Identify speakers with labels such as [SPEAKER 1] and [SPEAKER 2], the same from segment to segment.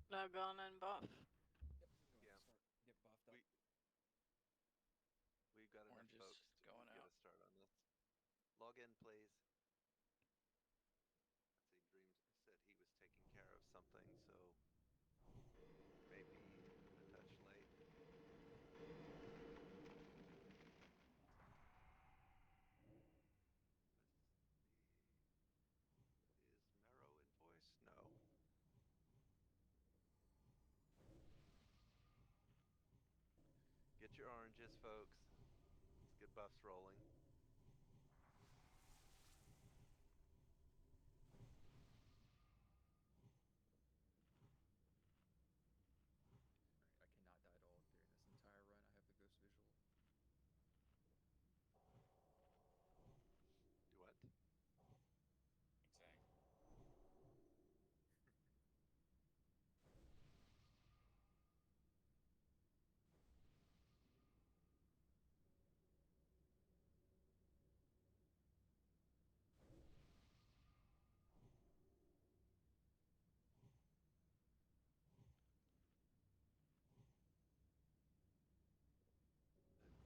[SPEAKER 1] Log on and buff.
[SPEAKER 2] Yep, we can go ahead
[SPEAKER 3] Yeah,
[SPEAKER 2] and start. Get buffed up.
[SPEAKER 3] we we've got enough
[SPEAKER 1] Orange is
[SPEAKER 3] folks to
[SPEAKER 1] going
[SPEAKER 3] get
[SPEAKER 1] out.
[SPEAKER 3] a start on this. Log in, please. Let's see, Dreams said he was taking care of something, so maybe a touch late. Let's see. Is Marrow in voice? No. Get your oranges, folks. Let's get buffs rolling.
[SPEAKER 2] Alright, I cannot die at all during this entire run. I have the ghost visual.
[SPEAKER 3] Do what?
[SPEAKER 4] Exactly.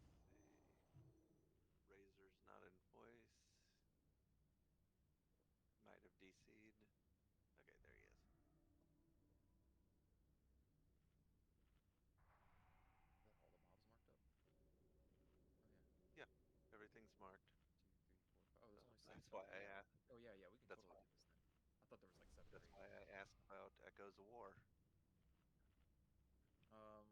[SPEAKER 3] Let's see. Razor's not in voice. Might have DC'd. Okay, there he is.
[SPEAKER 2] Is that all the mobs marked up? Oh yeah.
[SPEAKER 3] Yeah, everything's marked.
[SPEAKER 2] 2, 3, 4, 5. Oh, there's
[SPEAKER 3] So
[SPEAKER 2] only 6.
[SPEAKER 3] that's why
[SPEAKER 2] Okay,
[SPEAKER 3] I
[SPEAKER 2] yeah.
[SPEAKER 3] asked.
[SPEAKER 2] Oh yeah, yeah. We can
[SPEAKER 3] That's
[SPEAKER 2] totally
[SPEAKER 3] why.
[SPEAKER 2] do this then. I thought there was like 7 or
[SPEAKER 3] That's
[SPEAKER 2] 8.
[SPEAKER 3] why I asked about Echoes of War.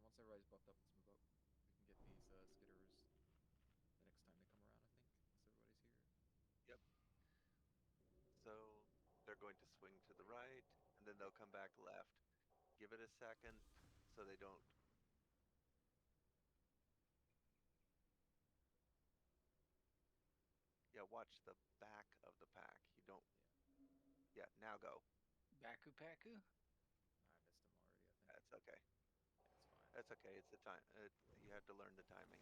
[SPEAKER 2] Once everybody's buffed up, let's move up. We can get these skitters the next time they come around. I think once everybody's here.
[SPEAKER 3] Yep. So they're going to swing to the right, and then they'll come back left. Give it a second so they don't. Yeah, watch the back of the pack. You don't.
[SPEAKER 2] Yeah.
[SPEAKER 3] Yeah, now go.
[SPEAKER 1] Baku Paku?
[SPEAKER 2] I missed them already. I think.
[SPEAKER 3] That's okay.
[SPEAKER 2] Yeah, it's fine.
[SPEAKER 3] That's okay. It's the time. You have to learn the timing.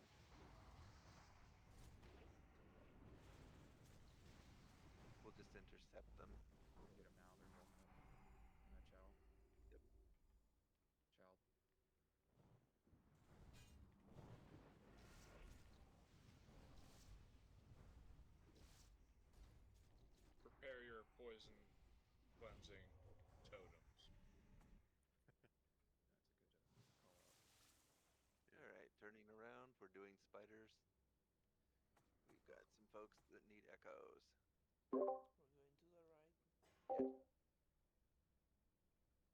[SPEAKER 3] We'll just intercept them.
[SPEAKER 2] We'll get them now. They're walking up. And that Chow.
[SPEAKER 3] Yep.
[SPEAKER 2] Chow.
[SPEAKER 4] Prepare your poison cleansing totems.
[SPEAKER 2] That's a good call out.
[SPEAKER 3] All right, turning around. We're doing spiders. We've got some folks that need echoes.
[SPEAKER 5] We're going to the right.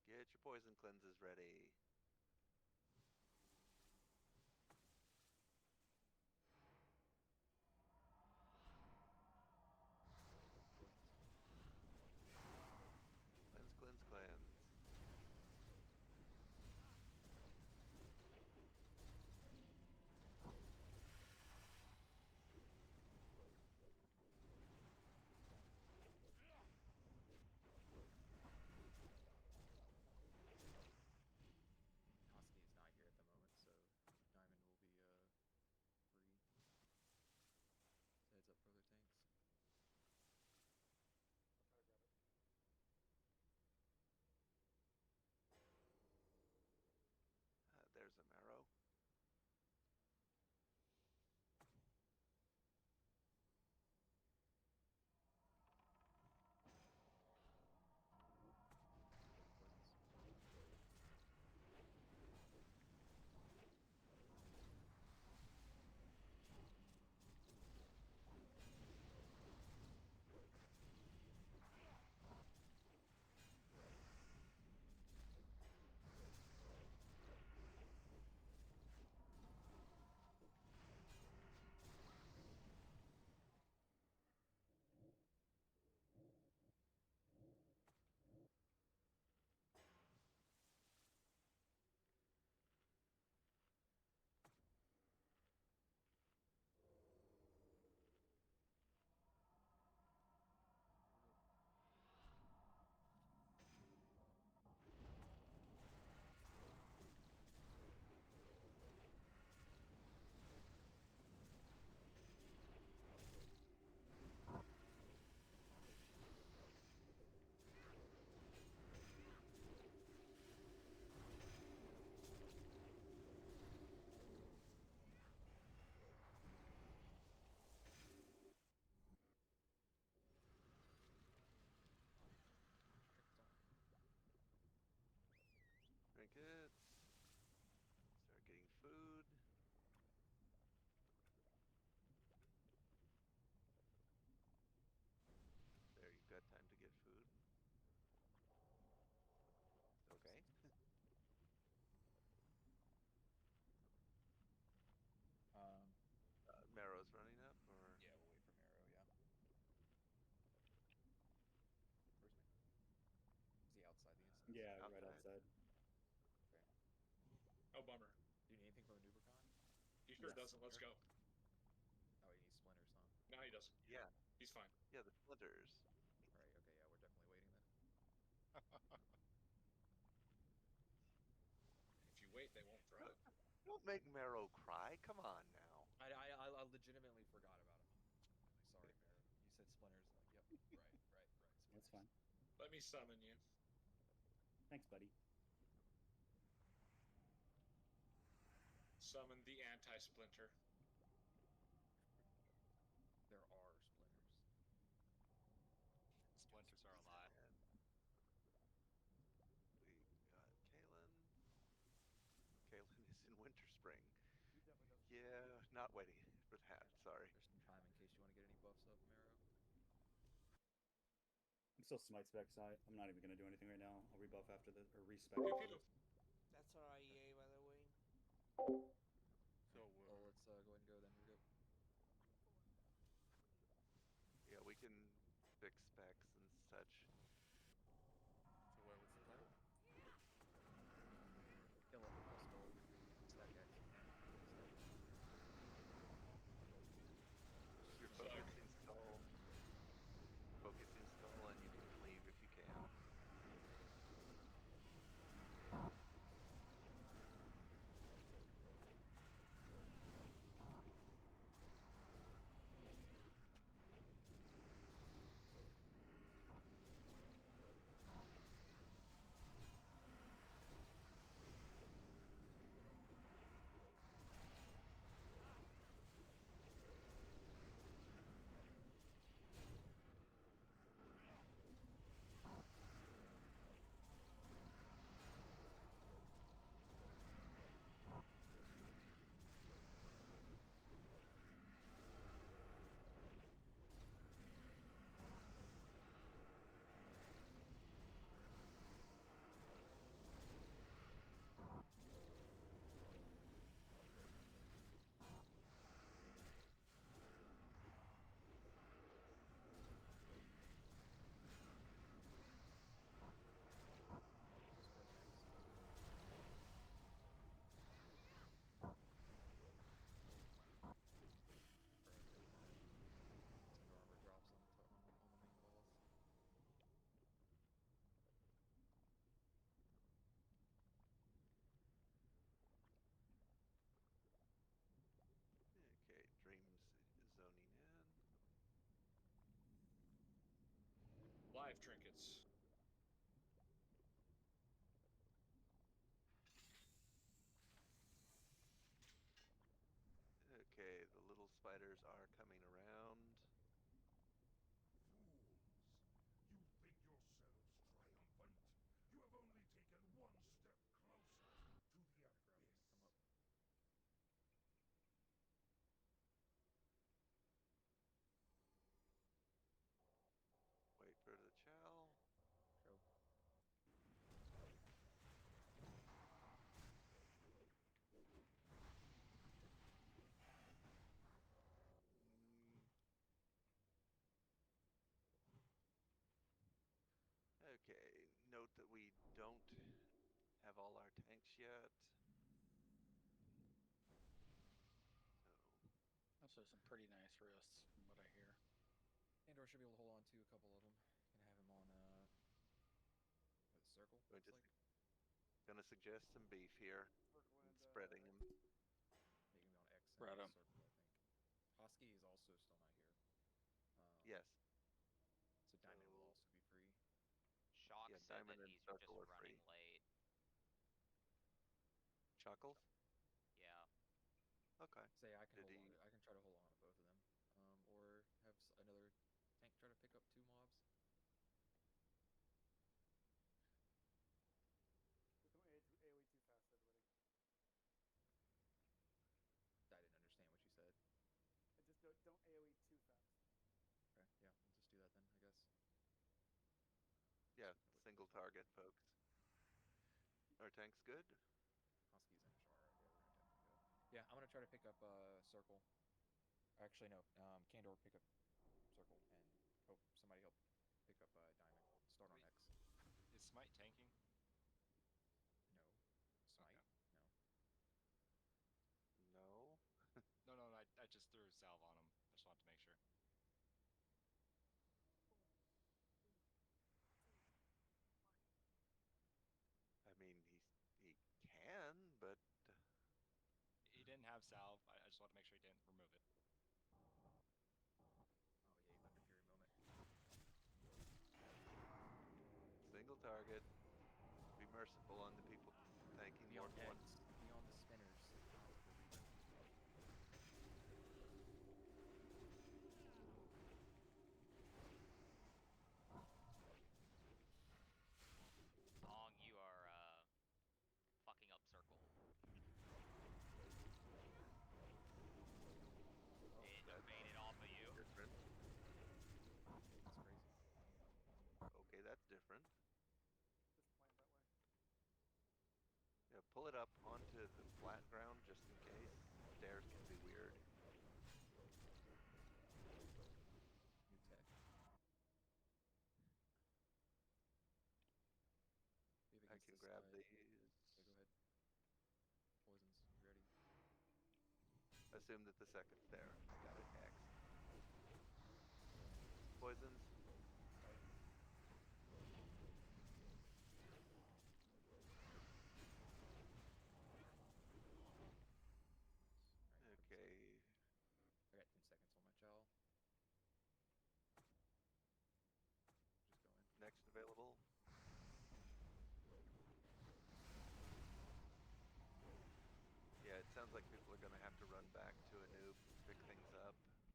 [SPEAKER 3] Get your poison cleanses ready. Cleanse, cleanse, cleanse.
[SPEAKER 6] side.
[SPEAKER 4] Oh, bummer.
[SPEAKER 2] Do you need anything from a Nubercon?
[SPEAKER 4] He sure
[SPEAKER 6] Yes.
[SPEAKER 4] doesn't. Let's go.
[SPEAKER 2] Oh, he needs splinters, huh?
[SPEAKER 4] No, he doesn't.
[SPEAKER 3] Yeah,
[SPEAKER 4] He's fine.
[SPEAKER 3] yeah, the splinters.
[SPEAKER 2] Right. Okay. Yeah, we're definitely waiting then.
[SPEAKER 4] If you wait, they won't drop.
[SPEAKER 3] Don't make Marrow cry. Come on now.
[SPEAKER 2] I legitimately forgot about him. I'm really sorry, Mara. You said splinters. I'm like, yep. Right. Splinters.
[SPEAKER 6] That's fine.
[SPEAKER 4] Let me summon you.
[SPEAKER 6] Thanks, buddy.
[SPEAKER 4] Summon the anti-splinter.
[SPEAKER 2] There are splinters.
[SPEAKER 7] Splinters are alive.
[SPEAKER 3] And we got Kalen. Kalen is in Winter Spring.
[SPEAKER 5] He definitely doesn't.
[SPEAKER 3] Yeah, not waiting for that. Sorry.
[SPEAKER 2] There's some time in case you want to get any buffs up, Maro.
[SPEAKER 6] I'm still smite spec, so I'm not even gonna do anything right now. I'll rebuff after this or respec.
[SPEAKER 4] Pew,
[SPEAKER 6] after
[SPEAKER 4] pew.
[SPEAKER 6] this.
[SPEAKER 5] That's our IEA, by the way.
[SPEAKER 7] So
[SPEAKER 2] Well, let's go ahead and go then. We're good.
[SPEAKER 3] Yeah, we can fix specs and such.
[SPEAKER 7] what's the plan?
[SPEAKER 2] Kill it. I'll skull. Stack X.
[SPEAKER 3] Your
[SPEAKER 4] Suck.
[SPEAKER 3] focus install. Focus install, and you can leave if you can.
[SPEAKER 2] Some armor drops on the main boss.
[SPEAKER 3] Okay, Dreams zoning in.
[SPEAKER 4] Live trinkets.
[SPEAKER 3] Okay, the little spiders are coming around.
[SPEAKER 8] Fools! You think yourselves triumphant? You have only taken one step closer to the abyss.
[SPEAKER 2] Come up.
[SPEAKER 3] Wait for the chow.
[SPEAKER 2] Choke.
[SPEAKER 3] Mm. Okay, note that we don't have all our tanks yet. So,
[SPEAKER 1] Also, some pretty nice wrists, from what I hear.
[SPEAKER 2] Andor should be able to hold on to a couple of them. Gonna have him on what, circle?
[SPEAKER 3] we're
[SPEAKER 2] Looks
[SPEAKER 3] just
[SPEAKER 2] like.
[SPEAKER 3] gonna suggest some beef here
[SPEAKER 5] Circle
[SPEAKER 3] and
[SPEAKER 5] and
[SPEAKER 3] spreading them.
[SPEAKER 2] Yeah, gonna be on X and
[SPEAKER 1] Right on.
[SPEAKER 2] circle, I think. Hosky is also still not here.
[SPEAKER 3] Yes.
[SPEAKER 2] So Diamond will
[SPEAKER 3] So-
[SPEAKER 2] also be free.
[SPEAKER 7] Shock
[SPEAKER 3] Yeah,
[SPEAKER 7] said
[SPEAKER 3] Diamond
[SPEAKER 7] that
[SPEAKER 3] and
[SPEAKER 7] he's just
[SPEAKER 3] Circle are
[SPEAKER 7] running
[SPEAKER 3] free.
[SPEAKER 7] late.
[SPEAKER 3] Chuckles?
[SPEAKER 7] Yeah.
[SPEAKER 3] Okay.
[SPEAKER 2] Say I can
[SPEAKER 3] Did
[SPEAKER 2] hold on.
[SPEAKER 3] he-
[SPEAKER 2] I can try to hold on to both of them, or have another tank try to pick up 2 mobs.
[SPEAKER 5] Just don't AoE too fast, everybody.
[SPEAKER 2] I didn't understand what you said.
[SPEAKER 5] And just don't AoE too fast.
[SPEAKER 2] Okay, yeah, we'll just do that then, I guess.
[SPEAKER 3] Yeah,
[SPEAKER 2] Wait for
[SPEAKER 3] single
[SPEAKER 2] this one.
[SPEAKER 3] target, folks. Our tank's good?
[SPEAKER 2] Husky's in Shara. Yeah, we're gonna definitely go. Yeah, I'm gonna try to pick up circle. Actually, no. Candor pick up circle and hope somebody help pick up diamond. Start on
[SPEAKER 7] Wait.
[SPEAKER 2] X.
[SPEAKER 7] Is Smite tanking?
[SPEAKER 9] salve on him. Just wanted to make sure.
[SPEAKER 3] I mean, he can, but
[SPEAKER 9] He didn't have salve. I just wanted to make sure he didn't remove it.
[SPEAKER 2] Oh yeah, Thunder Fury moment.
[SPEAKER 3] single target. Be merciful on the people tanking more
[SPEAKER 2] Beyond
[SPEAKER 3] than once.
[SPEAKER 2] X, beyond the spinners.
[SPEAKER 7] Song, you are fucking up circle. It
[SPEAKER 3] that's
[SPEAKER 7] faded off of you.
[SPEAKER 3] different.
[SPEAKER 2] That's crazy.
[SPEAKER 3] Okay, that's different.
[SPEAKER 5] Just playing that way.
[SPEAKER 3] Yeah, pull it up onto the flat ground just in case. Stairs can be weird.
[SPEAKER 2] New tech. Wave
[SPEAKER 3] I
[SPEAKER 2] against
[SPEAKER 3] can
[SPEAKER 2] the
[SPEAKER 3] grab
[SPEAKER 2] side.
[SPEAKER 3] these.
[SPEAKER 2] Okay, go ahead. Poisons, you ready?
[SPEAKER 3] Assume that the second's there. I got it. X. Poisons.
[SPEAKER 2] Alright,
[SPEAKER 3] Okay.
[SPEAKER 2] I got 10 seconds on my chow. Just going.
[SPEAKER 3] Next available. Yeah, it sounds like people are going to have to run back to a noob, pick things up,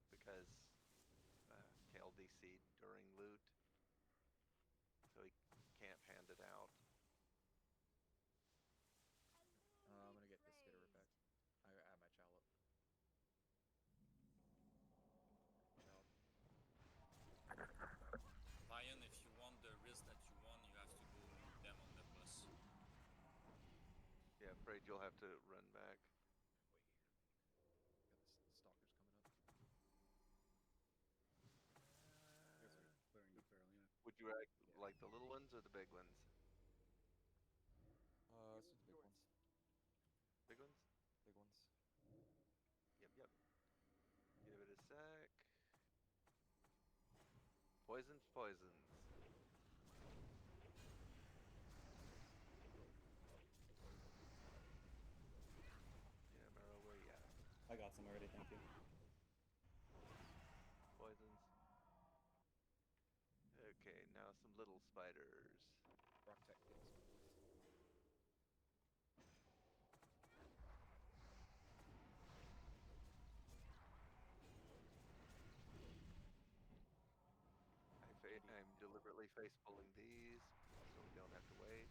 [SPEAKER 3] because Kale DC'd during loot, so he can't hand it out.
[SPEAKER 2] I'm gonna get the skitter effect. I add my chow up. Chow.
[SPEAKER 1] Lion, if you want the risk that you want, you have to go meet them on the bus.
[SPEAKER 3] Yeah, afraid you'll have to run back.
[SPEAKER 2] Got the stalkers coming up.
[SPEAKER 6] You guys are clearing the Carolina.
[SPEAKER 3] Would you like the little ones or the big ones?
[SPEAKER 2] Let's do the big ones.
[SPEAKER 3] Big ones?
[SPEAKER 2] Big ones.
[SPEAKER 3] Yep. Give it a sec. Poisons. Yeah, Mero, where you at?
[SPEAKER 6] I got some already, thank you.
[SPEAKER 3] Poisons. Okay, now some little spiders.
[SPEAKER 2] Rock tech hits.
[SPEAKER 3] I'm deliberately face pulling these so we don't have to wait.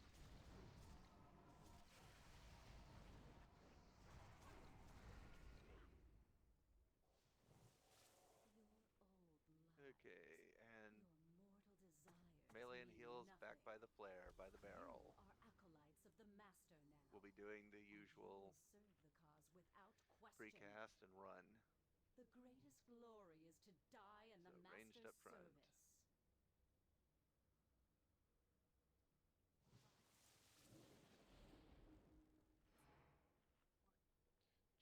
[SPEAKER 3] Okay, and melee and heals back by the flare, by the barrel.
[SPEAKER 10] Are acolytes of the master now.
[SPEAKER 3] We'll be doing the usual
[SPEAKER 10] serve the cause without question.
[SPEAKER 3] precast and run.
[SPEAKER 10] The greatest glory is to die in the
[SPEAKER 3] So ranged
[SPEAKER 10] master's
[SPEAKER 3] up front.
[SPEAKER 10] service.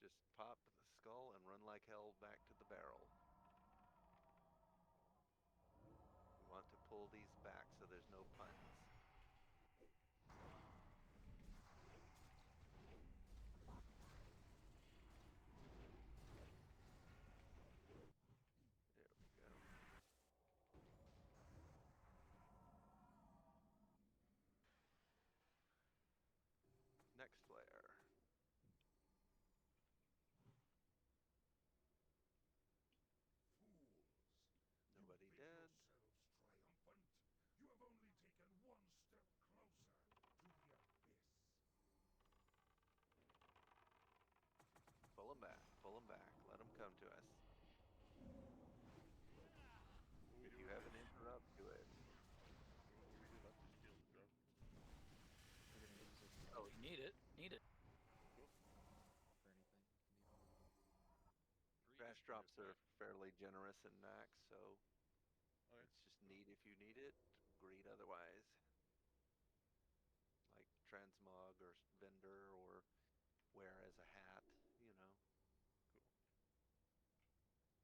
[SPEAKER 3] Just pop the skull and run like hell back to the barrel. We want to pull these back so there's no puns. There we go. Next flare.
[SPEAKER 8] Fools!
[SPEAKER 3] Nobody
[SPEAKER 8] You think
[SPEAKER 3] dead.
[SPEAKER 8] yourselves triumphant? You have only taken one step closer to the abyss.
[SPEAKER 3] Pull them back. Let them come to us. If you have an interrupt, do it.
[SPEAKER 1] Oh, you need it.
[SPEAKER 2] For anything if you need them.
[SPEAKER 3] Crash drops are fairly generous in Naxx, so
[SPEAKER 7] Okay.
[SPEAKER 3] it's just need if you need it, greed otherwise. Like transmog or vendor or wear as a hat, you know.
[SPEAKER 7] Cool.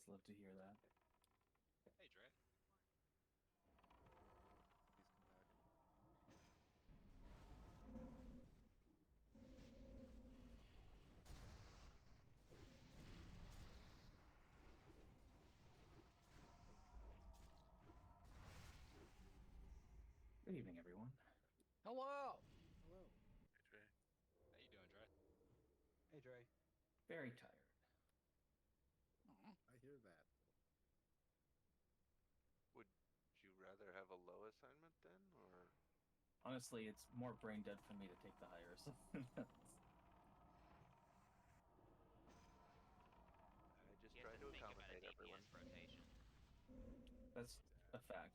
[SPEAKER 11] love to hear that.
[SPEAKER 9] Hey, Dre.
[SPEAKER 2] Please come back.
[SPEAKER 11] Good evening, everyone.
[SPEAKER 2] Hello. Hello.
[SPEAKER 12] Hey, Trey.
[SPEAKER 9] How you doing, Dre?
[SPEAKER 2] Hey, Dre.
[SPEAKER 11] Very tired.
[SPEAKER 2] I hear that.
[SPEAKER 3] Would you rather have a low assignment then, or?
[SPEAKER 11] Honestly, it's more brain dead for me to take the higher assignment.
[SPEAKER 3] I just
[SPEAKER 7] He has
[SPEAKER 3] try
[SPEAKER 7] to
[SPEAKER 3] to
[SPEAKER 7] think about a
[SPEAKER 3] accommodate
[SPEAKER 7] DPS
[SPEAKER 3] everyone.
[SPEAKER 7] rotation.
[SPEAKER 11] That's a fact.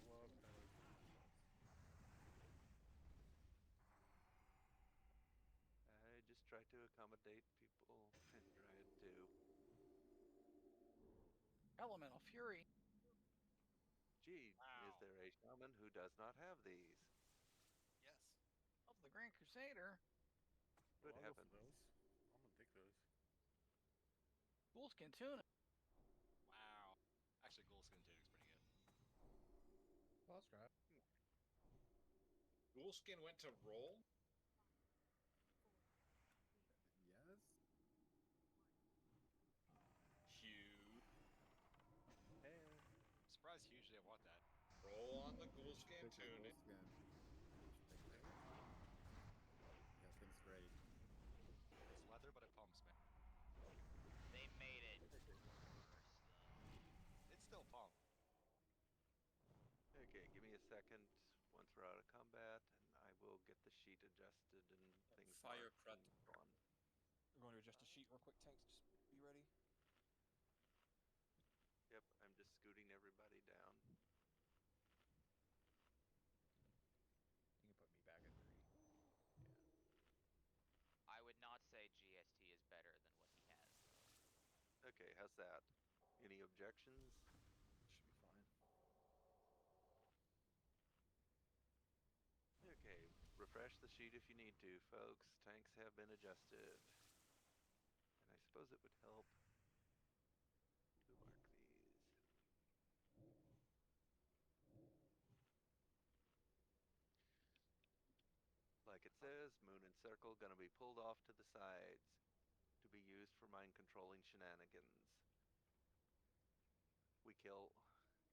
[SPEAKER 12] Love Tyler.
[SPEAKER 3] I just try to accommodate people and Dryad too.
[SPEAKER 2] Elemental Fury.
[SPEAKER 3] Gee, is
[SPEAKER 9] Wow.
[SPEAKER 3] there a shaman who does not have these?
[SPEAKER 9] Yes.
[SPEAKER 2] Of the Grand Crusader.
[SPEAKER 3] Good
[SPEAKER 12] I'll go for
[SPEAKER 3] heavens.
[SPEAKER 12] those. I'm gonna take those.
[SPEAKER 2] Bullskin tuna.
[SPEAKER 9] Wow. Actually, Ghoulskin Tuning's pretty good.
[SPEAKER 2] Well, that's right.
[SPEAKER 4] Ghoulskin went to roll?
[SPEAKER 2] Yes.
[SPEAKER 4] Huge.
[SPEAKER 12] Hey.
[SPEAKER 9] I'm surprised hugely I want that.
[SPEAKER 4] Roll on the Ghoulskin
[SPEAKER 2] Pick the
[SPEAKER 4] tunic.
[SPEAKER 2] Bullskin. Yeah, skin's great.
[SPEAKER 9] It's leather, but it pumps, man.
[SPEAKER 7] They made it worse, though.
[SPEAKER 9] It's still pump.
[SPEAKER 3] Okay, give me a second once we're out of combat, and I will get the sheet adjusted and things
[SPEAKER 1] Fire
[SPEAKER 3] marked
[SPEAKER 1] crut.
[SPEAKER 3] and so on.
[SPEAKER 2] We're going to adjust the sheet real quick, tanks. Just be ready.
[SPEAKER 3] Yep, I'm just scooting everybody down.
[SPEAKER 2] You can put me back at 3. Yeah.
[SPEAKER 7] I would not say GST is better than what he has, though.
[SPEAKER 3] Okay, how's that? Any objections?
[SPEAKER 2] Should be fine.
[SPEAKER 3] Okay, refresh the sheet if you need to, folks. Tanks have been adjusted. And I suppose it would help to mark these. Like it says, Moon and Circle gonna be pulled off to the sides to be used for mind controlling shenanigans. We kill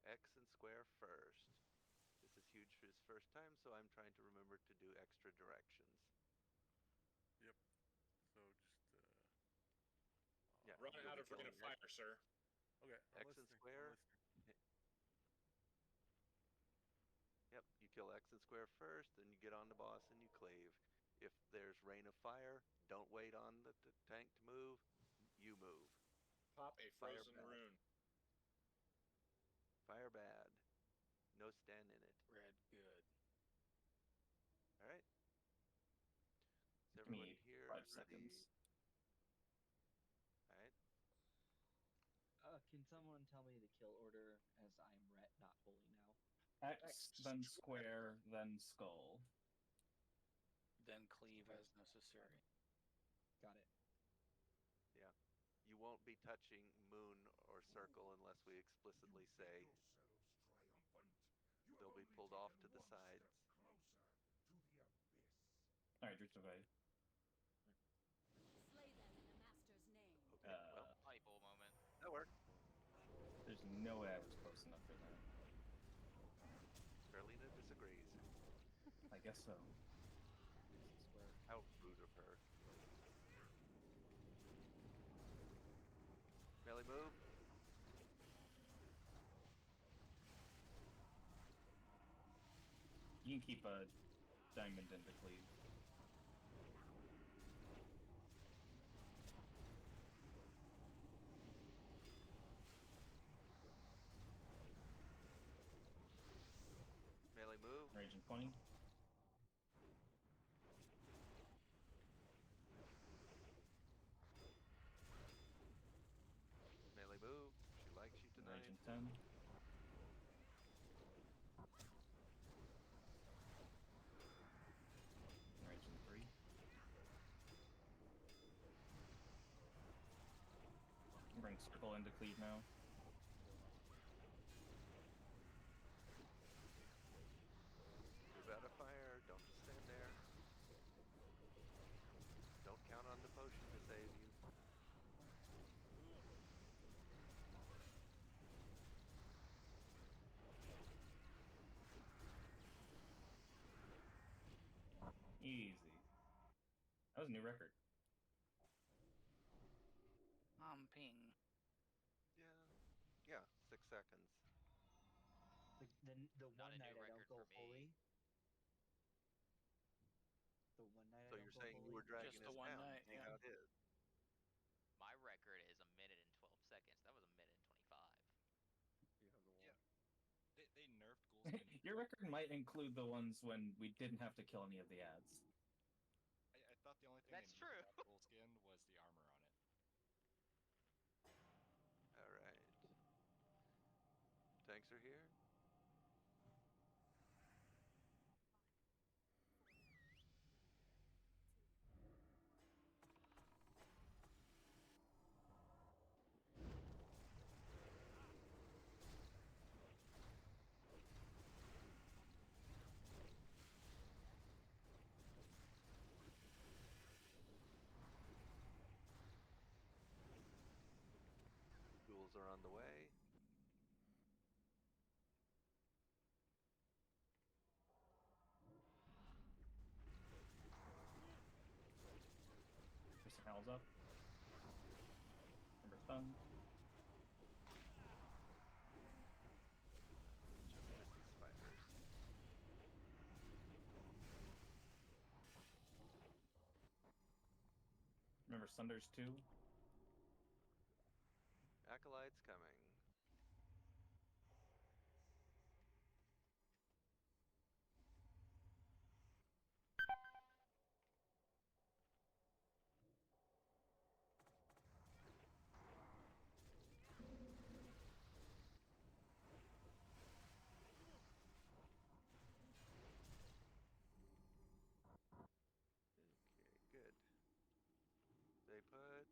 [SPEAKER 3] X and Square first. This is huge for his first time, so I'm trying to remember to do extra directions.
[SPEAKER 12] Yep. So just
[SPEAKER 3] Yeah,
[SPEAKER 4] Run
[SPEAKER 3] you'll
[SPEAKER 4] out
[SPEAKER 3] be
[SPEAKER 4] of ring of
[SPEAKER 3] killing
[SPEAKER 4] fire, sir.
[SPEAKER 12] okay. I'm
[SPEAKER 3] X and
[SPEAKER 12] listening.
[SPEAKER 3] Square.
[SPEAKER 12] I'm listening.
[SPEAKER 3] Yep, you kill X and Square first, then you get on the boss and you cleave. If there's rain of fire, don't wait on the tank to move. You move.
[SPEAKER 4] Pop a
[SPEAKER 3] Fire
[SPEAKER 4] frozen
[SPEAKER 3] bad.
[SPEAKER 4] rune.
[SPEAKER 3] Fire bad. No stand in it.
[SPEAKER 2] Red, good.
[SPEAKER 3] All right. Is
[SPEAKER 11] Give
[SPEAKER 3] everyone
[SPEAKER 11] me
[SPEAKER 3] here
[SPEAKER 11] 5
[SPEAKER 3] ready?
[SPEAKER 11] seconds.
[SPEAKER 3] All right.
[SPEAKER 13] Can someone tell me the kill order, as I'm Rhett, not holy now?
[SPEAKER 11] X, then square, then skull.
[SPEAKER 5] Then cleave as necessary.
[SPEAKER 13] Got it.
[SPEAKER 3] Yeah. You won't be touching Moon or Circle unless we explicitly say
[SPEAKER 8] Yourselves triumphant. You
[SPEAKER 3] they'll
[SPEAKER 8] have
[SPEAKER 3] be
[SPEAKER 8] only
[SPEAKER 3] pulled off to
[SPEAKER 8] taken
[SPEAKER 3] the
[SPEAKER 8] one
[SPEAKER 3] sides.
[SPEAKER 8] step closer to the abyss.
[SPEAKER 11] Alright, Drift away.
[SPEAKER 10] Slay them in the master's name.
[SPEAKER 3] Okay, well,
[SPEAKER 7] Typo moment.
[SPEAKER 3] that worked.
[SPEAKER 11] There's no way I was close enough for that.
[SPEAKER 3] Carlina disagrees.
[SPEAKER 11] I guess so.
[SPEAKER 2] Square.
[SPEAKER 3] How rude of her. Melee move.
[SPEAKER 11] You can keep a diamond into cleave.
[SPEAKER 3] Melee move.
[SPEAKER 11] Rage and 20.
[SPEAKER 3] Melee move. She likes you tonight.
[SPEAKER 11] Rage and 10. Rage and 3. circle into cleave now.
[SPEAKER 3] Move out of fire. Don't just stand there. Don't count on the potion to save you.
[SPEAKER 11] Easy. That was a new record.
[SPEAKER 5] Ping.
[SPEAKER 3] Yeah, 6 seconds.
[SPEAKER 13] The
[SPEAKER 7] Not
[SPEAKER 13] one
[SPEAKER 7] a
[SPEAKER 13] night
[SPEAKER 7] new
[SPEAKER 13] I don't
[SPEAKER 7] record
[SPEAKER 13] go
[SPEAKER 7] for me.
[SPEAKER 13] holy. The one night
[SPEAKER 3] So
[SPEAKER 13] I don't
[SPEAKER 3] you're
[SPEAKER 13] go
[SPEAKER 3] saying you
[SPEAKER 13] holy.
[SPEAKER 3] were dragging
[SPEAKER 5] Just
[SPEAKER 3] us
[SPEAKER 5] the one
[SPEAKER 3] down.
[SPEAKER 5] night,
[SPEAKER 3] See
[SPEAKER 5] yeah.
[SPEAKER 3] how it is.
[SPEAKER 7] My record is 1 minute and 12 seconds. That was 1 minute and 25.
[SPEAKER 9] You have the wall. Yeah. They nerfed Ghoulskin.
[SPEAKER 11] Your record might include the ones when we didn't have to kill any of the ads.
[SPEAKER 9] I thought the only thing
[SPEAKER 7] That's
[SPEAKER 9] they
[SPEAKER 7] true.
[SPEAKER 9] nerfed about Ghoulskin was the armor on it.
[SPEAKER 3] All right. Tanks are here. Ghouls are on the way.
[SPEAKER 11] Mr. Howl's up. Remember stun.
[SPEAKER 3] Spiders.
[SPEAKER 11] Remember Sunders 2?
[SPEAKER 3] Acolytes coming. Okay, good. They put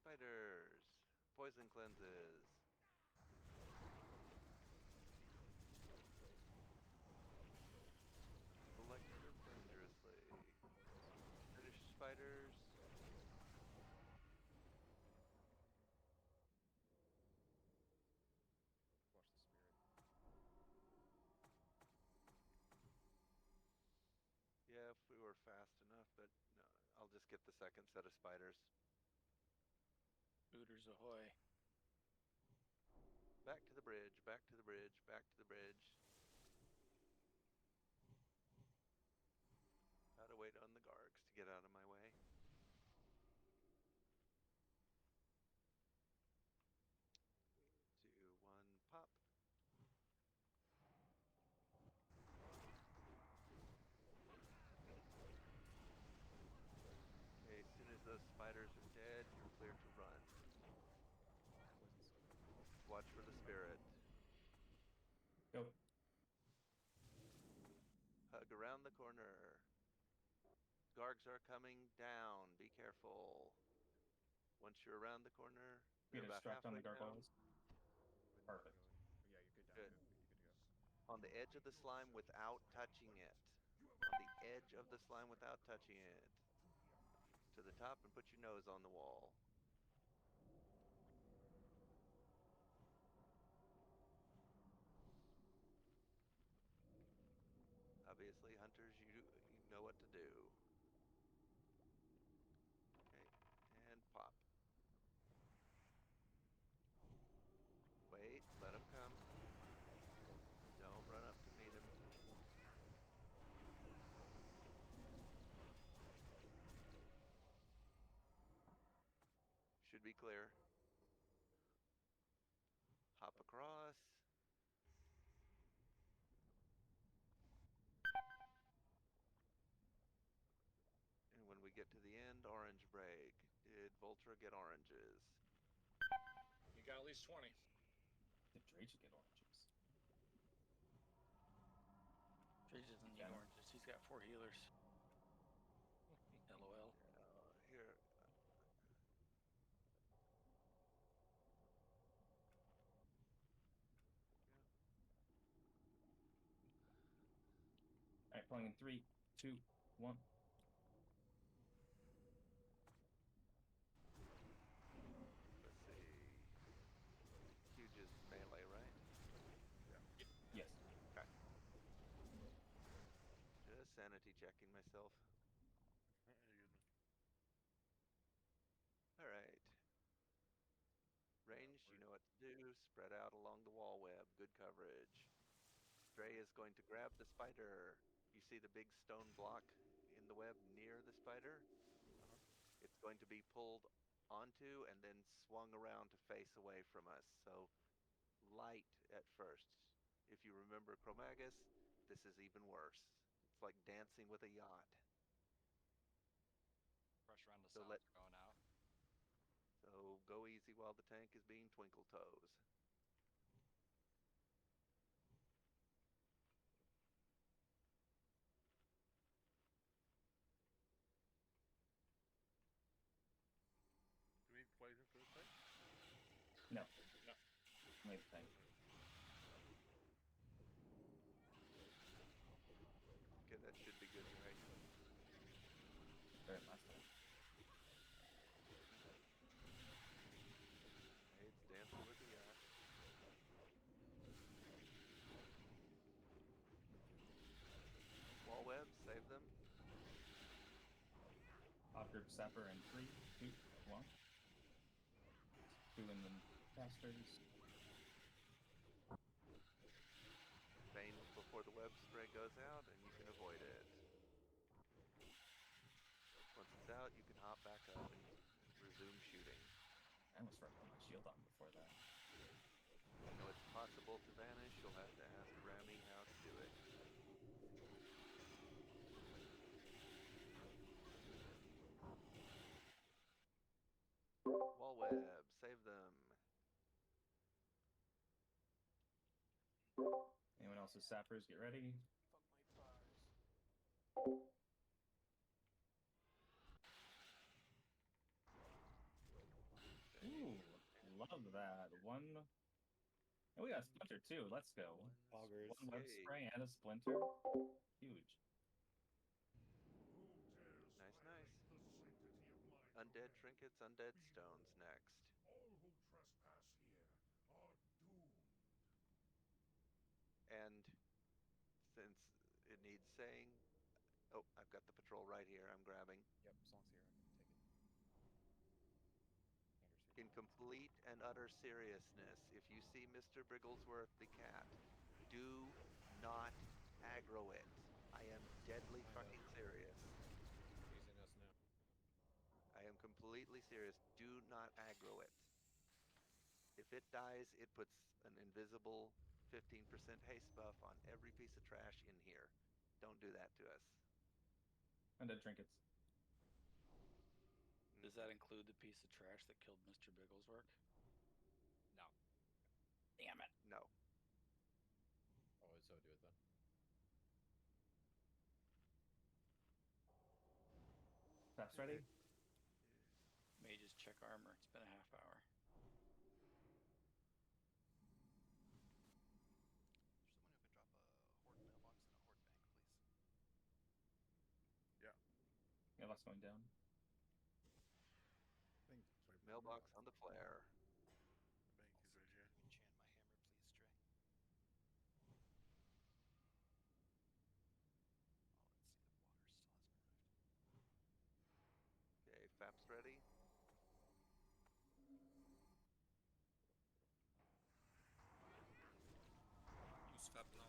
[SPEAKER 3] spiders. Poison cleanses. Electric dangerously. Finish spiders.
[SPEAKER 2] Watch the spirit.
[SPEAKER 3] Yeah, if we were fast enough, but no, I'll just get the second set of spiders.
[SPEAKER 5] Booters ahoy.
[SPEAKER 3] Back to the bridge, back to the bridge, back to the bridge. Gotta wait on the Gargs to get out of my way. 3, 2, 1, pop. Okay, as soon as those spiders are dead, you're clear to run. Watch for the spirit.
[SPEAKER 11] Go.
[SPEAKER 3] Hug around the corner. Gargs are coming down. Be careful. Once you're around the corner, they're
[SPEAKER 11] Get a
[SPEAKER 3] about
[SPEAKER 11] distract on
[SPEAKER 3] halfway
[SPEAKER 11] the
[SPEAKER 3] down.
[SPEAKER 11] gargoyles. Perfect.
[SPEAKER 2] Yeah, you're good down.
[SPEAKER 3] Good.
[SPEAKER 2] You're good to go.
[SPEAKER 3] On the edge of the slime without touching it. On the edge of the slime without touching it. To the top and put your nose on the wall. Obviously, hunters, you know what to do. Okay, and pop. Wait, let him come. Don't run up to meet him. Should be clear. Hop across. And when we get to the end, orange break. Did Voltra get oranges?
[SPEAKER 4] You got at least 20.
[SPEAKER 11] Did Drage get oranges?
[SPEAKER 5] Drage doesn't need
[SPEAKER 11] Yeah.
[SPEAKER 5] oranges. got 4 healers. LOL.
[SPEAKER 3] Here.
[SPEAKER 11] Alright, pulling in 3, 2, 1.
[SPEAKER 3] Let's see. Huge is melee, right?
[SPEAKER 11] Yes.
[SPEAKER 3] Okay. Just sanity checking myself.
[SPEAKER 12] You're good, man.
[SPEAKER 3] Alright. Range, you know what to do. Spread out along the wall web. Good coverage. Dre is going to grab the spider. You see the big stone block in the web near the spider? It's going to be pulled onto and then swung around to face away from us. So light at first. If you remember Chromagus, this is even worse. It's like dancing with a yacht.
[SPEAKER 9] Pressure on the
[SPEAKER 3] So
[SPEAKER 9] sounds are going out.
[SPEAKER 3] So go easy while the tank is being twinkle toes.
[SPEAKER 12] Do we need poison for this fight?
[SPEAKER 11] No.
[SPEAKER 4] No.
[SPEAKER 11] Only the tank.
[SPEAKER 3] Okay, that should be good, right?
[SPEAKER 11] Better than last time.
[SPEAKER 3] Hey, it's dancing with the yacht. Wall web, save them.
[SPEAKER 11] Off group sapper in 3, 2, 1. Doing the casters.
[SPEAKER 3] Bane before the web spray goes out, and you can avoid it. Once it's out, you can hop back up and resume shooting.
[SPEAKER 11] I almost forgot to put my shield on before that.
[SPEAKER 3] You know it's possible to vanish. You'll have to ask Rami how to do it. Wall web, save them.
[SPEAKER 11] Anyone else's sappers, get ready.
[SPEAKER 5] Fuck my bars.
[SPEAKER 11] Ooh, love that. One. And we got a splinter too. Let's go.
[SPEAKER 6] Augers.
[SPEAKER 11] One web
[SPEAKER 3] Yay.
[SPEAKER 11] spray and a splinter. Huge.
[SPEAKER 3] Nice, nice. Undead trinkets, undead stones next.
[SPEAKER 8] All who trespass here are doomed.
[SPEAKER 3] And since it needs saying, oh, I've got the patrol right here. I'm grabbing.
[SPEAKER 2] Yep, song's here. I can take it. Anders here.
[SPEAKER 3] In complete and utter seriousness, if you see Mr. Brigglesworth the cat, do not aggro it. I am deadly fucking serious.
[SPEAKER 4] Using us now.
[SPEAKER 3] I am completely serious. Do not aggro it. If it dies, it puts an invisible 15% haste buff on every piece of trash in here. Don't do that to us.
[SPEAKER 11] Undead trinkets.
[SPEAKER 5] Does that include the piece of trash that killed Mr. Bigglesworth?
[SPEAKER 9] No.
[SPEAKER 5] Damn it.
[SPEAKER 3] No.
[SPEAKER 4] Oh, so do it then.
[SPEAKER 11] Taps ready?
[SPEAKER 5] Mages check armor. It's been a half hour.
[SPEAKER 14] There's someone who could drop a horde mailbox and a horde bank, please.
[SPEAKER 12] Yeah.
[SPEAKER 11] Mailbox going down.
[SPEAKER 3] Mailbox on the flare.
[SPEAKER 12] The bank is
[SPEAKER 14] Also,
[SPEAKER 12] right here.
[SPEAKER 14] enchant my hammer, please, Trey. Oh, let's see, the water still hasn't arrived.
[SPEAKER 3] Okay, FAP's ready.
[SPEAKER 1] Use FAP now.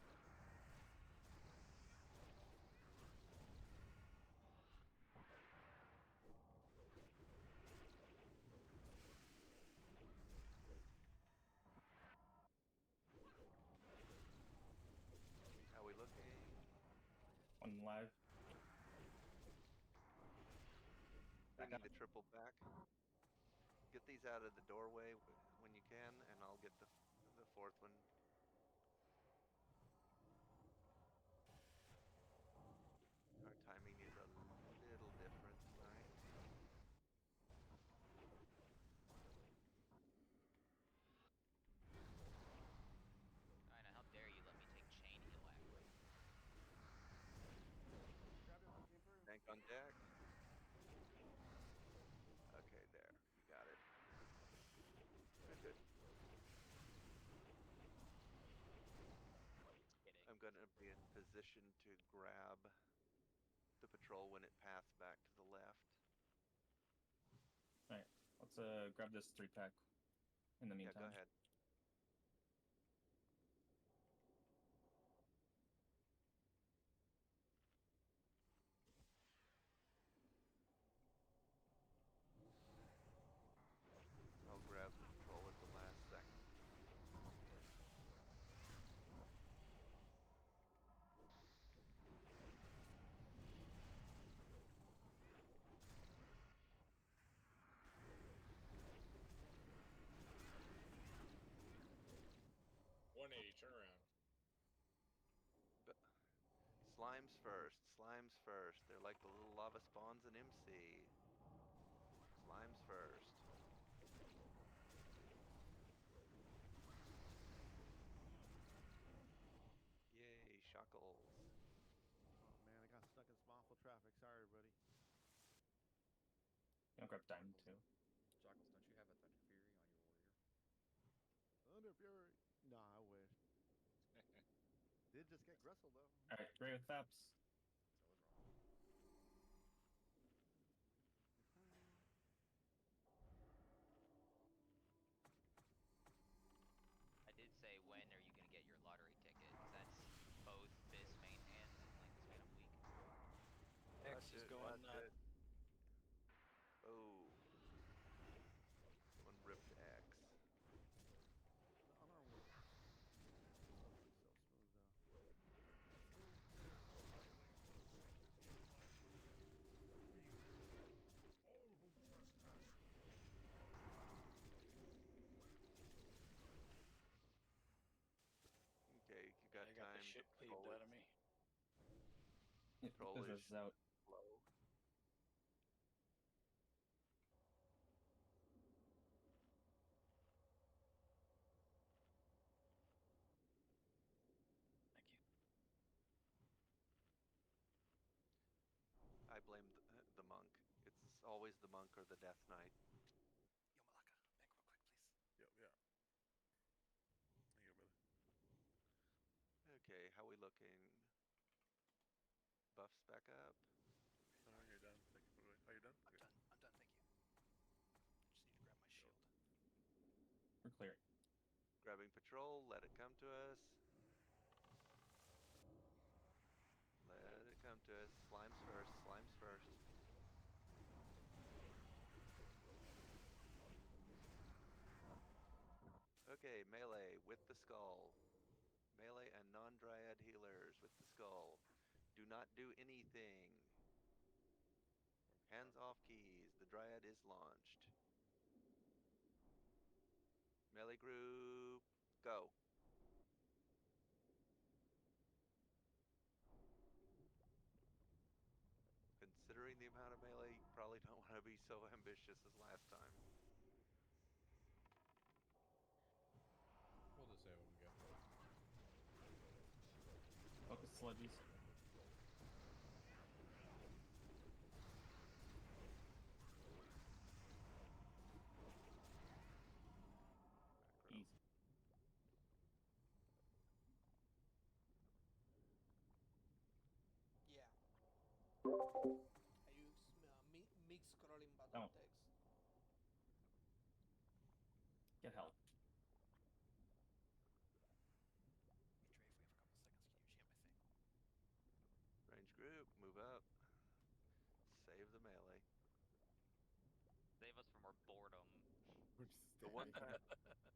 [SPEAKER 3] How we looking?
[SPEAKER 11] One live.
[SPEAKER 3] Bringing the triple back. Get these out of the doorway when you can, and I'll get the fourth one. be in position to grab the patrol when it passed back to the left.
[SPEAKER 11] Alright, let's grab this 3-pack in the
[SPEAKER 3] Yeah,
[SPEAKER 11] meantime.
[SPEAKER 3] go ahead. I'll grab the patrol at the last second.
[SPEAKER 4] Turnaround.
[SPEAKER 3] But slimes first. Slimes first. They're like the little lava spawns in MC. Slimes first. Yay, Shuckles.
[SPEAKER 15] Oh man, I got stuck in some awful traffic. Sorry, everybody.
[SPEAKER 11] You don't grab diamond too.
[SPEAKER 2] Jockles, don't you have a Thunder Fury on your warrior?
[SPEAKER 15] Thunder Fury. Nah, I wish. Did just get Gressel though.
[SPEAKER 11] Alright, great with Faps.
[SPEAKER 2] So what's wrong?
[SPEAKER 7] I did say, when are you gonna get your lottery ticket? 'Cause that's both this main and like the span of a week.
[SPEAKER 5] Naxx is going
[SPEAKER 3] It. Oh. Someone ripped X.
[SPEAKER 15] On our way. So smooth though.
[SPEAKER 8] All who trespass.
[SPEAKER 3] Okay, you got
[SPEAKER 5] I got
[SPEAKER 3] time
[SPEAKER 5] the shit
[SPEAKER 3] to
[SPEAKER 5] cleaved out of me.
[SPEAKER 3] Troll
[SPEAKER 11] This
[SPEAKER 3] is
[SPEAKER 11] is out.
[SPEAKER 3] low.
[SPEAKER 5] Thank you.
[SPEAKER 3] I blame the monk. It's always the monk or the death knight.
[SPEAKER 14] Yo, Malaka, back real quick, please.
[SPEAKER 12] Yep, yeah. Thank you, brother.
[SPEAKER 3] Okay, how we looking? Buffs back up.
[SPEAKER 12] You're done. Thank you, brother. Oh, you're done?
[SPEAKER 14] I'm done. I'm done, thank you. Just need to grab my shield.
[SPEAKER 11] We're clear.
[SPEAKER 3] Grabbing patrol, let it come to us. Let it come to us. Slimes first, slimes first. Okay, melee with the skull. Melee and non-dryad healers with the skull. Do not do anything. Hands off keys. The dryad is launched. Melee group, go. Considering the amount of melee, you probably don't want to be so ambitious as last time.
[SPEAKER 4] We'll just have them go.
[SPEAKER 11] Focus sludges. Easy.
[SPEAKER 16] Yeah. I use mix scrolling button
[SPEAKER 11] Oh.
[SPEAKER 16] text.
[SPEAKER 11] Get help.
[SPEAKER 14] Dre, if we have a couple seconds, can you jam my thing?
[SPEAKER 3] Range group, move up. Save the melee.
[SPEAKER 7] Save us from our boredom.
[SPEAKER 15] We're just
[SPEAKER 3] The one
[SPEAKER 15] staring.
[SPEAKER 3] time,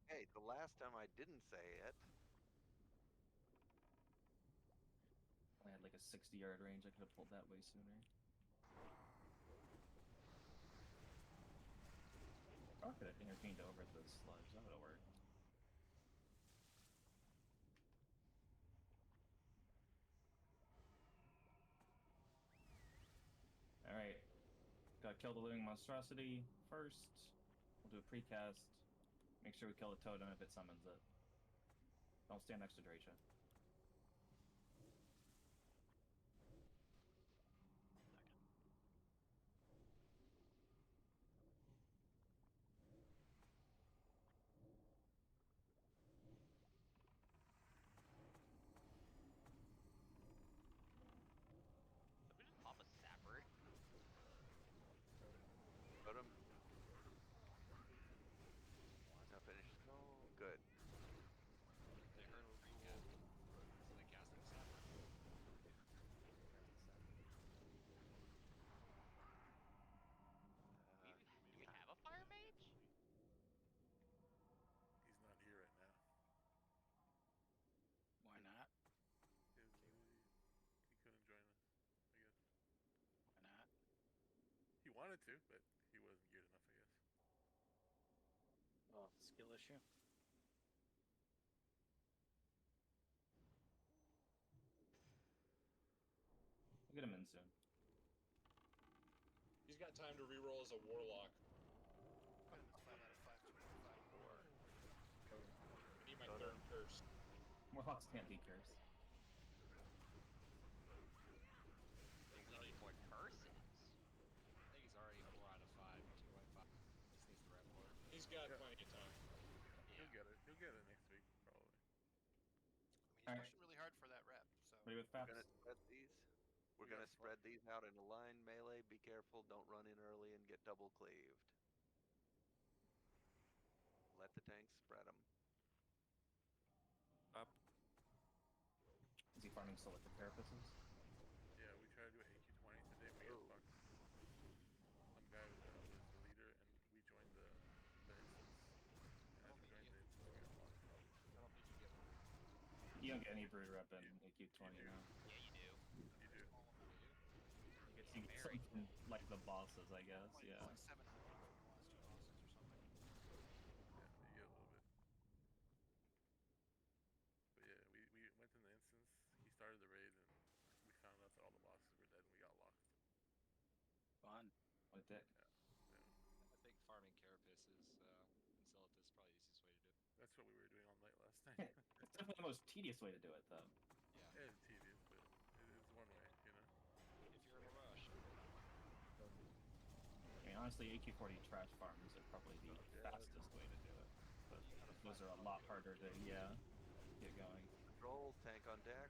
[SPEAKER 3] hey, the last time I didn't say it.
[SPEAKER 11] I had like a 60-yard range. I could have pulled that way sooner. Or I could have intervened over the sludge. That would have worked. Alright. Gotta kill the living monstrosity first. We'll do a precast. Make sure we kill the totem if it summons it. Don't stand next to Dracia.
[SPEAKER 5] issue.
[SPEAKER 11] We'll get him in soon.
[SPEAKER 4] He's got time to reroll as a warlock.
[SPEAKER 14] Put him as 5 out of 5, 2.5.
[SPEAKER 4] I need my third curse.
[SPEAKER 11] Warlocks can't be cursed.
[SPEAKER 7] We need more curses.
[SPEAKER 9] I think he's already 4 out of 5, 2.5. Just needs the rep for it.
[SPEAKER 4] He's got plenty of time.
[SPEAKER 12] He'll get it. He'll get it next week, probably.
[SPEAKER 14] I mean, he's pushing really hard for that rep, so.
[SPEAKER 11] Ready with
[SPEAKER 3] We're
[SPEAKER 11] Faps?
[SPEAKER 3] gonna spread these. We're gonna spread these out in a line. Melee. Be careful. Don't run in early and get double cleaved. Let the tanks spread them.
[SPEAKER 11] Up. Is he farming still with the carapaces?
[SPEAKER 12] Yeah, we tried to do AQ20 today. We got fucked. Some guy was the leader, and we joined the instance. And as we joined the instance, we got lost.
[SPEAKER 9] I don't think you get one.
[SPEAKER 11] You don't get any brood rep in AQ20 now.
[SPEAKER 7] Yeah, you do.
[SPEAKER 12] You do.
[SPEAKER 11] You get some from, like the bosses, I guess. Yeah.
[SPEAKER 14] Like 700 for the last 2 bosses or something.
[SPEAKER 12] Yeah, you get a little bit. But yeah, we went in the instance. He started the raid, and we found out that all the bosses were dead, and we got locked.
[SPEAKER 5] Fun.
[SPEAKER 11] What a dick.
[SPEAKER 12] Yeah.
[SPEAKER 9] I think farming carapaces and Zillitus is probably the easiest way to do it.
[SPEAKER 12] That's what we were doing all night last night.
[SPEAKER 11] It's definitely the most tedious way to do it, though.
[SPEAKER 9] Yeah.
[SPEAKER 12] It's tedious, but it's one way, you know?
[SPEAKER 9] If you're in a rush.
[SPEAKER 11] I mean, honestly, AQ40 trash farms are probably the fastest way to do it. But those are a lot harder to, get going.
[SPEAKER 3] Control. Tank on deck.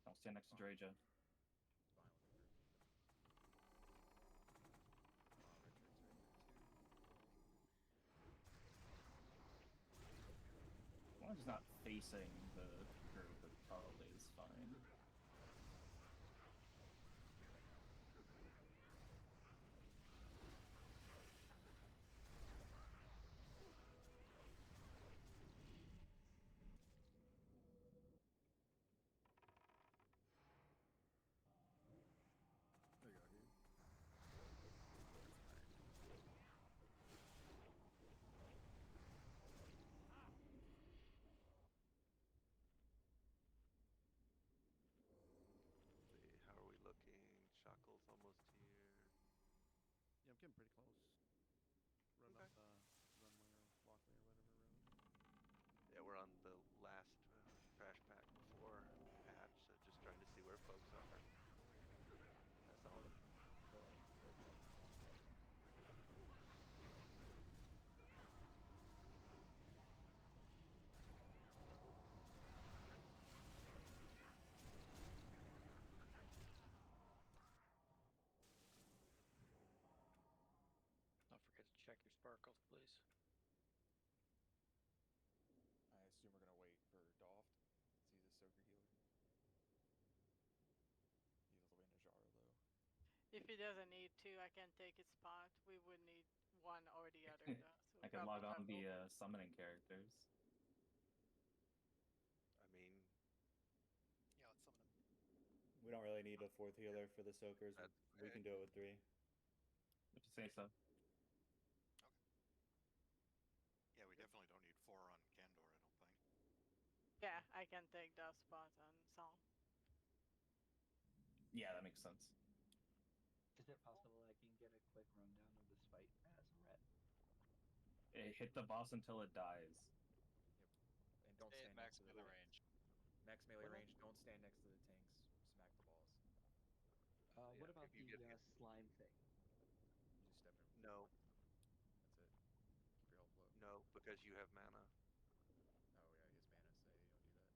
[SPEAKER 11] I'll stand next to Draja. As long as it's not facing the group, it probably is fine.
[SPEAKER 15] There you go, dude.
[SPEAKER 3] See, how are we looking? Shackle's almost here.
[SPEAKER 15] Yeah, I'm getting pretty close. Run
[SPEAKER 3] Okay.
[SPEAKER 15] up runway or walkway or whatever road.
[SPEAKER 3] Yeah, we're on the last trash pack before patch, so just trying to see where folks are. That's all.
[SPEAKER 5] Don't forget to check your sparkles, please.
[SPEAKER 2] I assume we're gonna wait for Doft. He's a soaker healer. He's all the way in Najara though.
[SPEAKER 17] If he doesn't need to, I can take his spot. We would need one or the other though. So
[SPEAKER 11] I can log on the summoning characters.
[SPEAKER 3] I mean,
[SPEAKER 14] Yeah, let's summon him.
[SPEAKER 6] We don't really need a 4th healer for the soakers. We can do it with 3.
[SPEAKER 11] If you say so.
[SPEAKER 14] Yeah, we definitely don't need 4 on Kandor, I don't think.
[SPEAKER 17] Yeah, I can take that spot on Song.
[SPEAKER 11] Yeah, that makes sense.
[SPEAKER 13] Is it possible I can get a quick rundown of this fight as a ret?
[SPEAKER 11] Hit the boss until it dies.
[SPEAKER 2] And don't
[SPEAKER 9] Stay
[SPEAKER 2] stand
[SPEAKER 9] at max
[SPEAKER 2] next to
[SPEAKER 9] melee
[SPEAKER 2] the
[SPEAKER 9] range.
[SPEAKER 2] Max melee
[SPEAKER 13] What
[SPEAKER 2] range. Don't stand next to the tanks. Smack the boss.
[SPEAKER 13] What about
[SPEAKER 3] if you
[SPEAKER 13] the
[SPEAKER 3] get hit.
[SPEAKER 13] slime thing?
[SPEAKER 2] You just step in.
[SPEAKER 3] No.
[SPEAKER 2] That's it. Keep your health low.
[SPEAKER 3] No, because you have mana.
[SPEAKER 2] Oh yeah, his mana say don't do that.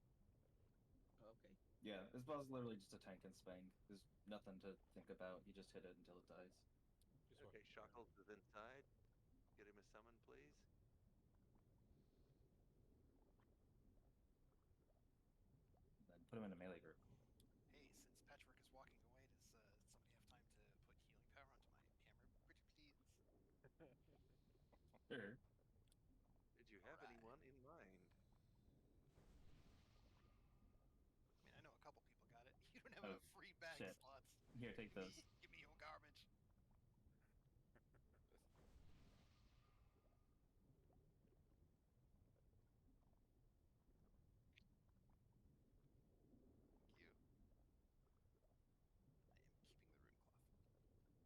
[SPEAKER 13] Okay.
[SPEAKER 11] Yeah, this boss is literally just a tank and spank. There's nothing to think about. You just hit it until it dies.
[SPEAKER 2] Just
[SPEAKER 3] Okay, Shackles is inside. Get him a summon, please.
[SPEAKER 11] Then put him in a melee group.
[SPEAKER 14] Hey,
[SPEAKER 11] Sure.
[SPEAKER 3] Did you have anyone in mind?
[SPEAKER 14] I mean, I know a couple people got it. You don't have
[SPEAKER 11] Oh,
[SPEAKER 14] enough free bag
[SPEAKER 11] shit.
[SPEAKER 14] slots.
[SPEAKER 11] Here, take
[SPEAKER 14] Give me-
[SPEAKER 11] those.
[SPEAKER 14] Give me your garbage. Thank you. I am keeping the rune cloth.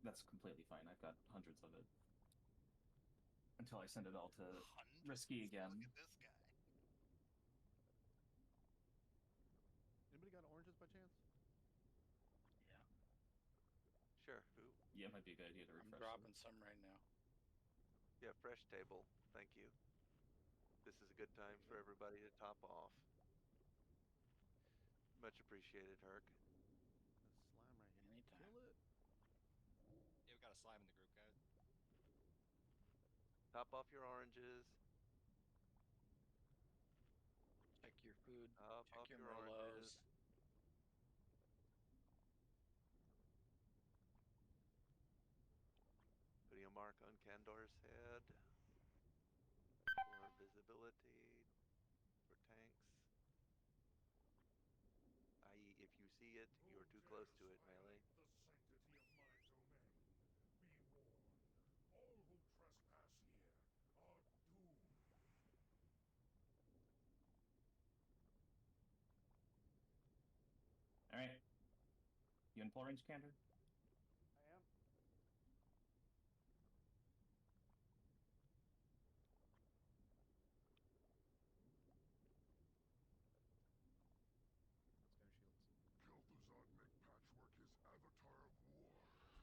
[SPEAKER 11] That's completely fine. I've got hundreds of it. Until I send it all to Risky again.
[SPEAKER 14] Look at this guy.
[SPEAKER 15] Anybody got oranges by chance?
[SPEAKER 5] Yeah.
[SPEAKER 3] Sure. Who?
[SPEAKER 11] Yeah, it might be a good idea to refresh.
[SPEAKER 5] I'm dropping some right now.
[SPEAKER 3] Yeah, fresh table. Thank you. This is a good time for everybody to top off. Much appreciated, Herc.
[SPEAKER 15] This slime right here.
[SPEAKER 5] Anytime.
[SPEAKER 15] Kill it.
[SPEAKER 9] Yeah, we got a slime in the group, guys.
[SPEAKER 3] Top off your oranges.
[SPEAKER 5] Check your food.
[SPEAKER 3] Top
[SPEAKER 5] check
[SPEAKER 3] off
[SPEAKER 5] your
[SPEAKER 3] your
[SPEAKER 5] Merlots.
[SPEAKER 3] oranges. Putting a mark on Candor's head for visibility for tanks. I.e., if you see it, you are too close to it, melee.
[SPEAKER 8] The sanctity of my domain. Be warned, all who trespass here are doomed.
[SPEAKER 11] All right. You in full range, Candor?
[SPEAKER 15] I am.
[SPEAKER 9] Spare shields.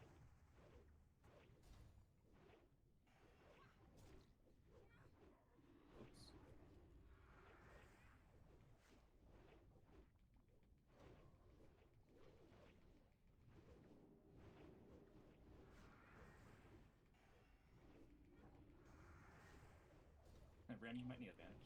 [SPEAKER 8] Kel'Thuzad make patchwork his avatar of war.
[SPEAKER 11] Oops. Ren, you might need advantage.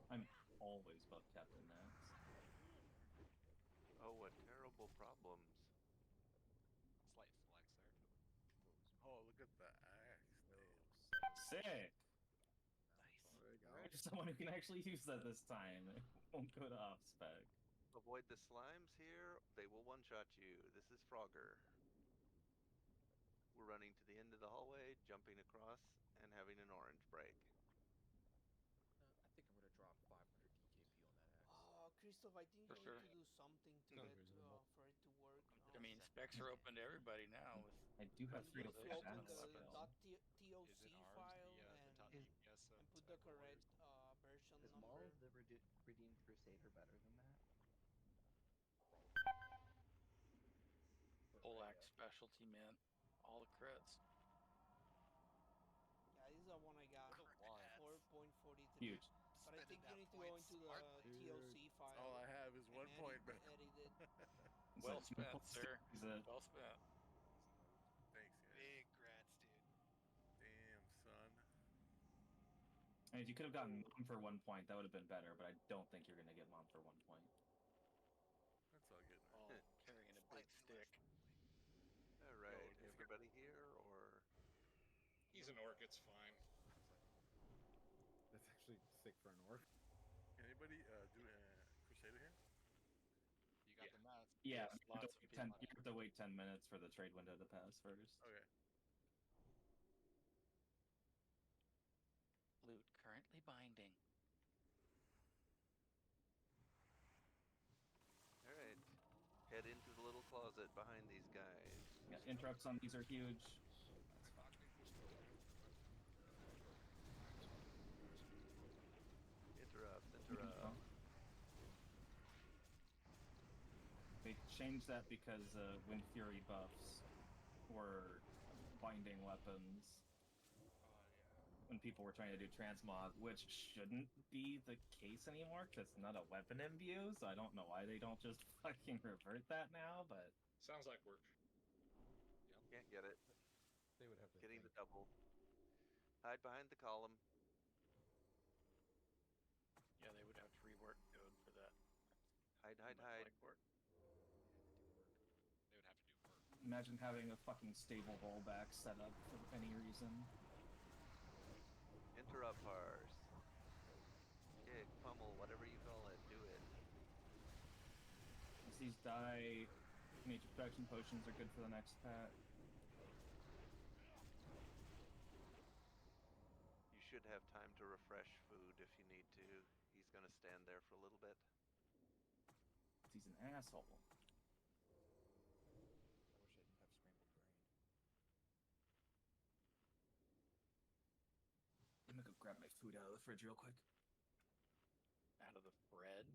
[SPEAKER 11] I'm always above Captain Naxx.
[SPEAKER 3] Oh, what terrible problems.
[SPEAKER 9] Slight flex there.
[SPEAKER 12] Oh, look at the axe.
[SPEAKER 11] Sick!
[SPEAKER 14] Nice.
[SPEAKER 15] There you go.
[SPEAKER 11] There's someone who can actually use that this time. It won't go to off spec.
[SPEAKER 3] Avoid the slimes here. They will one-shot you. This is Frogger. We're running to the end of the hallway, jumping across, and having an orange break.
[SPEAKER 16] Christoph, I think
[SPEAKER 5] For
[SPEAKER 16] you
[SPEAKER 5] sure.
[SPEAKER 16] need to do something to
[SPEAKER 9] No,
[SPEAKER 16] get
[SPEAKER 9] there's no
[SPEAKER 16] for it to work.
[SPEAKER 5] I mean, specs are open to everybody now. With
[SPEAKER 11] I do have
[SPEAKER 16] You
[SPEAKER 11] free
[SPEAKER 16] need to open
[SPEAKER 11] stats
[SPEAKER 16] the
[SPEAKER 11] still.
[SPEAKER 16] .toc
[SPEAKER 9] Is it ours?
[SPEAKER 16] file
[SPEAKER 9] The top
[SPEAKER 2] Is-
[SPEAKER 9] DPS of
[SPEAKER 16] and put the
[SPEAKER 9] Tech Warriors?
[SPEAKER 16] correct version
[SPEAKER 13] Is
[SPEAKER 16] number.
[SPEAKER 13] Maul of the Redeemed Crusader better than that?
[SPEAKER 5] full act specialty, man. All the crits.
[SPEAKER 16] Yeah, this is the one I got.
[SPEAKER 14] What a one.
[SPEAKER 16] 4.43.
[SPEAKER 11] Huge.
[SPEAKER 16] But I think
[SPEAKER 14] Spending
[SPEAKER 16] you
[SPEAKER 14] that
[SPEAKER 16] need to
[SPEAKER 14] point
[SPEAKER 16] go into the
[SPEAKER 14] smartly.
[SPEAKER 16] TOC file.
[SPEAKER 12] All I have is
[SPEAKER 16] and
[SPEAKER 12] 1 point, man.
[SPEAKER 16] edit it.
[SPEAKER 5] Well
[SPEAKER 11] So,
[SPEAKER 5] spent, sir.
[SPEAKER 11] is it-
[SPEAKER 5] Well spent.
[SPEAKER 12] Thanks, guys.
[SPEAKER 14] Big grats, dude.
[SPEAKER 12] Damn, son.
[SPEAKER 11] I mean, if you could have gotten Mom for 1 point, that would have been better, but I don't think you're going to get Mom for 1 point.
[SPEAKER 12] That's all good,
[SPEAKER 5] Oh,
[SPEAKER 12] man.
[SPEAKER 5] carrying a big
[SPEAKER 14] Slightly
[SPEAKER 5] stick.
[SPEAKER 3] All right, everybody here, or
[SPEAKER 4] He's an orc, it's fine.
[SPEAKER 15] That's actually sick for an orc.
[SPEAKER 12] Anybody do Crusader here?
[SPEAKER 9] You got the math.
[SPEAKER 11] Yeah,
[SPEAKER 5] Yes,
[SPEAKER 11] you have,
[SPEAKER 5] lots
[SPEAKER 11] to
[SPEAKER 5] of
[SPEAKER 11] wait
[SPEAKER 5] people.
[SPEAKER 11] you have to wait 10 minutes for the trade window to pass first.
[SPEAKER 12] Okay.
[SPEAKER 5] Loot currently binding.
[SPEAKER 3] all right, head into the little closet behind these guys.
[SPEAKER 11] Yeah, interrupts on these are huge.
[SPEAKER 3] Interrupt.
[SPEAKER 11] They changed that because Wind Fury buffs were binding weapons when people were trying to do transmog, which shouldn't be the case anymore because it's not a weapon imbue, so I don't know why they don't just fucking revert that now, but...
[SPEAKER 4] Sounds like work.
[SPEAKER 3] Can't get it.
[SPEAKER 15] They would have to
[SPEAKER 3] Getting
[SPEAKER 15] think.
[SPEAKER 3] the double. Hide behind the column.
[SPEAKER 5] Yeah, they would have to rework code for that.
[SPEAKER 3] Hide.
[SPEAKER 5] Much like work.
[SPEAKER 9] They would have to do work.
[SPEAKER 11] Imagine having a fucking stable rollback set up for any reason.
[SPEAKER 3] Interrupt parse. Kick, pummel, whatever you call it, do it.
[SPEAKER 11] As these die, nature protection potions are good for the next pack.
[SPEAKER 3] You should have time to refresh food if you need to. He's gonna stand there for a little bit.
[SPEAKER 11] He's an asshole.
[SPEAKER 2] I wish I didn't have scrambled grain.
[SPEAKER 11] I'm gonna go grab my food out of the fridge real quick.
[SPEAKER 5] Out of the bread.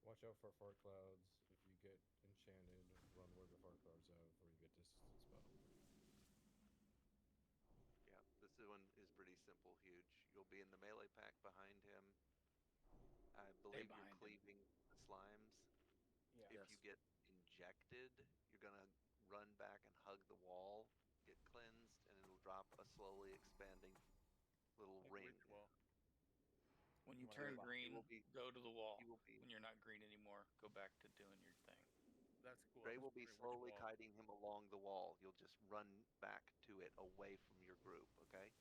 [SPEAKER 15] Watch out for fart clouds. If you get enchanted, run where the fart clouds are before you get distance spell.
[SPEAKER 3] Yeah, this one is pretty simple, huge. You'll be in the melee pack behind him. I believe you're
[SPEAKER 5] behind him.
[SPEAKER 3] cleaving the slimes.
[SPEAKER 2] Yeah.
[SPEAKER 3] If you get injected, you're gonna run back and hug the wall, get cleansed, and it'll drop a slowly expanding little ring.
[SPEAKER 12] Which wall?
[SPEAKER 5] When you
[SPEAKER 3] Well,
[SPEAKER 5] turn
[SPEAKER 3] he will
[SPEAKER 5] green,
[SPEAKER 3] be-
[SPEAKER 5] go to the wall.
[SPEAKER 3] he will be-
[SPEAKER 5] When you're not green anymore, go back to doing your thing.
[SPEAKER 12] That's cool.
[SPEAKER 3] Gray
[SPEAKER 12] I'm
[SPEAKER 3] will
[SPEAKER 12] just
[SPEAKER 3] be
[SPEAKER 12] wondering which
[SPEAKER 3] slowly
[SPEAKER 12] wall.
[SPEAKER 3] guiding him along the wall. You'll just run back to it away from your group, okay?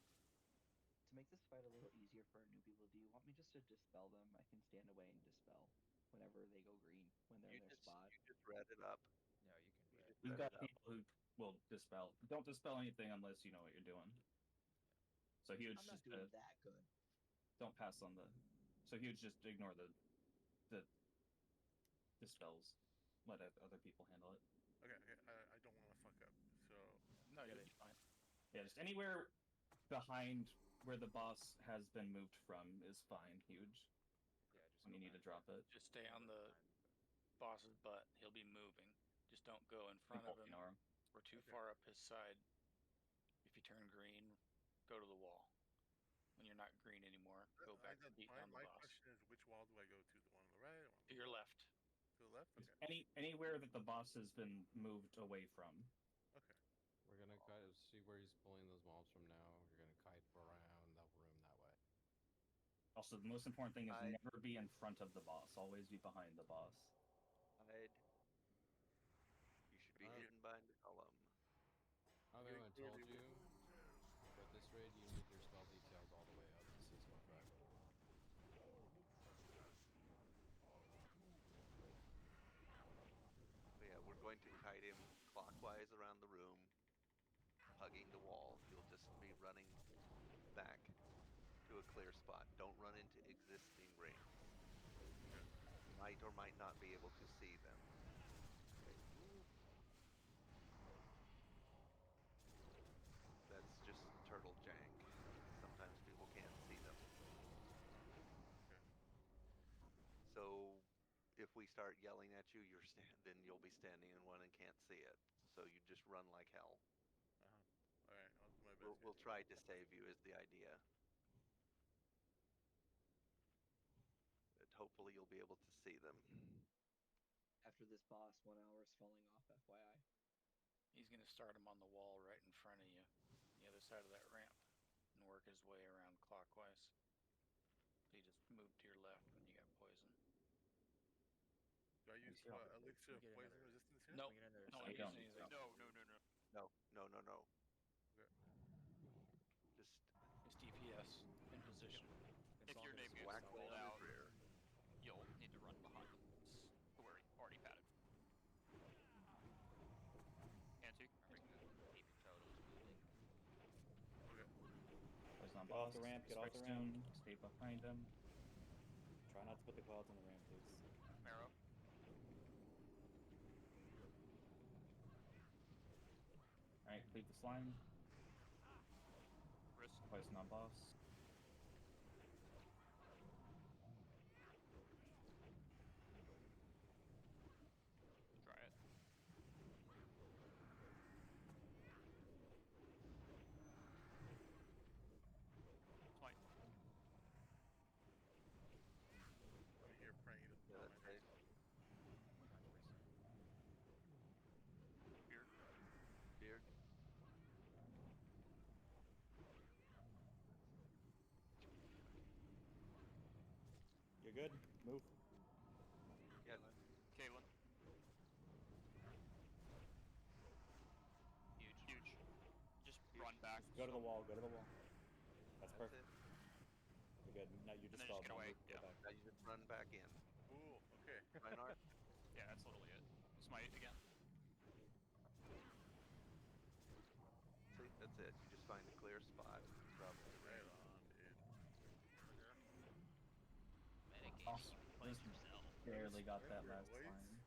[SPEAKER 13] To make this fight a little easier for our new people, do you want me just to dispel them? I can stand away and dispel whenever they go green, when they're in their spot.
[SPEAKER 3] You just read it up.
[SPEAKER 2] No, you can read.
[SPEAKER 11] You've
[SPEAKER 3] read
[SPEAKER 11] got
[SPEAKER 3] it up.
[SPEAKER 11] people who will dispel. Don't dispel anything unless you know what you're doing. So huge,
[SPEAKER 13] I'm not
[SPEAKER 11] just
[SPEAKER 13] doing that good.
[SPEAKER 11] don't pass on the. So huge, just ignore the dispels. Let other people handle it.
[SPEAKER 12] Okay, I don't want to fuck up. So
[SPEAKER 5] No, you'll be fine.
[SPEAKER 11] Yeah, just anywhere behind where the boss has been moved from is fine. Huge.
[SPEAKER 2] Yeah, just
[SPEAKER 11] When you need to drop it.
[SPEAKER 5] Just stay on the boss's butt. He'll be moving. Just don't go in front of him.
[SPEAKER 11] Ignore him.
[SPEAKER 5] Or too far up his side. If you turn green, go to the wall. When you're not green anymore, go back to
[SPEAKER 12] that's
[SPEAKER 5] beat
[SPEAKER 12] fine.
[SPEAKER 5] down the
[SPEAKER 12] My
[SPEAKER 5] boss.
[SPEAKER 12] question is, which wall do I go to? The one on the right? Or one on
[SPEAKER 5] To
[SPEAKER 12] the
[SPEAKER 5] your
[SPEAKER 12] left?
[SPEAKER 5] left.
[SPEAKER 12] To the left? Okay.
[SPEAKER 11] Anywhere that the boss has been moved away from.
[SPEAKER 12] Okay.
[SPEAKER 15] We're gonna kind of see where he's pulling those mobs from now. You're gonna kite around the room that way.
[SPEAKER 11] Also, the most important thing is never be in front of the boss. Always be behind the boss.
[SPEAKER 3] Hide. You should be hidden behind the column.
[SPEAKER 15] I don't know if I told you, but this raid you need your spell details all the way up to 615.
[SPEAKER 3] But yeah, we're going to kite him clockwise around the room, hugging the wall. You'll just be running back to a clear spot. Don't run into existing rings. might or might not be able to see them. Okay. That's just turtle jank. Sometimes people can't see them. So if we start yelling at you, then you'll be standing in one and can't see it. So you just run like hell.
[SPEAKER 12] All right, I'll do my best.
[SPEAKER 3] We'll try to save you is the idea. But hopefully you'll be able to see them.
[SPEAKER 13] After this boss, 1 hour is falling off, FYI.
[SPEAKER 5] He's going to start him on the wall right in front of you, the other side of that ramp, and work his way around clockwise. So you just move to your left when you got poison.
[SPEAKER 12] Do I use elixir of poison resistance here?
[SPEAKER 5] No, no,
[SPEAKER 11] I don't.
[SPEAKER 3] No.
[SPEAKER 12] Okay.
[SPEAKER 5] Just DPS in position.
[SPEAKER 7] If your name gets
[SPEAKER 3] whack
[SPEAKER 7] called
[SPEAKER 3] on
[SPEAKER 7] out,
[SPEAKER 3] his rear.
[SPEAKER 7] you'll need to run behind where he already padded. And two, remember, keep your totals moving.
[SPEAKER 12] Okay.
[SPEAKER 11] Poison on
[SPEAKER 6] Get off
[SPEAKER 11] boss.
[SPEAKER 6] the ramp, get off the
[SPEAKER 11] Strike
[SPEAKER 6] ramp.
[SPEAKER 11] stone, stay behind him.
[SPEAKER 6] Try not to put the clouds on the ramp, please.
[SPEAKER 7] Marrow.
[SPEAKER 11] Alright, cleave the slime.
[SPEAKER 7] Risk.
[SPEAKER 11] Poison on boss.
[SPEAKER 7] Try it. Smite.
[SPEAKER 12] I'm here praying to
[SPEAKER 3] Yeah, that's right.
[SPEAKER 7] Beard.
[SPEAKER 3] Beard.
[SPEAKER 6] You're good. Move.
[SPEAKER 3] Yeah.
[SPEAKER 7] Caitlin. Huge. Just run back.
[SPEAKER 6] Go to the wall. Go to the wall. That's perfect.
[SPEAKER 3] It.
[SPEAKER 6] You're good. Now you just
[SPEAKER 7] then just
[SPEAKER 6] fall
[SPEAKER 7] get away.
[SPEAKER 6] Go back.
[SPEAKER 3] Now you just run back in.
[SPEAKER 12] Ooh, okay.
[SPEAKER 3] Reinhardt?
[SPEAKER 7] Yeah, that's literally it. Smite again.
[SPEAKER 3] See, that's it. You just find a clear spot. Drop it.
[SPEAKER 12] Right on, dude.
[SPEAKER 7] Metagame,
[SPEAKER 11] Awesome.
[SPEAKER 7] you play yourself.
[SPEAKER 11] Barely got that
[SPEAKER 12] Your
[SPEAKER 11] last
[SPEAKER 12] voice?
[SPEAKER 11] time.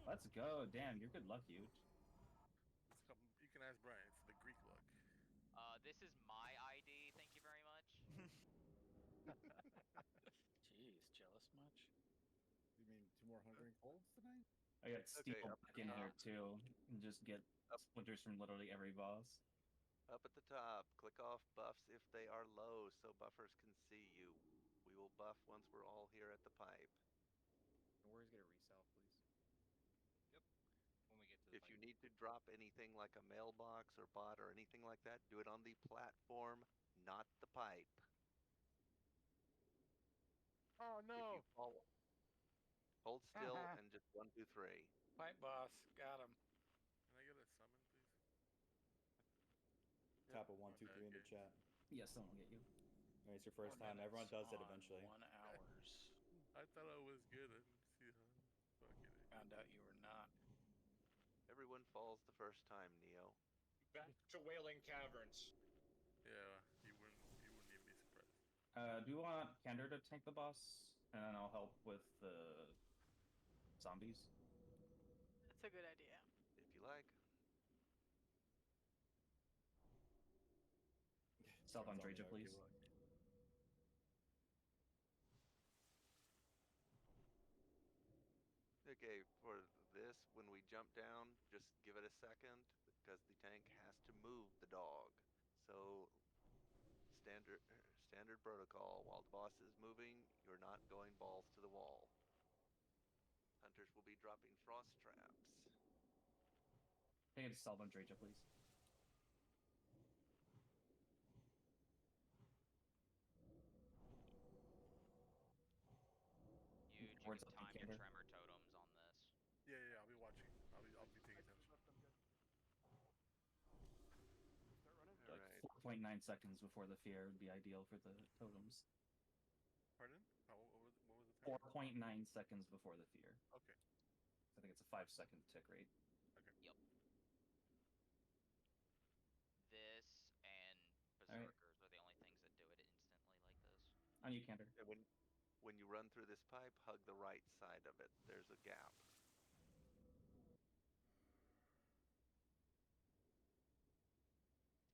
[SPEAKER 11] Let's go. Damn, you're good luck, huge.
[SPEAKER 12] You can ask Brian. It's the Greek look.
[SPEAKER 7] This is my ID. Thank you very much.
[SPEAKER 5] Jeez, jealous much?
[SPEAKER 18] You mean 2 more Hungering Colds tonight?
[SPEAKER 11] I got
[SPEAKER 3] Okay,
[SPEAKER 11] Steeple
[SPEAKER 3] up
[SPEAKER 11] back in here too, and just get splinters from literally every boss.
[SPEAKER 3] Up at the top, click off buffs if they are low so buffers can see you. We will buff once we're all here at the pipe.
[SPEAKER 2] No worries, get a resal, please.
[SPEAKER 9] Yep. When we get to the
[SPEAKER 3] If you need to drop anything like a mailbox or bot or anything like that, do it on the platform, not the pipe.
[SPEAKER 12] Oh
[SPEAKER 3] If you
[SPEAKER 12] no!
[SPEAKER 3] fall, hold still and just 1, 2, 3.
[SPEAKER 5] Pipe boss, got him.
[SPEAKER 12] Can I get a summon, please?
[SPEAKER 6] Tap a 1, 2, 3 in the
[SPEAKER 12] Okay.
[SPEAKER 6] chat.
[SPEAKER 11] Yes, someone get you.
[SPEAKER 6] Alright, it's your first time. Everyone does it eventually.
[SPEAKER 5] 1 hours.
[SPEAKER 12] I thought I was good. I didn't see how. Fuck it.
[SPEAKER 5] Found out you were not.
[SPEAKER 3] Everyone falls the first time, Neo.
[SPEAKER 4] Back to Wailing Caverns.
[SPEAKER 12] Yeah, you wouldn't even be surprised.
[SPEAKER 11] Do you want Candor to tank the boss, and then I'll help with the zombies?
[SPEAKER 17] That's a good idea.
[SPEAKER 3] If you like.
[SPEAKER 11] Stealth on
[SPEAKER 6] Zombie
[SPEAKER 11] Draja,
[SPEAKER 6] arc,
[SPEAKER 11] please.
[SPEAKER 6] you look.
[SPEAKER 3] Okay, for this, when we jump down, just give it a second because the tank has to move the dog. So standard protocol, while the boss is moving, you're not going balls to the wall. Hunters will be dropping frost traps.
[SPEAKER 11] Take it to Stealth on Draja, please.
[SPEAKER 7] You
[SPEAKER 11] Towards
[SPEAKER 7] can
[SPEAKER 11] the
[SPEAKER 7] time your
[SPEAKER 11] Candor.
[SPEAKER 7] tremor totems on this.
[SPEAKER 12] Yeah, I'll be watching. I'll be taking attention.
[SPEAKER 11] Like
[SPEAKER 3] Alright.
[SPEAKER 11] 4.9 seconds before the fear would be ideal for the totems.
[SPEAKER 12] Pardon? What was the time?
[SPEAKER 11] 4.9 seconds before the fear.
[SPEAKER 12] Okay.
[SPEAKER 11] I think it's a 5-second tick rate.
[SPEAKER 12] Okay.
[SPEAKER 7] Yep. This and
[SPEAKER 11] Alright.
[SPEAKER 7] Berserkers are the only things that do it instantly like this.
[SPEAKER 11] On you, Candor.
[SPEAKER 3] when you run through this pipe, hug the right side of it. There's a gap.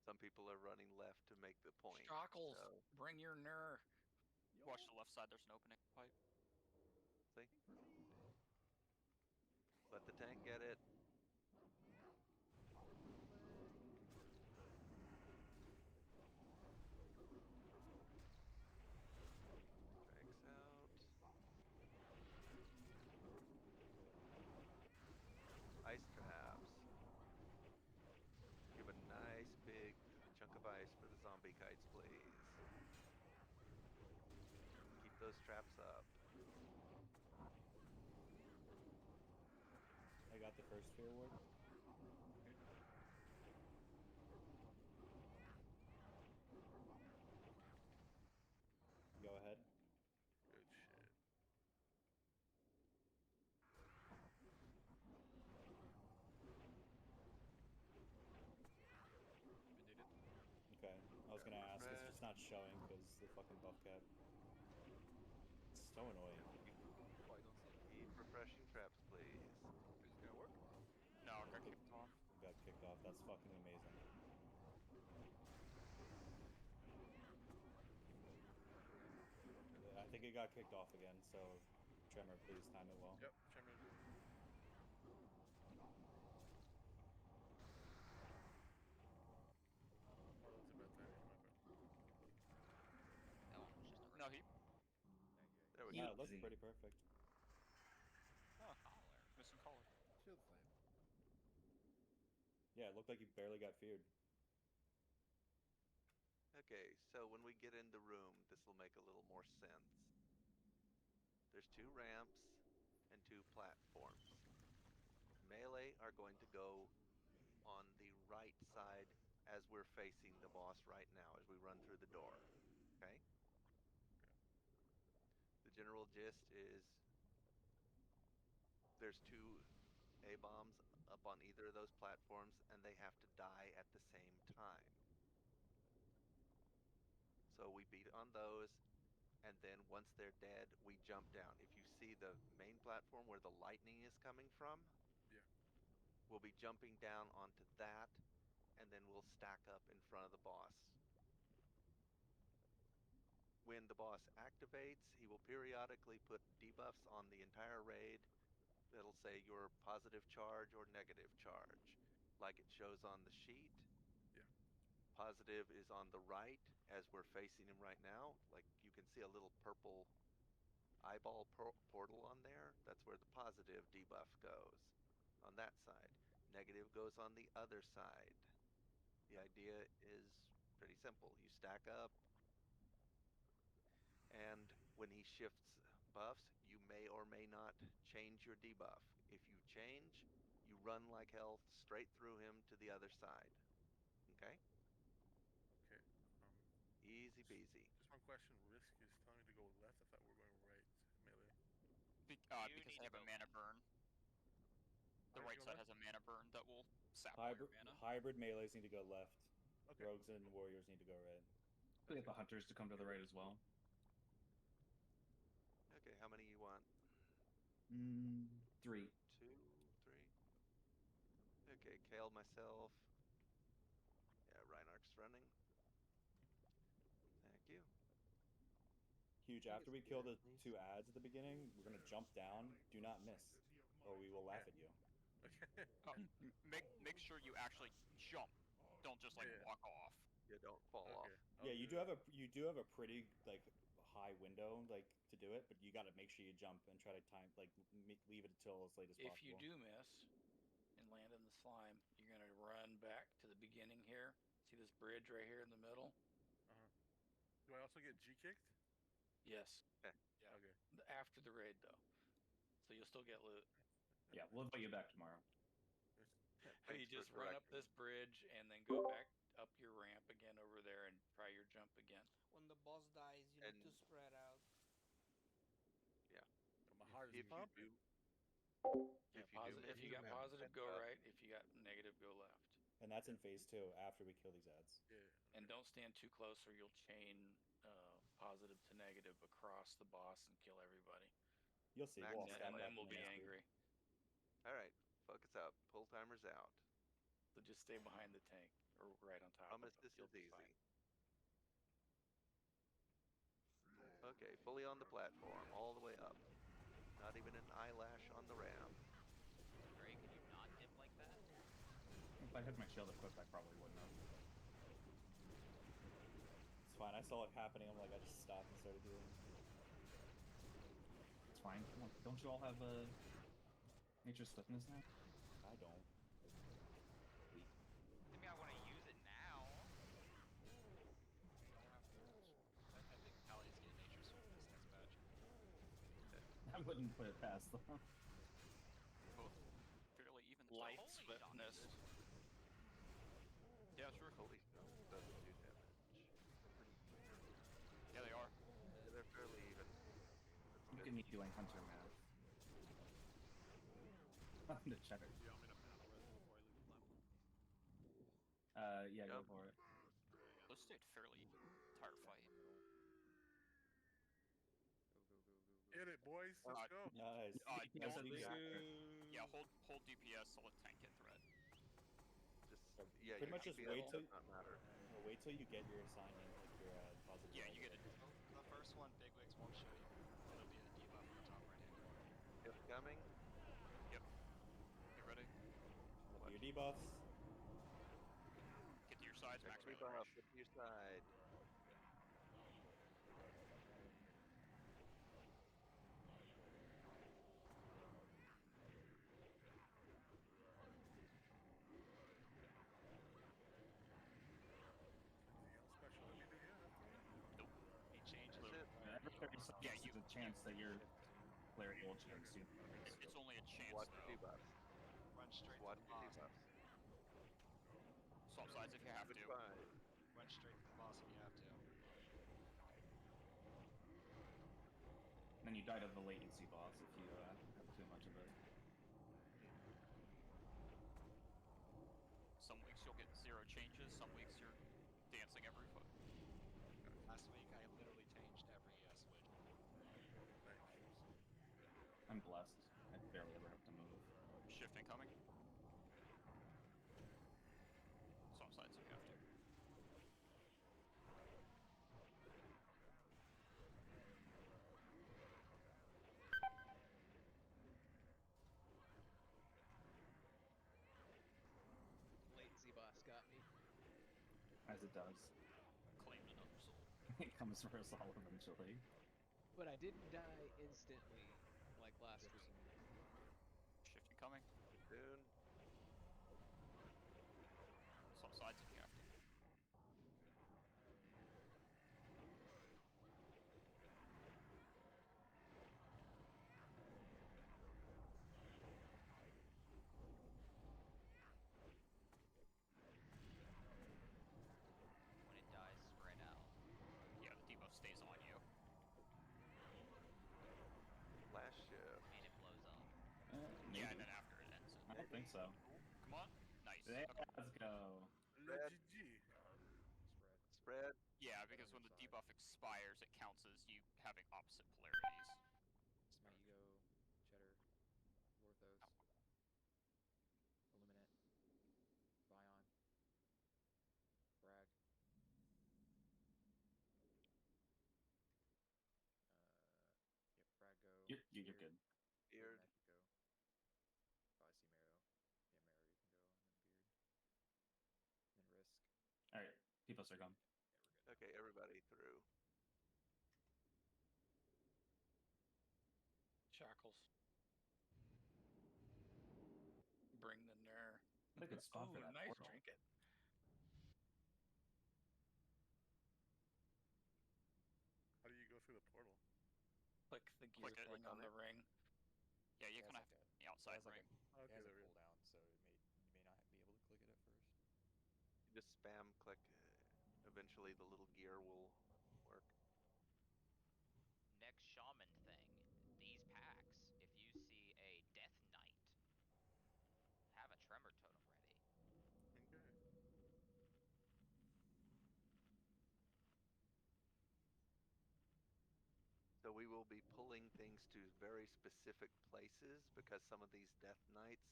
[SPEAKER 3] Some people are running left to make the point.
[SPEAKER 5] Shockles,
[SPEAKER 3] so-
[SPEAKER 5] bring your ner.
[SPEAKER 19] Watch the left side. There's an opening pipe.
[SPEAKER 3] See? Let the tank get it. Drags out. Ice traps. Give a nice big chunk of ice for the zombie kites, please. Keep those traps up.
[SPEAKER 6] I got the first fear ward. Go ahead.
[SPEAKER 12] Good shit.
[SPEAKER 6] Okay, I was gonna ask, it's just not showing because the fucking buff cap. It's so annoying.
[SPEAKER 3] Oh, I don't see it. Keep refreshing traps, please.
[SPEAKER 19] Is it gonna work? No, it got kicked off.
[SPEAKER 6] Got kicked off. That's fucking amazing. I think it got kicked off again, so Tremor, please time it well.
[SPEAKER 12] Yep, Tremor. Oh, that's a bad timing, my bad.
[SPEAKER 19] That one was just a no heat.
[SPEAKER 3] There we
[SPEAKER 6] Yeah,
[SPEAKER 3] go.
[SPEAKER 6] it looks pretty perfect.
[SPEAKER 19] Oh, missing collar.
[SPEAKER 18] Shield flame.
[SPEAKER 6] Yeah, it looked like you barely got feared.
[SPEAKER 3] Okay, so when we get in the room, this will make a little more sense. There's 2 ramps and 2 platforms. Melee are going to go on the right side as we're facing the boss right now, as we run through the door. Okay? The general gist is there's 2 A-bombs up on either of those platforms, and they have to die at the same time. So we beat on those, and then once they're dead, we jump down. If you see the main platform where the lightning is coming from,
[SPEAKER 12] yeah,
[SPEAKER 3] we'll be jumping down onto that, and then we'll stack up in front of the boss. When the boss activates, he will periodically put debuffs on the entire raid that'll say your positive charge or negative charge, like it shows on the sheet.
[SPEAKER 12] Yeah.
[SPEAKER 3] Positive is on the right as we're facing him right now. Like you can see a little purple eyeball portal on there. That's where the positive debuff goes on that side. Negative goes on the other side. The idea is pretty simple. You stack up, and when he shifts buffs, you may or may not change your debuff. If you change, you run like hell straight through him to the other side. Okay?
[SPEAKER 12] Okay.
[SPEAKER 3] Easy peasy.
[SPEAKER 12] Just one question. Risk is telling me to go left. I thought we were going right melee.
[SPEAKER 19] Because they have a mana burn. The right side has a mana burn that will sap all your mana.
[SPEAKER 6] Hybrid melees need to go left.
[SPEAKER 12] Okay.
[SPEAKER 6] Rogues and warriors need to go right.
[SPEAKER 11] We get the hunters to come to the right as well.
[SPEAKER 3] Okay, how many you want?
[SPEAKER 11] 3.
[SPEAKER 3] 2, 3. Okay, Kale, myself. Yeah, Reinarch's running. Thank you.
[SPEAKER 6] Huge. After we kill the 2 ads at the beginning, we're gonna jump down. Do not miss, or we will laugh at you.
[SPEAKER 19] Make sure you actually jump. Don't just like walk off.
[SPEAKER 3] Yeah, don't fall off.
[SPEAKER 6] Yeah, you do have a pretty like high window like to do it, but you got to make sure you jump and try to time leave it until as late as possible.
[SPEAKER 5] If you do miss and land in the slime, you're gonna run back to the beginning here. See this bridge right here in the middle?
[SPEAKER 12] Do I also get G kicked?
[SPEAKER 5] Yes.
[SPEAKER 3] Okay.
[SPEAKER 12] Yeah. Okay.
[SPEAKER 5] After the raid though, so you'll still get loot.
[SPEAKER 11] Yeah, we'll invite you back tomorrow.
[SPEAKER 5] You just run up this bridge and then go back up your ramp again over there and try your jump again.
[SPEAKER 16] When the boss dies, you need to spread out.
[SPEAKER 3] Yeah.
[SPEAKER 12] My heart is pumping.
[SPEAKER 5] If you got positive, go right. If you got negative, go left.
[SPEAKER 6] And that's in phase 2 after we kill these ads.
[SPEAKER 12] Yeah.
[SPEAKER 5] And don't stand too close or you'll chain positive to negative across the boss and kill everybody.
[SPEAKER 6] You'll see. We'll all stack
[SPEAKER 5] And
[SPEAKER 6] up
[SPEAKER 5] then we'll
[SPEAKER 6] in
[SPEAKER 5] be
[SPEAKER 6] the next
[SPEAKER 5] angry.
[SPEAKER 3] All right, focus up. Pull timers out.
[SPEAKER 5] So just stay behind the tank or right on top
[SPEAKER 3] Promise
[SPEAKER 5] of it.
[SPEAKER 3] this
[SPEAKER 5] You'll
[SPEAKER 3] is
[SPEAKER 5] be
[SPEAKER 3] easy.
[SPEAKER 5] fine.
[SPEAKER 3] Okay, fully on the platform, all the way up. Not even an eyelash on the ramp.
[SPEAKER 7] Gray, could you not dip like that?
[SPEAKER 11] If I had my shield equipped, I probably wouldn't have.
[SPEAKER 6] It's fine. I saw it happening. I'm like, I just stopped and started doing it.
[SPEAKER 11] It's fine. Come on. Don't you all have nature's swiftness now?
[SPEAKER 6] I don't.
[SPEAKER 7] I mean, I want to use it now.
[SPEAKER 9] I think Pally's getting nature swiftness next patch.
[SPEAKER 11] I wouldn't put it past them.
[SPEAKER 19] Both fairly even.
[SPEAKER 5] Light swiftness.
[SPEAKER 19] Yeah, sure.
[SPEAKER 3] Holy Stone doesn't do damage.
[SPEAKER 19] Yeah, they are.
[SPEAKER 3] Yeah, they're fairly even. That's
[SPEAKER 11] Look
[SPEAKER 3] good.
[SPEAKER 11] at me doing hunter math. Nothing to check it.
[SPEAKER 9] Do you want me to panel res before I leave the platform?
[SPEAKER 11] Yeah, go for it.
[SPEAKER 19] Those stayed fairly even entire fight.
[SPEAKER 12] Get it, boys. Let's go.
[SPEAKER 6] Nice.
[SPEAKER 11] DPS at least.
[SPEAKER 19] Yeah, hold DPS, so let tank get threat.
[SPEAKER 3] Just yeah,
[SPEAKER 6] Pretty
[SPEAKER 3] your
[SPEAKER 6] much just
[SPEAKER 3] DPS
[SPEAKER 6] wait till
[SPEAKER 3] does not matter.
[SPEAKER 6] wait till you get your assignment, like your positive.
[SPEAKER 19] Yeah, you get it.
[SPEAKER 9] The first one, Bigwigs won't show you. It'll be a debuff in the top right-hand corner.
[SPEAKER 3] Yep, coming.
[SPEAKER 19] Yep. Get ready.
[SPEAKER 6] Your debuffs.
[SPEAKER 19] Get to your sides, max melee
[SPEAKER 3] Debuff,
[SPEAKER 19] range.
[SPEAKER 3] get to your side.
[SPEAKER 12] Anything else special I need to get after that?
[SPEAKER 19] Nope.
[SPEAKER 9] He changes
[SPEAKER 3] That's
[SPEAKER 9] it.
[SPEAKER 3] it.
[SPEAKER 11] Every 30 seconds,
[SPEAKER 19] Yeah,
[SPEAKER 11] there's a chance that your player will change soon.
[SPEAKER 19] It's only a chance,
[SPEAKER 3] Watch the
[SPEAKER 19] though.
[SPEAKER 3] debuffs.
[SPEAKER 9] Run straight
[SPEAKER 3] Watch
[SPEAKER 9] to the
[SPEAKER 3] the
[SPEAKER 9] boss.
[SPEAKER 3] debuffs.
[SPEAKER 19] Swap sides if you have to.
[SPEAKER 3] Goodbye.
[SPEAKER 9] Run straight to the boss if you have to.
[SPEAKER 11] Then you die to the latency boss if you have too much of it.
[SPEAKER 19] Some weeks you'll get 0 changes, some weeks you're dancing every foot.
[SPEAKER 9] Last week, I literally changed every switch.
[SPEAKER 11] I'm blessed. I barely ever have to move.
[SPEAKER 19] Shift incoming. Swap sides if you have to.
[SPEAKER 15] Latency boss got me.
[SPEAKER 11] As it does.
[SPEAKER 19] Claimed another soul.
[SPEAKER 11] It comes for us all eventually.
[SPEAKER 15] But I didn't die instantly like last week.
[SPEAKER 19] Shift incoming.
[SPEAKER 3] Soon.
[SPEAKER 19] Swap sides if you have to.
[SPEAKER 7] When it dies, spread out.
[SPEAKER 19] Yeah, the debuff stays on you.
[SPEAKER 3] Last shift.
[SPEAKER 7] And it blows up.
[SPEAKER 11] Maybe.
[SPEAKER 19] Yeah, and then after it ends.
[SPEAKER 11] I don't think so.
[SPEAKER 19] Come on. Nice.
[SPEAKER 11] Yeah,
[SPEAKER 19] Okay.
[SPEAKER 11] let's go.
[SPEAKER 3] Spread.
[SPEAKER 12] GG.
[SPEAKER 3] Spread.
[SPEAKER 19] Yeah, because when the debuff expires, it counts as you having opposite polarities.
[SPEAKER 2] Smite Ego, Cheddar, Lorthos, Illuminate, Vion, Brag. Yep, Brag go.
[SPEAKER 11] You're good.
[SPEAKER 3] Beard.
[SPEAKER 2] Mac go. Oh, I see Marrow. Yeah, Marrow you can go, and then Beard. And then Risk.
[SPEAKER 11] Alright, people are gone.
[SPEAKER 2] Yeah, we're good.
[SPEAKER 3] Okay, everybody through.
[SPEAKER 5] Shackles. Bring the Ner.
[SPEAKER 11] What a good spot for that
[SPEAKER 5] Nice
[SPEAKER 11] portal.
[SPEAKER 5] trinket.
[SPEAKER 12] How do you go through the portal?
[SPEAKER 5] Click the gear
[SPEAKER 19] Click it.
[SPEAKER 5] thing on the ring.
[SPEAKER 19] Yeah, you
[SPEAKER 2] Yeah,
[SPEAKER 19] kind
[SPEAKER 2] it's
[SPEAKER 19] of
[SPEAKER 2] like
[SPEAKER 19] the outside
[SPEAKER 2] It has
[SPEAKER 19] ring.
[SPEAKER 2] like
[SPEAKER 12] Okay,
[SPEAKER 2] it has
[SPEAKER 12] there
[SPEAKER 2] a
[SPEAKER 12] we go.
[SPEAKER 2] cooldown, so you may not be able to click it at first.
[SPEAKER 3] You just spam click. Eventually, the little gear will work.
[SPEAKER 7] Next shaman thing. These packs, if you see a Death Knight, have a Tremor Totem ready.
[SPEAKER 12] Okay.
[SPEAKER 3] we will be pulling things to very specific places because some of these death knights,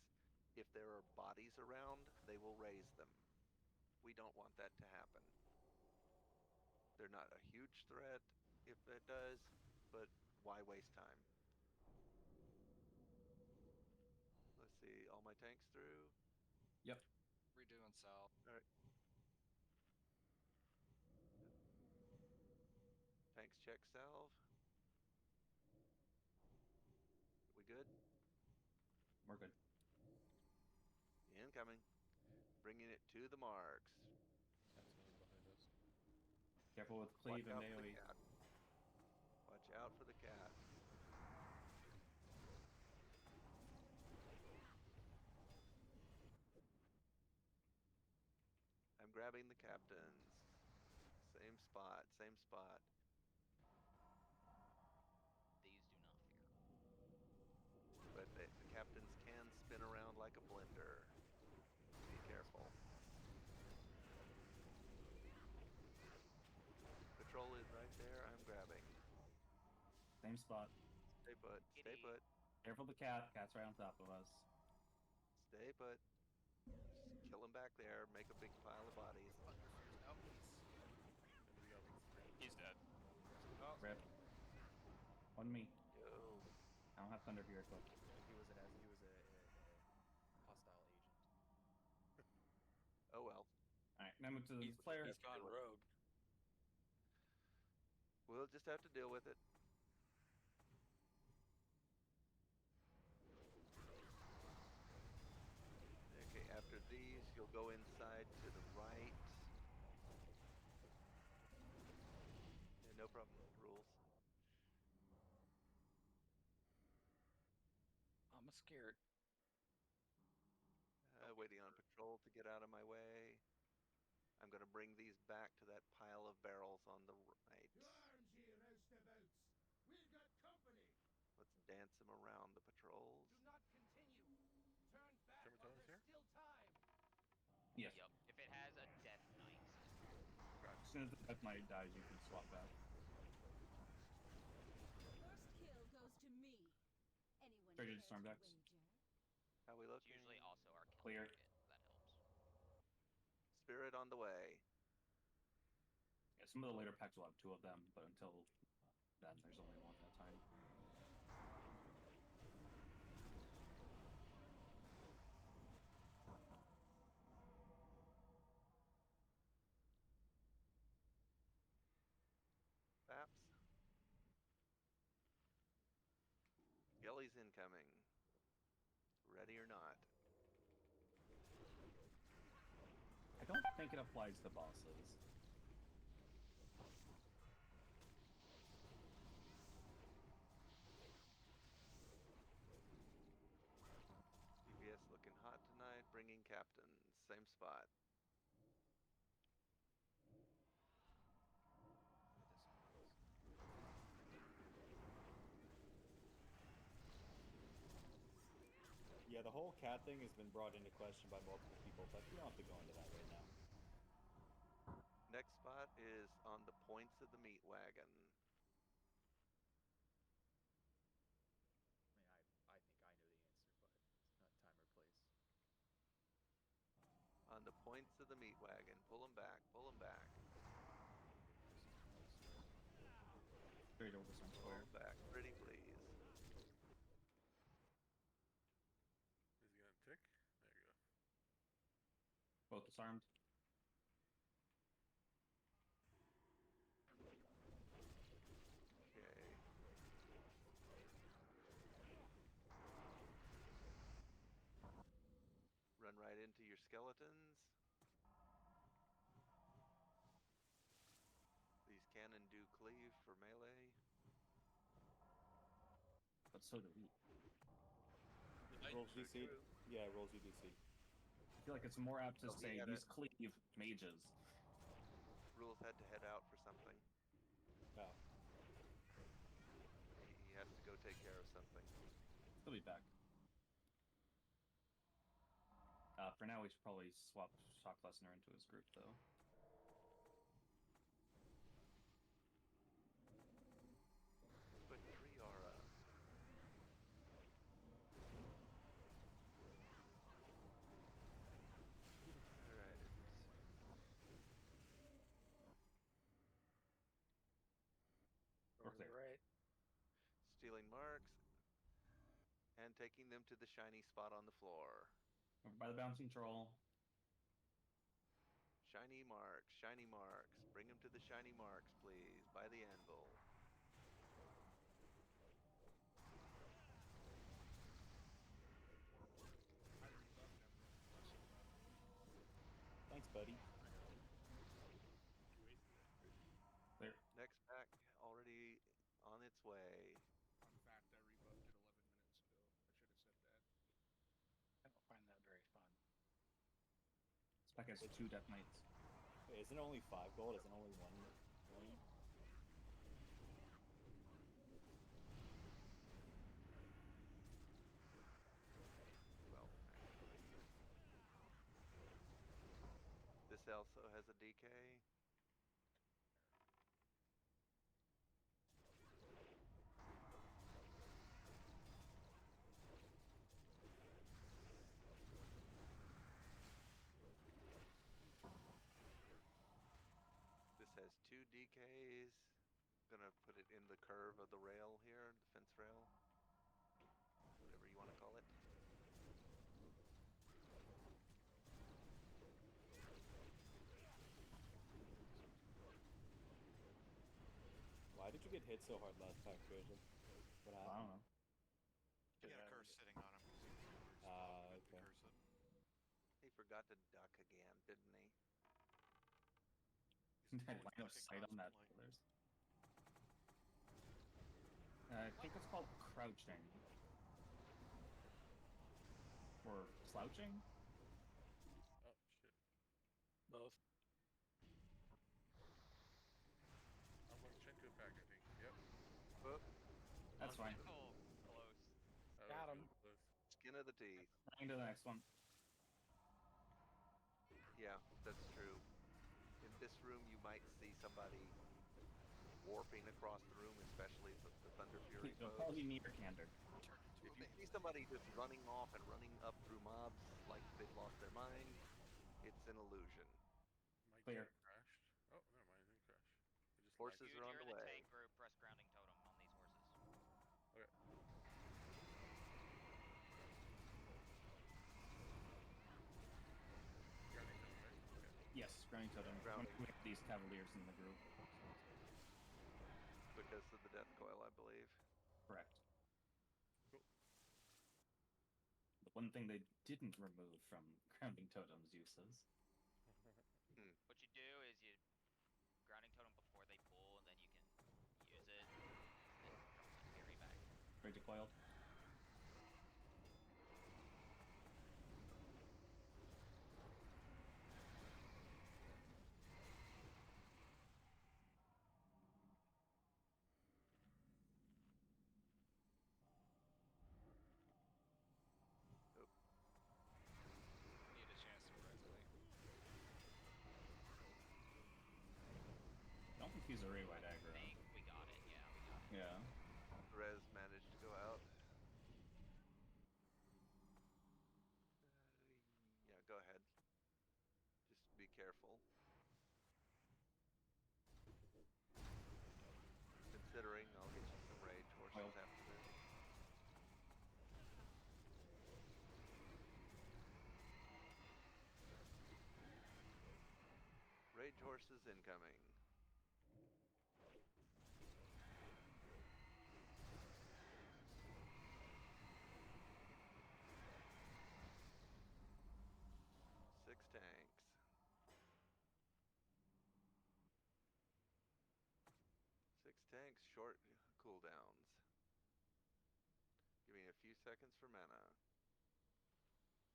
[SPEAKER 3] if there are bodies around, they will raise them. We don't want that to happen. They're not a huge threat if it does, but why waste time? Let's see, all my tanks through?
[SPEAKER 15] Yep.
[SPEAKER 14] Redoing south.
[SPEAKER 3] All right. Tanks check salve. We good?
[SPEAKER 11] We're good.
[SPEAKER 3] Incoming. Bringing it to the marks.
[SPEAKER 15] Cat's moving behind us.
[SPEAKER 11] Careful with cleave and
[SPEAKER 3] Watch out for the
[SPEAKER 11] AoE.
[SPEAKER 3] cat. Watch out for the cat. I'm grabbing the captains. Same spot, same spot.
[SPEAKER 7] These do not fear.
[SPEAKER 3] But the captains can spin around like a blender. Be careful. Patrol is right there. I'm grabbing.
[SPEAKER 11] Same spot.
[SPEAKER 3] Stay put. Stay put.
[SPEAKER 11] Careful the cat. Cat's right on top of us.
[SPEAKER 3] Stay put. Just kill him back there. Make a big pile of bodies.
[SPEAKER 19] He's dead.
[SPEAKER 15] Oh.
[SPEAKER 11] Rip. On me.
[SPEAKER 3] Yo.
[SPEAKER 2] I don't have thunder here, but he was a hostile agent.
[SPEAKER 3] Oh well.
[SPEAKER 11] Alright, now move to the player.
[SPEAKER 5] He's gone rogue.
[SPEAKER 3] We'll just have to deal with it. Okay, after these, you'll go inside to the right. Yeah, no problem. Rules.
[SPEAKER 5] I'm scared.
[SPEAKER 3] Waiting on patrol to get out of my way. I'm going to bring these back to that pile of barrels on the right.
[SPEAKER 8] To arms here, oustabouts. We've got company.
[SPEAKER 3] Let's dance them around the patrols.
[SPEAKER 8] Do not continue. Turn back
[SPEAKER 12] Timber
[SPEAKER 8] while
[SPEAKER 12] Totem's
[SPEAKER 8] there's
[SPEAKER 12] here?
[SPEAKER 8] still time.
[SPEAKER 11] Yes.
[SPEAKER 7] Yep. If it has a death knight.
[SPEAKER 11] As soon as the Death Knight dies, you can swap back.
[SPEAKER 10] First kill goes to me. Anyone
[SPEAKER 11] Ready to
[SPEAKER 10] care
[SPEAKER 11] storm
[SPEAKER 10] to
[SPEAKER 11] decks?
[SPEAKER 10] wager?
[SPEAKER 3] How we
[SPEAKER 7] It's
[SPEAKER 3] looking?
[SPEAKER 7] usually also our kill
[SPEAKER 11] Clear.
[SPEAKER 7] target. That helps.
[SPEAKER 3] Spirit on the way.
[SPEAKER 11] Yeah, some of the later packs will have two of them, but until then, there's only one at a time.
[SPEAKER 3] Paps. Skelly's incoming. Ready or not.
[SPEAKER 11] I don't think it applies to bosses.
[SPEAKER 3] DPS looking hot tonight. Bringing captains. Same spot.
[SPEAKER 6] Yeah, the whole cat thing has been brought into question by multiple people, but we don't have to go into that right now.
[SPEAKER 3] Next spot is on the points of the meat wagon.
[SPEAKER 2] I think I know the answer, but it's not time or place.
[SPEAKER 3] On the points of the meat wagon. Pull them back. Pull them back.
[SPEAKER 11] Straight over some
[SPEAKER 3] Pull
[SPEAKER 11] square.
[SPEAKER 3] them back. Pretty please.
[SPEAKER 12] Is he gonna tick? There you go.
[SPEAKER 11] Both disarmed.
[SPEAKER 3] Okay. Run right into your skeletons. These cannon do cleave for melee.
[SPEAKER 11] But so do we.
[SPEAKER 6] Rolls DC? Yeah, rolls UDC.
[SPEAKER 11] I feel like it's more apt to
[SPEAKER 3] Oh, he
[SPEAKER 11] say
[SPEAKER 3] had
[SPEAKER 11] these
[SPEAKER 3] it.
[SPEAKER 11] cleave mages.
[SPEAKER 3] Rules had to head out for something.
[SPEAKER 6] Oh.
[SPEAKER 3] He has to go take care of something.
[SPEAKER 11] He'll be back. For now, we should probably swap Shock Lessener into his group, though.
[SPEAKER 3] But taking them to the shiny spot on the floor.
[SPEAKER 11] Over by the bouncing troll.
[SPEAKER 3] Shiny marks, shiny marks. Bring them to the shiny marks, please. By the anvil.
[SPEAKER 6] Thanks, buddy.
[SPEAKER 15] Clear.
[SPEAKER 3] Next pack already on its way.
[SPEAKER 14] Fun fact, I rebuffed it 11 minutes ago. I should have said that.
[SPEAKER 5] I don't find that very fun.
[SPEAKER 11] This pack has 2 Death Knights.
[SPEAKER 6] Wait, isn't it only 5 gold? Isn't it only 1 million?
[SPEAKER 3] Well, actually. This also has a DK. This has 2 DKs. Gonna put it in the curve of the rail here, the fence rail. Whatever you want to call it.
[SPEAKER 6] Why did you get hit so hard last time, Joseph? What
[SPEAKER 11] I
[SPEAKER 6] happened?
[SPEAKER 11] don't know.
[SPEAKER 14] He had a curse sitting on him.
[SPEAKER 6] Okay.
[SPEAKER 3] He forgot to duck again, didn't he?
[SPEAKER 11] Line of sight on that. I think it's called crouching. Or slouching?
[SPEAKER 12] Oh, shit.
[SPEAKER 5] Both.
[SPEAKER 12] I'm going to Chenko pack, I think. Yep.
[SPEAKER 3] Oh.
[SPEAKER 11] That's fine.
[SPEAKER 7] Oh, close.
[SPEAKER 6] Got him.
[SPEAKER 3] Skin of the teeth.
[SPEAKER 11] Going to the next one.
[SPEAKER 3] Yeah, that's true. In this room, you might see somebody warping across the room, especially the Thunder Fury
[SPEAKER 11] Don't
[SPEAKER 3] foes.
[SPEAKER 11] call me near candor.
[SPEAKER 3] If you see somebody just running off and running up through mobs like they've lost their mind, it's an illusion.
[SPEAKER 12] My
[SPEAKER 11] Clear.
[SPEAKER 12] tank crashed. Oh, never mind, it didn't crash. It just
[SPEAKER 3] Horses
[SPEAKER 7] Dude,
[SPEAKER 3] are on
[SPEAKER 7] you're
[SPEAKER 3] the
[SPEAKER 7] in the
[SPEAKER 3] way.
[SPEAKER 7] tank group. Press grounding totem on these horses.
[SPEAKER 12] Okay. Grounding totem, right? Okay.
[SPEAKER 11] Yes, grounding totem.
[SPEAKER 3] Grounding.
[SPEAKER 11] We have these cavaliers in the group.
[SPEAKER 3] Because of the death coil, I believe.
[SPEAKER 11] Correct.
[SPEAKER 12] Cool.
[SPEAKER 11] The one thing they didn't remove from grounding totem's uses.
[SPEAKER 7] What you do is you grounding totem before they pull, and then you can use it, and then drop the fury back.
[SPEAKER 11] Very decoiled.
[SPEAKER 9] Need a chance to resonate.
[SPEAKER 11] Don't confuse a Ray White aggro.
[SPEAKER 7] I think we got it. Yeah, we got it.
[SPEAKER 11] Yeah.
[SPEAKER 3] Rez managed to go out. Yeah, go ahead. Just be careful. Considering I'll get you some rage horses after this. Rage horses incoming. Six tanks. Six tanks, short cooldowns. Give me a few seconds for mana.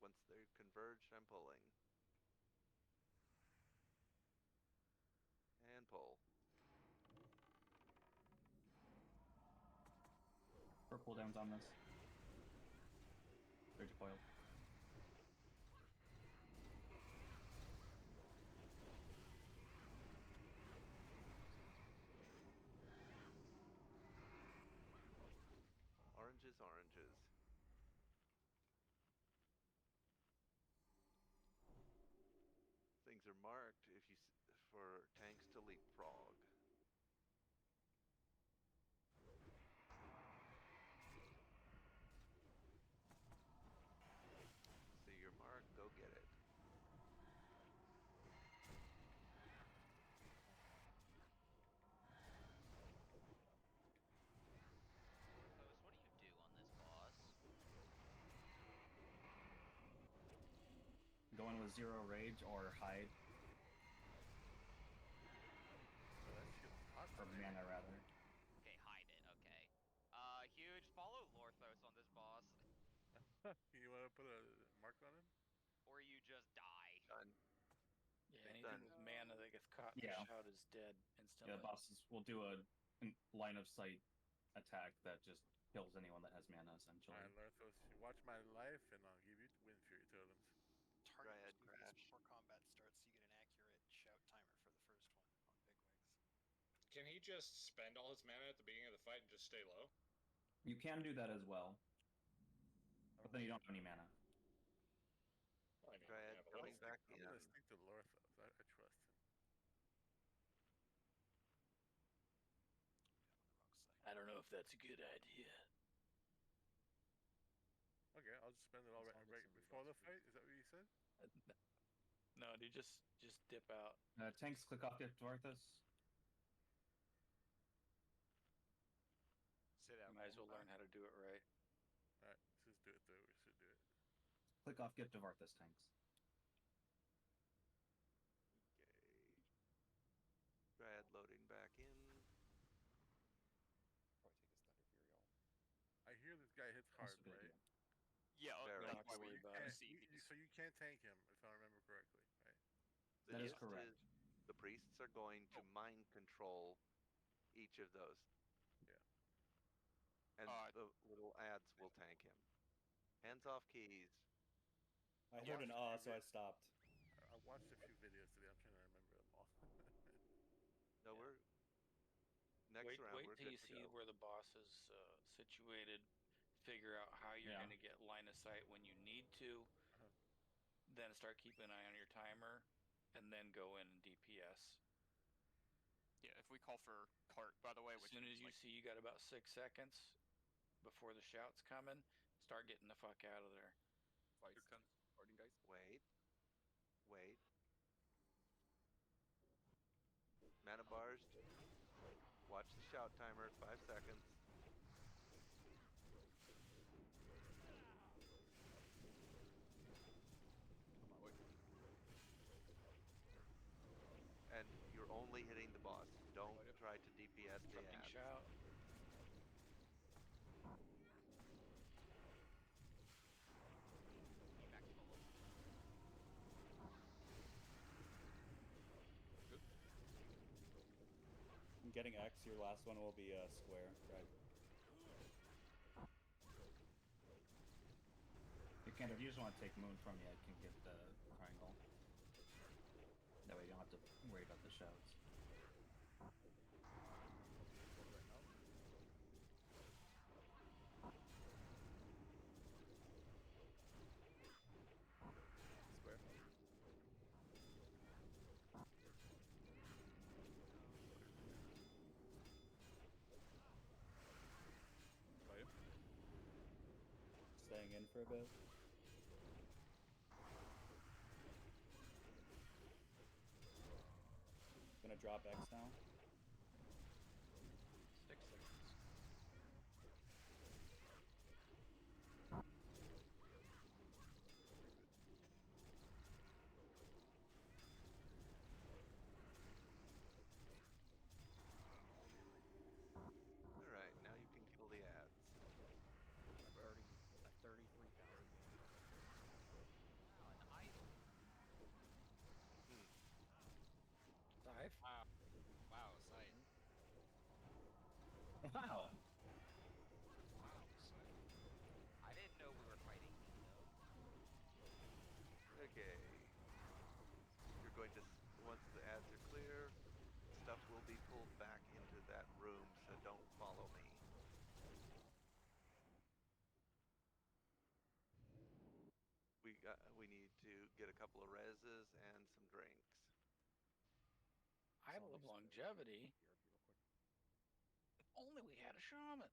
[SPEAKER 3] Once they're converged, I'm pulling. And pull.
[SPEAKER 11] For cooldowns on this. Very decoiled.
[SPEAKER 3] Oranges, oranges. Things are marked if you for tanks to leapfrog.
[SPEAKER 11] zero rage or hide.
[SPEAKER 12] Oh, that shit's hot
[SPEAKER 11] Or
[SPEAKER 12] tonight.
[SPEAKER 11] mana, rather.
[SPEAKER 7] Okay, hide it. Okay. Huge. Follow Lorthos on this boss,
[SPEAKER 12] You want to put a mark on him?
[SPEAKER 7] or you just die.
[SPEAKER 3] Done.
[SPEAKER 5] Yeah,
[SPEAKER 3] It's
[SPEAKER 5] anything
[SPEAKER 3] done.
[SPEAKER 5] with mana that gets caught in the shout is dead instantly.
[SPEAKER 11] Yeah, the bosses will do a line of sight attack that just kills anyone that has mana, essentially.
[SPEAKER 12] Alright, Lorthos, you watch my life, and I'll give you Wind Fury totems.
[SPEAKER 14] Target
[SPEAKER 3] Dryad
[SPEAKER 14] was moved
[SPEAKER 3] Crash.
[SPEAKER 14] before combat starts, so you get an accurate shout timer for the first one on Bigwigs.
[SPEAKER 4] Can he just spend all his mana at the beginning of the fight and just stay low?
[SPEAKER 11] You can do that as well. But then you don't have any mana.
[SPEAKER 4] Well, I mean,
[SPEAKER 3] Dryad
[SPEAKER 4] yeah, but
[SPEAKER 3] coming back
[SPEAKER 12] I'm
[SPEAKER 3] in.
[SPEAKER 12] gonna stick to Lorthos. I trust him.
[SPEAKER 5] I don't know if that's a good idea.
[SPEAKER 12] Okay, I'll just spend it all right before the fight. Is that what you said?
[SPEAKER 5] No, dude, just dip out.
[SPEAKER 11] Tanks, click off Gift of Arthas.
[SPEAKER 9] Say that.
[SPEAKER 5] You might as well learn how to do it right.
[SPEAKER 12] Alright, let's just do it though. We should do it.
[SPEAKER 11] Click off Gift of Arthas, tanks.
[SPEAKER 3] Okay. Dryad loading back in.
[SPEAKER 2] Probably take his Thunder Fury all.
[SPEAKER 12] I hear this guy hits hard,
[SPEAKER 11] That's a good
[SPEAKER 12] right?
[SPEAKER 11] idea.
[SPEAKER 19] Yeah,
[SPEAKER 3] Very.
[SPEAKER 19] that's why
[SPEAKER 5] Not
[SPEAKER 19] we
[SPEAKER 5] worry about it.
[SPEAKER 12] So you can't tank him, if I remember correctly, right?
[SPEAKER 3] The
[SPEAKER 11] That is
[SPEAKER 3] gist
[SPEAKER 11] correct.
[SPEAKER 3] the priests are going to mind control each of those.
[SPEAKER 12] Yeah.
[SPEAKER 3] And the little ads will tank him. Hands off keys.
[SPEAKER 6] I heard an so I stopped.
[SPEAKER 12] I watched a few videos today. I'm trying to remember them all.
[SPEAKER 3] No, we're next
[SPEAKER 5] Wait
[SPEAKER 3] round. We're
[SPEAKER 5] till
[SPEAKER 3] good
[SPEAKER 5] you
[SPEAKER 3] to
[SPEAKER 5] see
[SPEAKER 3] go.
[SPEAKER 5] where the boss is situated. Figure out how you're
[SPEAKER 11] Yeah.
[SPEAKER 5] going to get line of sight when you need to. Then start keeping an eye on your timer, and then go in and DPS.
[SPEAKER 19] Yeah, if we call for cart, by the way,
[SPEAKER 5] As
[SPEAKER 19] which
[SPEAKER 5] soon
[SPEAKER 19] is
[SPEAKER 5] as you
[SPEAKER 19] like,
[SPEAKER 5] see you got about 6 seconds before the shout's coming, start getting the fuck out of there.
[SPEAKER 2] Twice. Starting dice.
[SPEAKER 3] Wait. Mana bars. Watch the shout timer. 5 seconds. And you're only hitting the boss. Don't try to DPS the
[SPEAKER 5] Disrupting
[SPEAKER 3] ads.
[SPEAKER 5] shout.
[SPEAKER 7] Max full.
[SPEAKER 6] I'm getting X. Your last one will be square, right?
[SPEAKER 11] If you just want to take Moon from me, I can get the triangle. That way you don't have to worry about the shouts.
[SPEAKER 2] Square. Fight.
[SPEAKER 6] Staying in for a bit. Gonna drop X now.
[SPEAKER 5] 6 seconds.
[SPEAKER 3] Alright, now you can kill the ads.
[SPEAKER 2] I've already 33,000.
[SPEAKER 7] Wow, an idol.
[SPEAKER 5] Dive.
[SPEAKER 9] Wow. Wow, sight.
[SPEAKER 11] Wow!
[SPEAKER 9] Wow, sight.
[SPEAKER 7] I didn't know we were fighting though.
[SPEAKER 3] Okay. You're going to, once the ads are clear, stuff will be pulled back into that room, so don't follow me. We need to get a couple of reses and some drinks.
[SPEAKER 5] Idol of longevity. If only we had a shaman.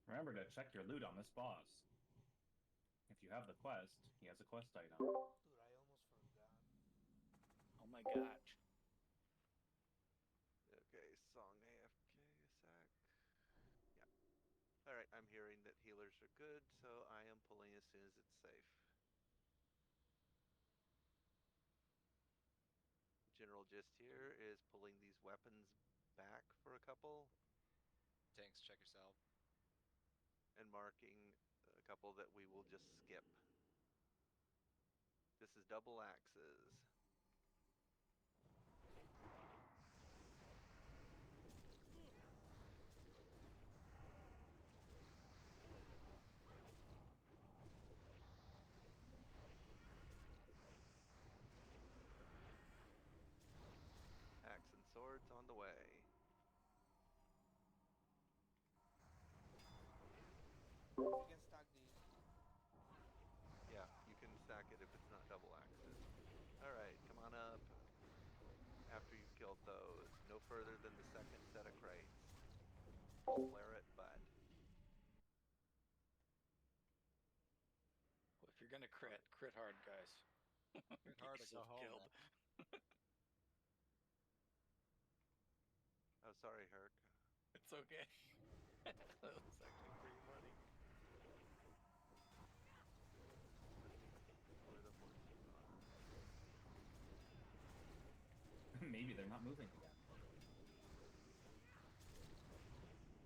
[SPEAKER 11] Remember to check your loot on this boss. If you have the quest, he has a quest item.
[SPEAKER 16] Dude, I almost forgot.
[SPEAKER 5] my gosh.
[SPEAKER 3] Okay, song AFK a sec. Yeah. Alright, I'm hearing that healers are good, so I am pulling as soon as it's safe. General gist here is pulling these weapons back for a couple.
[SPEAKER 9] Tanks, check yourself.
[SPEAKER 3] And marking a couple that we will just skip. This is double axes. Axe and swords on the way.
[SPEAKER 16] You can stack these.
[SPEAKER 3] Yeah, you can stack it if it's not double axes. Alright, come on up. After you've killed those, no further than the second set of crates. Flare it, bud.
[SPEAKER 5] Well, if you're gonna crit hard, guys.
[SPEAKER 9] Crit hard or go home,
[SPEAKER 5] killed.
[SPEAKER 3] Oh, sorry, Herc.
[SPEAKER 5] It's okay. That was actually pretty funny.
[SPEAKER 3] Where the horses are.
[SPEAKER 11] Maybe they're not moving again.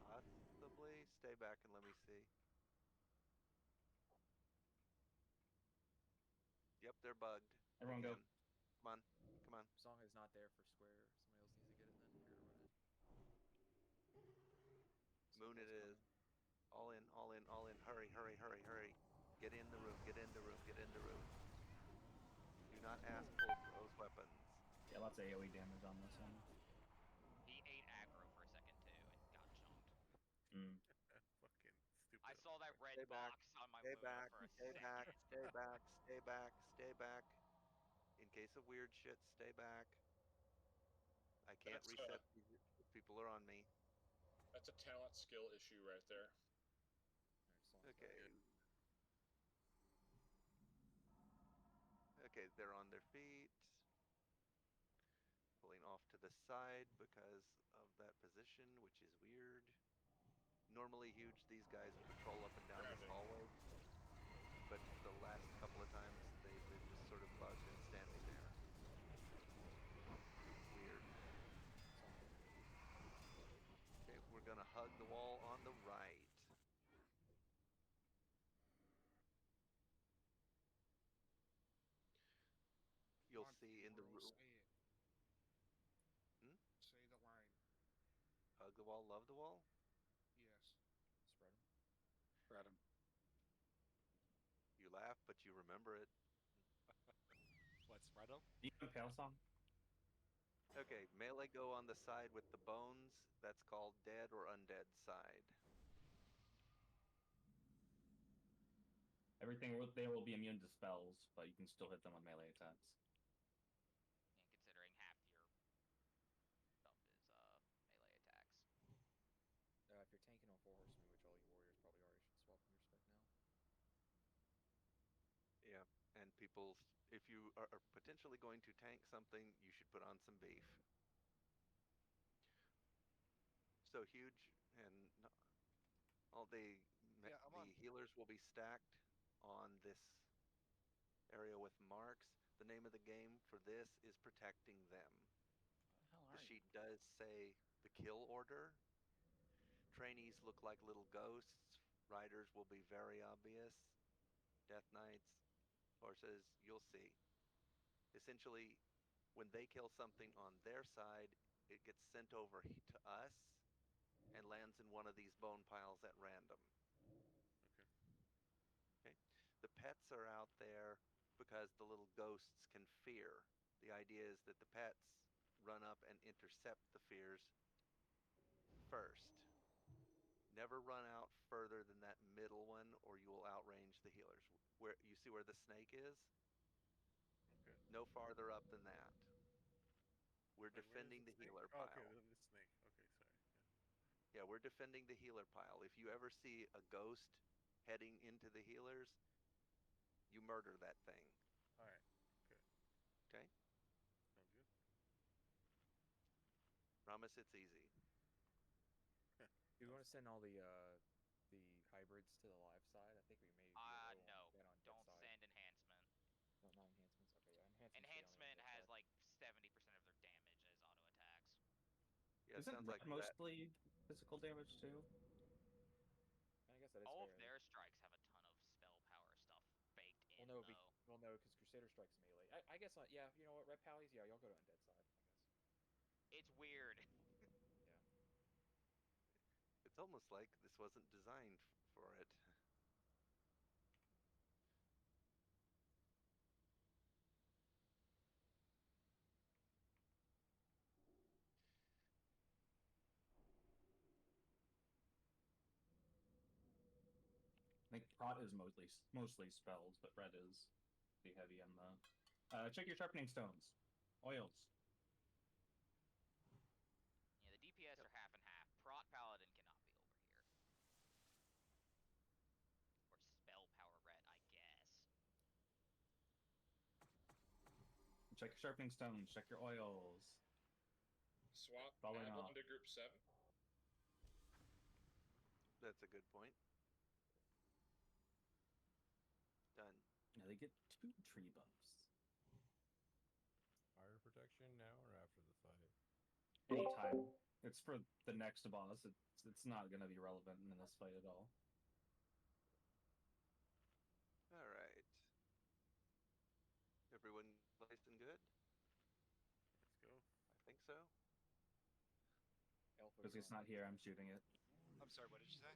[SPEAKER 3] Possibly. Stay back and let me see. Yep, they're bugged.
[SPEAKER 11] Everyone
[SPEAKER 3] again.
[SPEAKER 11] go.
[SPEAKER 3] Come on. Come on.
[SPEAKER 2] Song is not there for square. Somebody else needs to get it then if you're gonna run it.
[SPEAKER 3] Moon it is. All in, all in, all in. Hurry, hurry, hurry, hurry. Get in the room, get in the room, get in the room. Do not ask pull for those weapons.
[SPEAKER 11] Yeah, lots of AoE damage on this one.
[SPEAKER 7] He ate aggro for a second too and got jumped.
[SPEAKER 12] Fucking stupid.
[SPEAKER 7] I saw that red
[SPEAKER 3] Stay back,
[SPEAKER 7] box on my
[SPEAKER 3] stay
[SPEAKER 7] Luna
[SPEAKER 3] back,
[SPEAKER 7] for a
[SPEAKER 3] stay
[SPEAKER 7] second.
[SPEAKER 3] back, stay back, stay back, stay back. In case of weird shit, stay back. I can't reset if people are on me.
[SPEAKER 4] That's a talent skill issue right there.
[SPEAKER 3] Okay. Okay, they're on their feet. Pulling off to the side because of that position, which is weird. Normally huge, these guys patrol up and down this hallway. But the last couple of times, they've been just sort of bugged and standing there. Weird. Okay, we're gonna hug the wall on the right. You'll see in the room.
[SPEAKER 8] Say the line.
[SPEAKER 3] Hug the wall, love the wall?
[SPEAKER 8] Yes.
[SPEAKER 2] Spread them.
[SPEAKER 5] Spread them.
[SPEAKER 3] You laugh, but you remember it.
[SPEAKER 9] What, spread them?
[SPEAKER 11] You have Pale Song?
[SPEAKER 3] Okay, melee go on the side with the bones. That's called dead or undead side.
[SPEAKER 11] Everything they will be immune to spells, but you can still hit them with melee attacks.
[SPEAKER 7] And considering half your stuff is melee attacks.
[SPEAKER 2] If you're tanking on 4 horsemen, which all you warriors probably are, you should swap in your spec now.
[SPEAKER 3] Yeah, and people, if you are potentially going to tank something, you should put on some beef. So huge, and all the healers will be stacked on this area with marks. The name of the game for this is protecting them. The sheet does say the kill order. Trainees look like little ghosts. Riders will be very obvious. Death Knights, horses, you'll see. Essentially, when they kill something on their side, it gets sent over to us and lands in one of these bone piles at random. Okay. The pets are out there because the little ghosts can fear. The idea is that the pets run up and intercept the fears first. Never run out further than that middle one, or you will outrange the healers. Where you see where the snake is?
[SPEAKER 12] Okay.
[SPEAKER 3] No farther up than that. We're
[SPEAKER 12] Wait,
[SPEAKER 3] defending the healer
[SPEAKER 12] Oh,
[SPEAKER 3] pile.
[SPEAKER 12] okay, the snake. Okay, sorry.
[SPEAKER 3] Yeah, we're defending the healer pile. If you ever see a ghost heading into the healers, you murder that thing.
[SPEAKER 12] Alright. Okay.
[SPEAKER 3] Okay?
[SPEAKER 12] Sounds good.
[SPEAKER 3] promise it's easy.
[SPEAKER 2] Do we want to send all the hybrids to the live side? I think we may be a little
[SPEAKER 7] No.
[SPEAKER 2] dead on dead
[SPEAKER 7] Don't
[SPEAKER 2] side.
[SPEAKER 7] send enhancement.
[SPEAKER 2] No, not enhancements. Okay, yeah, enhancements.
[SPEAKER 7] Enhancement has like 70% of their damage as auto attacks.
[SPEAKER 3] Yeah, it
[SPEAKER 11] Isn't
[SPEAKER 3] sounds
[SPEAKER 11] red
[SPEAKER 3] like that.
[SPEAKER 11] mostly physical damage too?
[SPEAKER 2] I guess that is
[SPEAKER 7] All
[SPEAKER 2] fair.
[SPEAKER 7] of their strikes have a ton of spell power stuff baked in,
[SPEAKER 2] Well, no,
[SPEAKER 7] though.
[SPEAKER 2] because Crusader strikes melee. I guess not. Yeah, you know what, Red Pallies. Yeah, y'all go to undead side. I guess.
[SPEAKER 7] It's weird.
[SPEAKER 2] Yeah.
[SPEAKER 3] It's almost like this wasn't designed for it.
[SPEAKER 11] I think Prot is mostly spells, but red is pretty heavy on the. Check your sharpening stones, oils.
[SPEAKER 7] Yeah, the DPS are half and half. Prot Paladin cannot be over here. Or spell power red, I guess.
[SPEAKER 11] Check your sharpening stones. Check your oils.
[SPEAKER 4] Swap
[SPEAKER 11] Following
[SPEAKER 4] add
[SPEAKER 11] off.
[SPEAKER 4] one to group 7.
[SPEAKER 3] That's a good point. Done.
[SPEAKER 11] Yeah, they get 2 tree buffs.
[SPEAKER 15] Fire protection now or after the fight?
[SPEAKER 11] Anytime. It's for the next boss. It's not going to be relevant in this fight at all.
[SPEAKER 3] All right. Everyone nice and good?
[SPEAKER 12] Let's go.
[SPEAKER 3] I think so.
[SPEAKER 11] Because it's not here, I'm shooting it.
[SPEAKER 14] I'm sorry, what did you say?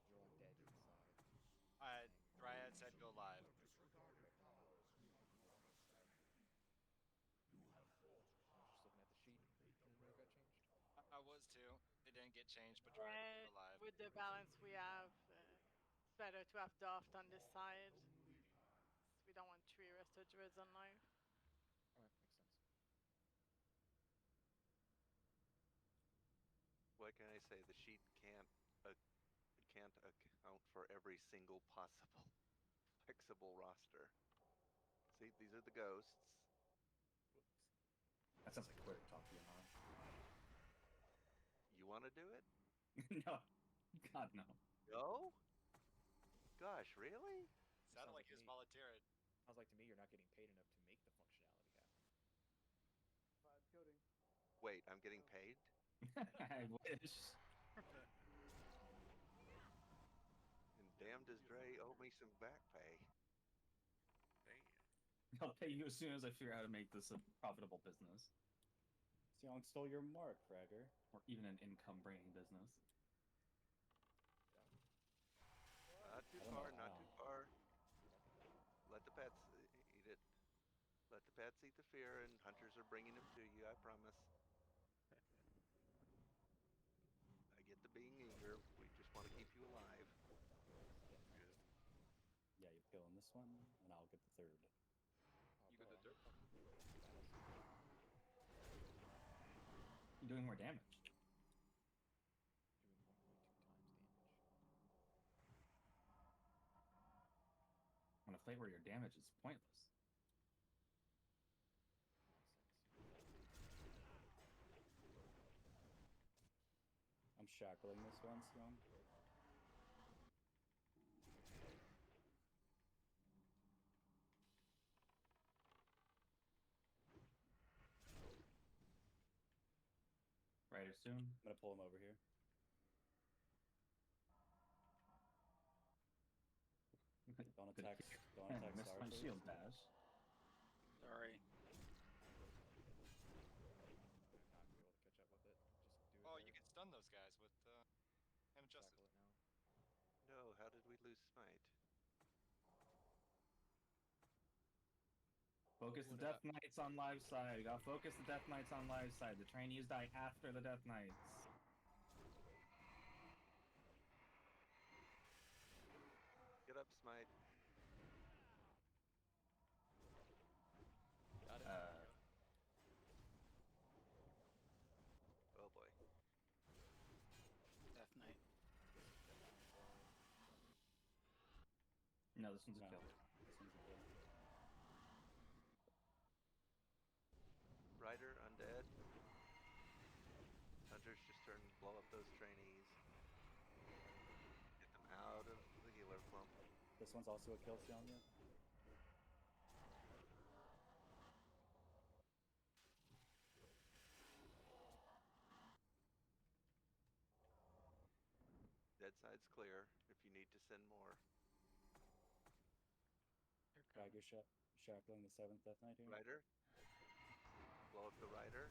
[SPEAKER 2] You're on dead side.
[SPEAKER 14] Dryad said go live.
[SPEAKER 2] Just looking at the sheet. Didn't know it got changed.
[SPEAKER 14] I was too. It didn't get changed, but Dryad said go live.
[SPEAKER 17] With the balance we have, it's better to have Daft on this side. We don't want 3 resto druids on live.
[SPEAKER 2] Alright, makes sense.
[SPEAKER 3] What can I say? The sheet can't account for every single possible flexible roster. See, these are the ghosts.
[SPEAKER 11] That sounds like Twitter talk, you know.
[SPEAKER 3] You want to do it?
[SPEAKER 11] No. God, no.
[SPEAKER 3] No? Gosh, really?
[SPEAKER 14] Sounded like he was volunteering.
[SPEAKER 2] Sounds like to me you're not getting paid enough to make the functionality happen.
[SPEAKER 13] Vibe coding.
[SPEAKER 3] Wait, I'm getting paid?
[SPEAKER 11] I wish.
[SPEAKER 3] And damn does Dre owe me some back pay.
[SPEAKER 12] Damn.
[SPEAKER 11] I'll pay you as soon as I figure out how to make this a profitable business.
[SPEAKER 6] Sion stole your mark, Fragger.
[SPEAKER 11] Or even an income-bringing business.
[SPEAKER 3] Not too far, not too far. Let the pets eat it. Let the pets eat the fear, and hunters are bringing them to you, I promise. I get the being eager. We just want to keep you alive.
[SPEAKER 12] Good.
[SPEAKER 6] Yeah, you're killing this one, and I'll get the third.
[SPEAKER 2] Oh,
[SPEAKER 11] You got the
[SPEAKER 2] bro,
[SPEAKER 11] third? You're doing more damage.
[SPEAKER 2] Doing 1.2 times damage.
[SPEAKER 11] On a fight where your damage is pointless.
[SPEAKER 6] I'm shackling this one, Sion.
[SPEAKER 11] Rider soon.
[SPEAKER 6] I'm gonna pull him over here. Don't attack. Don't attack
[SPEAKER 11] Missed my
[SPEAKER 6] Starfleet.
[SPEAKER 11] shield bash.
[SPEAKER 5] Sorry.
[SPEAKER 2] Not be able to catch up with it. Just do it.
[SPEAKER 14] Oh,
[SPEAKER 2] there.
[SPEAKER 14] you can stun those guys with and adjust
[SPEAKER 2] Shackle
[SPEAKER 14] it.
[SPEAKER 2] it now.
[SPEAKER 3] No, how did we lose smite?
[SPEAKER 11] Focus the Death Knights on live side. You gotta focus the Death Knights on live side. The trainees die after the Death Knights.
[SPEAKER 3] Get up, smite.
[SPEAKER 15] Got it.
[SPEAKER 3] Oh boy.
[SPEAKER 5] Death Knight.
[SPEAKER 11] No, this one's a
[SPEAKER 6] No.
[SPEAKER 11] kill.
[SPEAKER 6] This one's a kill.
[SPEAKER 3] Rider, undead. lasers just turn blow up those trainees. Get them out of the healer clump.
[SPEAKER 6] This one's also a kill, Sonya.
[SPEAKER 3] Dead side's clear if you need to send more.
[SPEAKER 6] Tiger shackling the 7th Death Knight here.
[SPEAKER 3] Rider. Blow up the rider.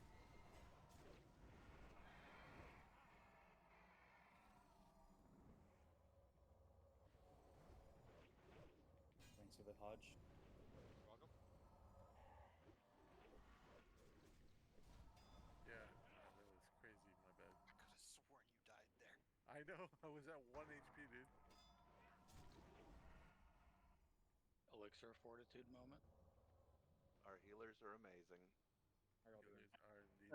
[SPEAKER 6] Thanks for the Hodge.
[SPEAKER 9] You're welcome.
[SPEAKER 12] Yeah, that was crazy. My bad.
[SPEAKER 14] I could have sworn you died there.
[SPEAKER 12] I know. I was at 1 HP, dude.
[SPEAKER 5] Elixir Fortitude moment.
[SPEAKER 3] Our healers are amazing.
[SPEAKER 2] How y'all doing?
[SPEAKER 12] Are indeed.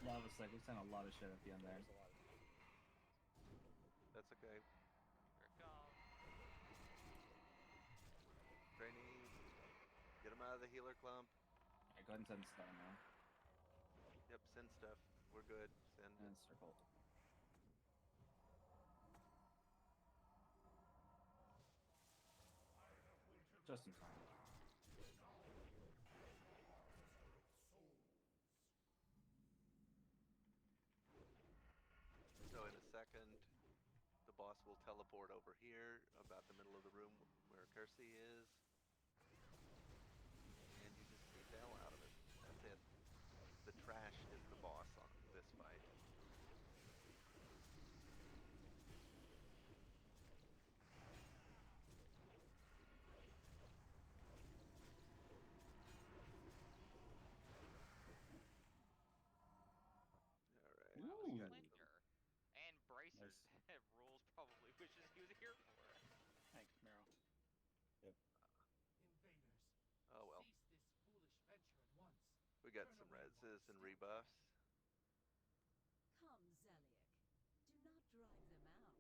[SPEAKER 11] Lava Sec, we sent a lot of shit at the end there.
[SPEAKER 3] That's okay.
[SPEAKER 7] Here it comes.
[SPEAKER 3] Trainees, get them out of the healer clump.
[SPEAKER 11] Alright, go ahead and send stuff now.
[SPEAKER 3] Yep, send stuff. We're good. Send.
[SPEAKER 11] And circle. Just in time.
[SPEAKER 3] So in a second, the boss will teleport over here, about the middle of the room where Kersey is. And you just beat the hell out of it. That's it. The trash is the boss on this fight. Alright.
[SPEAKER 11] Ooh.
[SPEAKER 7] Splinter. And Bracers that rules probably wishes he was here for.
[SPEAKER 5] Thanks, Mero.
[SPEAKER 6] Yep.
[SPEAKER 8] Invaders,
[SPEAKER 3] Oh well.
[SPEAKER 8] cease this foolish venture at once.
[SPEAKER 3] We got some reses and rebuffs.
[SPEAKER 10] Come, Zeliek. Do not drive them out.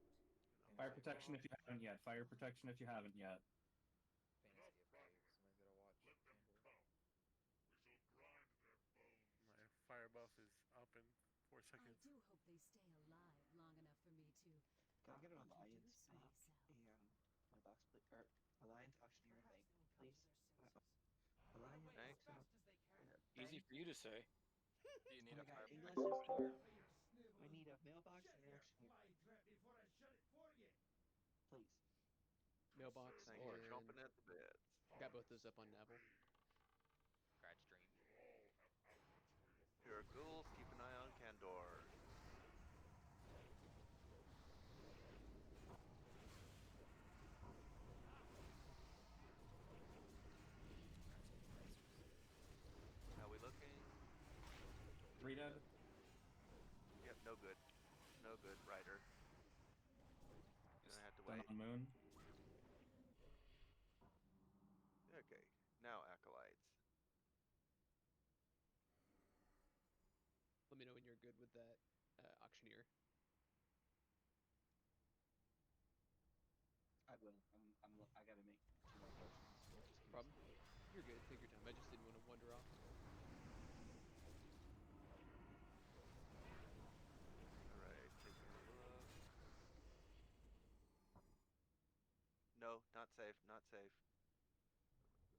[SPEAKER 11] Fire protection if you haven't yet. Fire protection if you haven't yet.
[SPEAKER 2] Fantasy of Fire. Somebody's gotta watch.
[SPEAKER 8] Let them come. We shall grind their bones.
[SPEAKER 12] My fire buff is up in 4
[SPEAKER 10] I
[SPEAKER 12] seconds.
[SPEAKER 10] do hope they stay alive long enough for me to
[SPEAKER 13] Can I get an alliance
[SPEAKER 10] introduce
[SPEAKER 13] back
[SPEAKER 10] myself.
[SPEAKER 13] and my box plate or alliance auctioneer
[SPEAKER 8] Perhaps
[SPEAKER 13] bank,
[SPEAKER 8] they will come
[SPEAKER 13] please?
[SPEAKER 8] to their senses.
[SPEAKER 13] Alliance
[SPEAKER 8] Run away
[SPEAKER 3] Thanks.
[SPEAKER 8] as fast as they can.
[SPEAKER 5] Easy for you to say.
[SPEAKER 9] Do you need
[SPEAKER 13] Oh
[SPEAKER 9] a
[SPEAKER 13] my god,
[SPEAKER 9] fire
[SPEAKER 13] English
[SPEAKER 9] protection?
[SPEAKER 13] is hard.
[SPEAKER 8] For your snivel.
[SPEAKER 13] I need a mailbox
[SPEAKER 8] Shut
[SPEAKER 13] and an
[SPEAKER 8] your
[SPEAKER 13] auctioneer,
[SPEAKER 8] fly trap before I shut it for you.
[SPEAKER 13] please.
[SPEAKER 15] Mailbox
[SPEAKER 3] Thanks for
[SPEAKER 15] and
[SPEAKER 3] chomping at the bits.
[SPEAKER 15] got both those up on Navel.
[SPEAKER 7] Congrats, Dream.
[SPEAKER 3] Here are ghouls. Keep an eye on Kandor. How we looking?
[SPEAKER 11] 3 dead.
[SPEAKER 3] Yep, no good. No good, Rider. Gonna have to
[SPEAKER 11] Done
[SPEAKER 3] wait.
[SPEAKER 11] on Moon.
[SPEAKER 3] Okay, now Acolytes.
[SPEAKER 15] Let me know when you're good with that auctioneer.
[SPEAKER 13] I will. I gotta make 2 more potions. So just give me
[SPEAKER 15] Problem?
[SPEAKER 13] some-
[SPEAKER 15] You're good. Take your time. I just didn't want to wander off.
[SPEAKER 3] Alright, taking a look. No, not safe, not safe.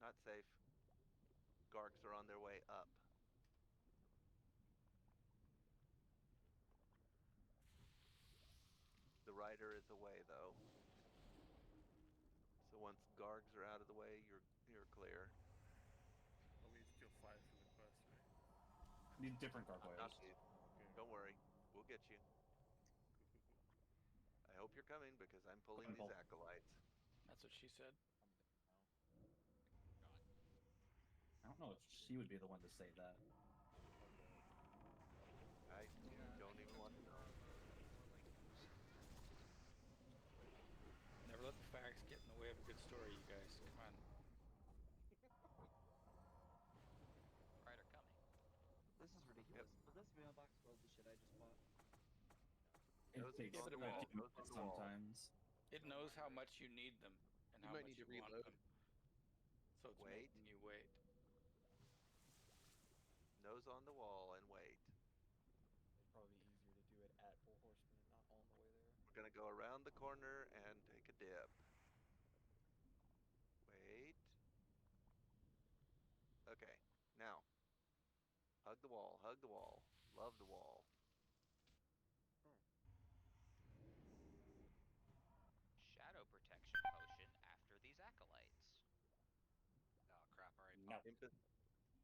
[SPEAKER 3] Not safe. Gargs are on their way up. The rider is away though. So once Gargs are out of the way, you're clear.
[SPEAKER 12] Oh, we need to kill 5 for the quest, right?
[SPEAKER 11] Need different
[SPEAKER 3] Not
[SPEAKER 11] gargoyles.
[SPEAKER 3] you.
[SPEAKER 12] Okay.
[SPEAKER 3] Don't worry, we'll get you. I hope you're coming because I'm pulling these acolytes.
[SPEAKER 5] That's what she said.
[SPEAKER 11] I don't know if she would be the one to say that.
[SPEAKER 3] I don't even want to know.
[SPEAKER 5] Never let the facts get in the way of a good story, you guys. Come on.
[SPEAKER 7] Rider coming.
[SPEAKER 13] This is ridiculous. Will this mailbox hold the shit I just bought?
[SPEAKER 11] It
[SPEAKER 3] Those
[SPEAKER 11] takes
[SPEAKER 3] on the
[SPEAKER 11] a
[SPEAKER 3] wall,
[SPEAKER 11] few
[SPEAKER 3] those on
[SPEAKER 11] minutes
[SPEAKER 3] the wall.
[SPEAKER 11] sometimes.
[SPEAKER 5] It knows how much you need them and
[SPEAKER 15] You
[SPEAKER 5] how
[SPEAKER 15] might
[SPEAKER 5] much
[SPEAKER 15] need to
[SPEAKER 5] you want
[SPEAKER 15] reload.
[SPEAKER 5] them. So it's
[SPEAKER 3] Wait.
[SPEAKER 5] making you wait.
[SPEAKER 3] Nose on the wall and wait.
[SPEAKER 2] It'd probably be easier to do
[SPEAKER 3] gonna go around the corner and take a dip. Wait. Okay, now. Hug the wall, hug the wall. Love the wall.
[SPEAKER 7] Shadow protection potion after these acolytes.
[SPEAKER 9] Oh crap! Already
[SPEAKER 6] No.
[SPEAKER 9] popped.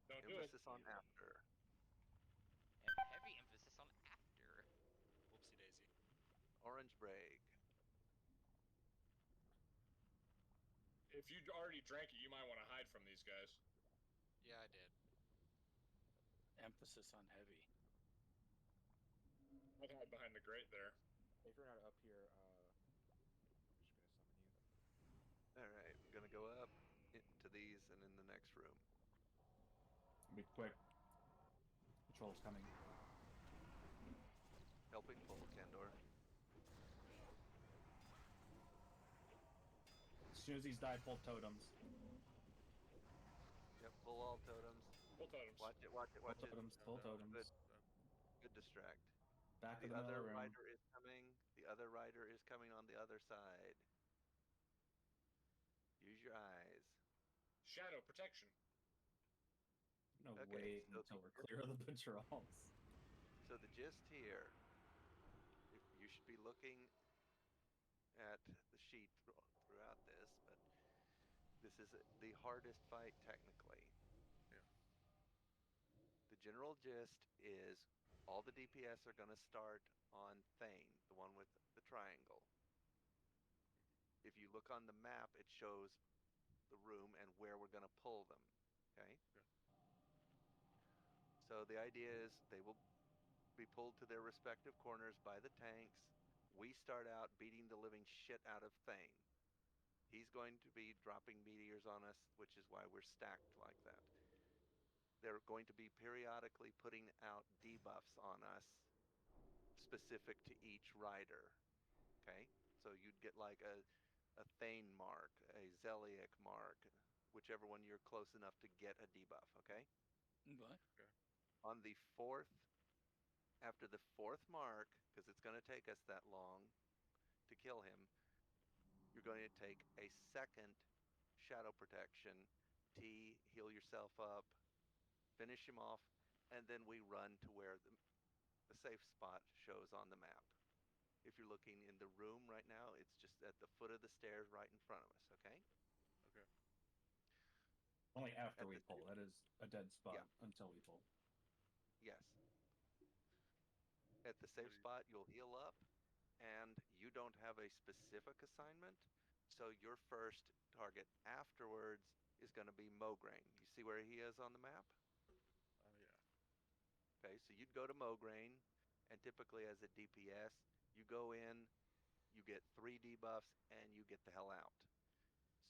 [SPEAKER 4] Don't do it.
[SPEAKER 3] Emphasis on after.
[SPEAKER 7] And heavy emphasis on after.
[SPEAKER 9] Whoopsie daisy.
[SPEAKER 3] Orange Braig.
[SPEAKER 4] If you already drank it, you might want to hide from these guys.
[SPEAKER 9] Yeah, I did.
[SPEAKER 5] Emphasis on heavy.
[SPEAKER 4] I'd hide behind the grate there.
[SPEAKER 2] If you're not up here, I'm just gonna summon you.
[SPEAKER 3] Alright, I'm gonna go up into these and in the next room.
[SPEAKER 11] Be quick. Patrol's coming.
[SPEAKER 3] Helping pull, Candor.
[SPEAKER 11] As soon as these die, pull totems.
[SPEAKER 3] Yep, pull all totems.
[SPEAKER 4] Pull totems.
[SPEAKER 3] Watch it, watch it, watch
[SPEAKER 11] Pull
[SPEAKER 3] it.
[SPEAKER 11] totems, pull totems.
[SPEAKER 3] Good. Good distract.
[SPEAKER 11] Back
[SPEAKER 3] The
[SPEAKER 11] of the middle
[SPEAKER 3] other
[SPEAKER 11] room.
[SPEAKER 3] rider is coming. The other rider is coming on the other side. Use your eyes.
[SPEAKER 4] Shadow protection.
[SPEAKER 11] No,
[SPEAKER 3] Okay,
[SPEAKER 11] wait
[SPEAKER 3] so
[SPEAKER 11] until we're clear of the patrols.
[SPEAKER 3] So the gist here, you should be looking at the sheet throughout this, but this is the hardest fight technically.
[SPEAKER 12] Yeah.
[SPEAKER 3] The general gist is all the DPS are going to start on Thane, the one with the triangle. If you look on the map, it shows the room and where we're going to pull them. Okay?
[SPEAKER 12] Yeah.
[SPEAKER 3] So the idea is they will be pulled to their respective corners by the tanks. We start out beating the living shit out of Thane. He's going to be dropping meteors on us, which is why we're stacked like that. They're going to be periodically putting out debuffs on us specific to each rider. Okay? So you'd get like a Thane mark, a Zeliek mark, whichever one you're close enough to get a debuff, okay?
[SPEAKER 5] What?
[SPEAKER 12] Okay.
[SPEAKER 3] On the fourth, after the fourth mark, because it's going to take us that long to kill him, you're going to take a second shadow protection, T, heal yourself up, finish him off, and then we run to where the safe spot shows on the map. If you're looking in the room right now, it's just at the foot of the stairs right in front of us, okay?
[SPEAKER 12] Okay.
[SPEAKER 11] Only after we pull. That is a dead spot until we pull.
[SPEAKER 3] Yes. At the safe spot, you'll heal up, and you don't have a specific assignment, so your first target afterwards is going to be Mograine. You see where he is on the map?
[SPEAKER 12] Yeah.
[SPEAKER 3] Okay, so you'd go to Mograine, and typically as a DPS, you go in, you get 3 debuffs, and you get the hell out.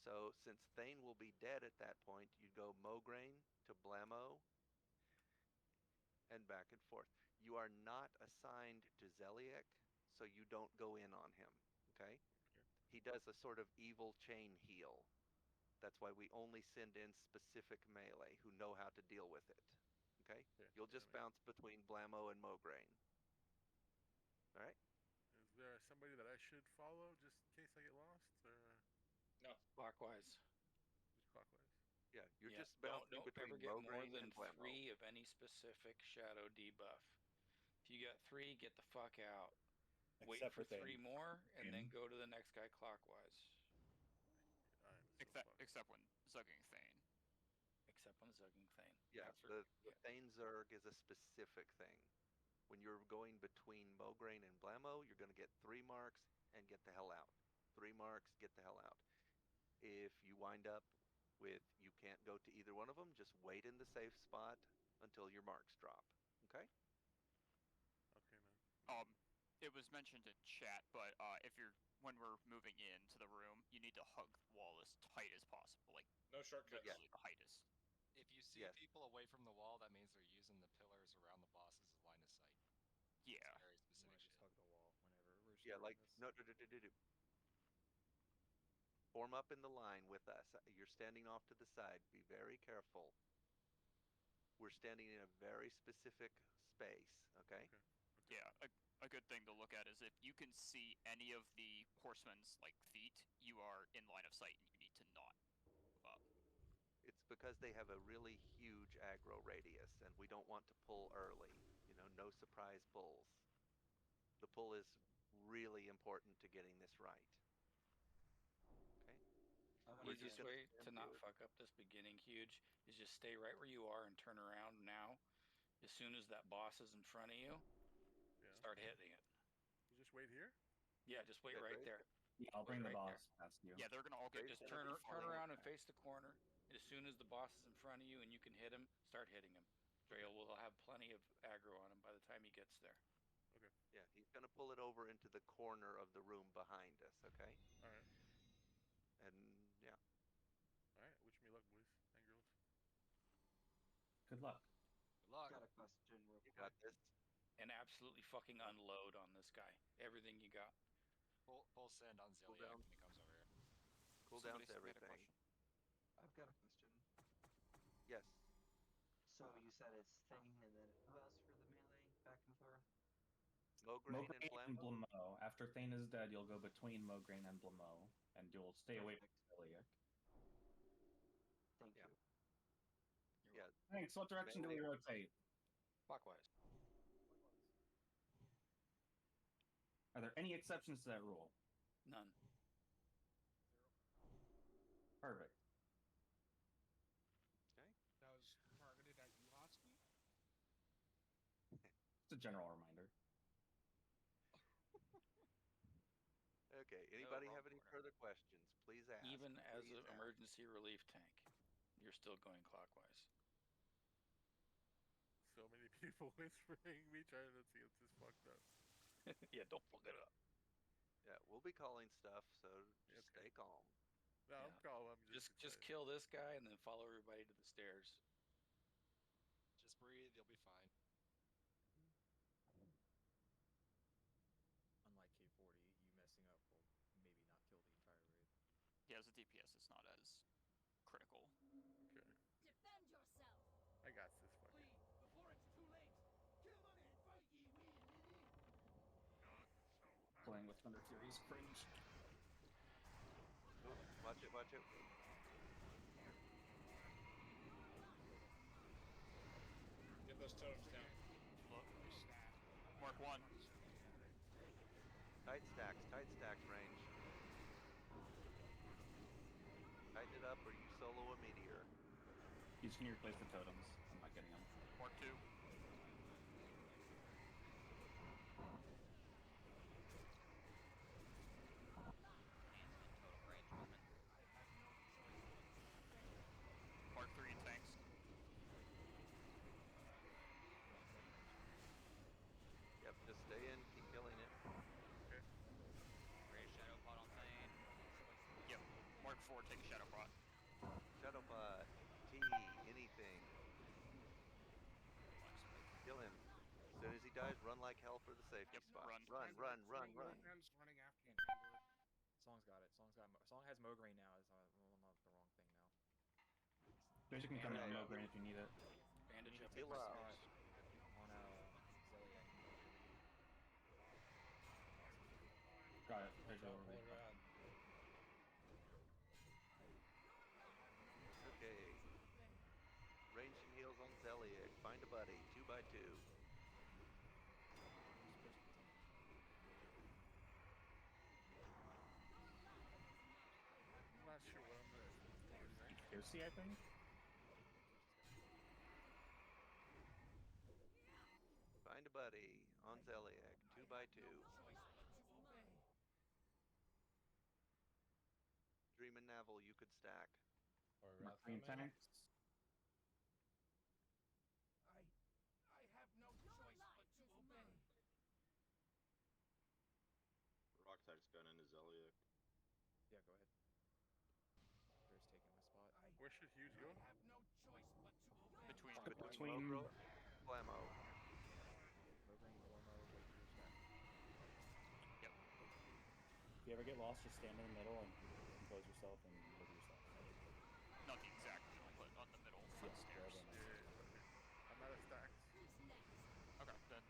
[SPEAKER 3] So since Thane will be dead at that point, you'd go Mograine to Blammo, and back and forth. You are not assigned to Zeliek, so you don't go in on him, okay? He does a sort of evil chain heal. That's why we only send in specific melee who know how to deal with it, okay? You'll just bounce between Blammo and Mograine. All right?
[SPEAKER 12] Is there somebody that I should follow just in case I get lost? Or
[SPEAKER 4] no.
[SPEAKER 5] Clockwise.
[SPEAKER 12] Just clockwise.
[SPEAKER 3] Yeah, you're just
[SPEAKER 5] don't
[SPEAKER 3] bouncing between
[SPEAKER 5] ever get more
[SPEAKER 3] Mograine
[SPEAKER 5] than
[SPEAKER 3] and Blammo.
[SPEAKER 5] 3 of any specific shadow debuff. If you got 3, get the fuck out. Wait
[SPEAKER 6] Except
[SPEAKER 5] for
[SPEAKER 6] for
[SPEAKER 5] 3
[SPEAKER 6] Thane.
[SPEAKER 5] more, and then go to the next guy clockwise.
[SPEAKER 19] Except when zugging Thane.
[SPEAKER 5] Except when zugging Thane.
[SPEAKER 3] Yeah, the Thane Zerg is a specific thing. When you're going between Mograine and Blammo, you're going to get 3 marks and get the hell out. 3 marks, get the hell out. If you wind up with you can't go to either one of them, just wait in the safe spot until your marks drop. Okay?
[SPEAKER 12] Okay, man.
[SPEAKER 19] It was mentioned in chat, but when we're moving into the room, you need to hug the wall as tight as possible, like
[SPEAKER 4] no shortcuts.
[SPEAKER 19] Literally the tightest.
[SPEAKER 9] If you see people away from the wall, that means they're using the pillars around the bosses as line of sight.
[SPEAKER 19] Yeah.
[SPEAKER 9] It's very specific
[SPEAKER 2] Just hug the wall whenever we're
[SPEAKER 3] Yeah, like
[SPEAKER 2] this.
[SPEAKER 3] Form up in the line with us. You're standing off to the side. Be very careful. We're standing in a very specific space, okay?
[SPEAKER 19] Yeah, a good thing to look at is if you can see any of the horsemen's like feet, you are in line of sight and you need to not move up.
[SPEAKER 3] It's because they have a really huge aggro radius, and we don't want to pull early. You know, no surprise pulls. The pull is really important to getting this right. Okay.
[SPEAKER 5] Easiest way to not fuck up this beginning huge is just stay right where you are and turn around now. As soon as that boss is in front of you, start hitting it.
[SPEAKER 12] You just wait here?
[SPEAKER 5] Yeah, just wait right there.
[SPEAKER 11] Yeah, I'll bring the boss past you.
[SPEAKER 19] Yeah, they're gonna all get
[SPEAKER 5] Just turn around and face the corner. And as soon as the boss is in front of you and you can hit him, start hitting him. Trail will have plenty of aggro on him by the time he gets there.
[SPEAKER 12] Okay.
[SPEAKER 3] Yeah, he's gonna pull it over into the corner of the room behind us. Okay.
[SPEAKER 12] All right.
[SPEAKER 3] And yeah.
[SPEAKER 12] All right. Wish me luck, boys and girls.
[SPEAKER 11] Good luck.
[SPEAKER 9] Good luck.
[SPEAKER 13] Got a question real quick.
[SPEAKER 3] You got this.
[SPEAKER 5] And absolutely fucking unload on this guy. Everything you got.
[SPEAKER 9] Full send on Zilliak when he comes over here.
[SPEAKER 3] Cool down to everything.
[SPEAKER 13] I've got a question.
[SPEAKER 3] Yes.
[SPEAKER 13] So you said it's Thane and then who else for the melee back and forth?
[SPEAKER 3] Mograine and
[SPEAKER 11] and
[SPEAKER 3] Blamo.
[SPEAKER 11] Blamo. After Thane is dead, you'll go between Mograine and Blamo, and you'll stay away from Zilliak.
[SPEAKER 13] Thank you.
[SPEAKER 3] Yeah.
[SPEAKER 11] Thanks. What direction do we rotate?
[SPEAKER 5] Clockwise.
[SPEAKER 11] Are there any exceptions to that rule?
[SPEAKER 5] None.
[SPEAKER 11] Perfect.
[SPEAKER 3] Okay.
[SPEAKER 14] That was targeted at you, Hosky?
[SPEAKER 11] It's a general reminder.
[SPEAKER 3] Okay. Anybody have any further questions? Please ask.
[SPEAKER 5] Even as an emergency relief tank, you're still going clockwise.
[SPEAKER 12] So many people whispering me, trying to see if this fucked up.
[SPEAKER 5] Yeah, don't fuck it up.
[SPEAKER 3] Yeah, we'll be calling stuff, so just stay calm.
[SPEAKER 12] No, I'm calm. I'm
[SPEAKER 5] Just kill this guy and then follow everybody to the stairs.
[SPEAKER 9] Just breathe, you'll be fine.
[SPEAKER 2] Unlike K40, you messing up will maybe not kill the entire raid.
[SPEAKER 19] Yeah, as a DPS, it's not as critical.
[SPEAKER 12] Okay.
[SPEAKER 10] Defend yourself.
[SPEAKER 12] I got this fucking.
[SPEAKER 8] Before it's too late. Kill them and fight ye wee ninny.
[SPEAKER 11] Playing with Thunder Fury's cringe.
[SPEAKER 3] Oh, watch it, watch it.
[SPEAKER 4] Get those totems down.
[SPEAKER 19] Look. Mark 1.
[SPEAKER 3] Tight stacks range. Tighten it up or you solo a meteor.
[SPEAKER 11] You just need to replace the totems. I'm not getting them.
[SPEAKER 19] Mark 2. Mark 3 tanks.
[SPEAKER 3] Yep, just stay in, keep killing it.
[SPEAKER 12] Okay.
[SPEAKER 7] Raise Shadow Pot on Thane.
[SPEAKER 19] Yep. Mark 4, take a Shadow Pot.
[SPEAKER 3] Shadow Pot, T, anything. Kill him. As soon as he dies, run like hell for the safety spot. Run.
[SPEAKER 14] Man's running after you.
[SPEAKER 2] Song's got it. Song has Mograine now. It's not the wrong thing now.
[SPEAKER 11] Tracer can come in on Mograine if you need it.
[SPEAKER 5] Bandage up.
[SPEAKER 3] Heal up.
[SPEAKER 2] On Zilliak.
[SPEAKER 11] Got it. Tracer over me.
[SPEAKER 3] Okay. Range and heals on Zeliek. Find a buddy. 2x2.
[SPEAKER 12] I'm not sure what I'm gonna.
[SPEAKER 11] Piercy, I think?
[SPEAKER 3] Find a buddy on Zeliek. 2x2. Dream and Navel, you could stack.
[SPEAKER 15] Or
[SPEAKER 11] Green tanks.
[SPEAKER 8] I have no choice but to obey.
[SPEAKER 20] Rocktide's gone into Zeliek.
[SPEAKER 2] Yeah, go ahead. There's taking my spot.
[SPEAKER 12] Where should Hughes go?
[SPEAKER 8] I have no choice but to obey.
[SPEAKER 3] Between Mogro, Blamo.
[SPEAKER 2] Mograine, Blamo, wait for your stack.
[SPEAKER 19] Yep.
[SPEAKER 6] If you ever get lost, just stand in the middle and compose yourself and look at yourself.
[SPEAKER 19] Not the exact middle, but on the middle front stairs.
[SPEAKER 12] I'm out of stacks.
[SPEAKER 19] Okay, then.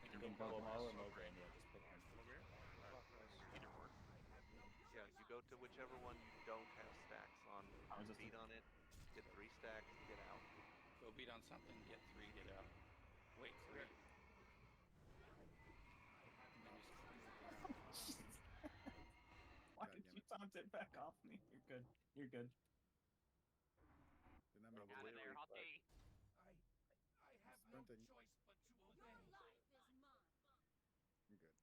[SPEAKER 6] You can think
[SPEAKER 2] Blow
[SPEAKER 6] Bomo or
[SPEAKER 2] Blast.
[SPEAKER 6] Mograine, yeah, just pick one.
[SPEAKER 12] Mograine? Alright.
[SPEAKER 19] Either or.
[SPEAKER 3] Yeah, you go to whichever one you don't have stacks on. Beat on it, get 3 stacks, get out.
[SPEAKER 5] Go beat on something, get 3, get out. Wait for it. And then just move around.
[SPEAKER 11] Why did you taunt it back off me? You're good. You're good.
[SPEAKER 18] Didn't that make
[SPEAKER 7] Out of there, Hottie.
[SPEAKER 8] I have no
[SPEAKER 18] sprinting.
[SPEAKER 8] choice but to obey.
[SPEAKER 10] Your life is mine.
[SPEAKER 18] I'm good.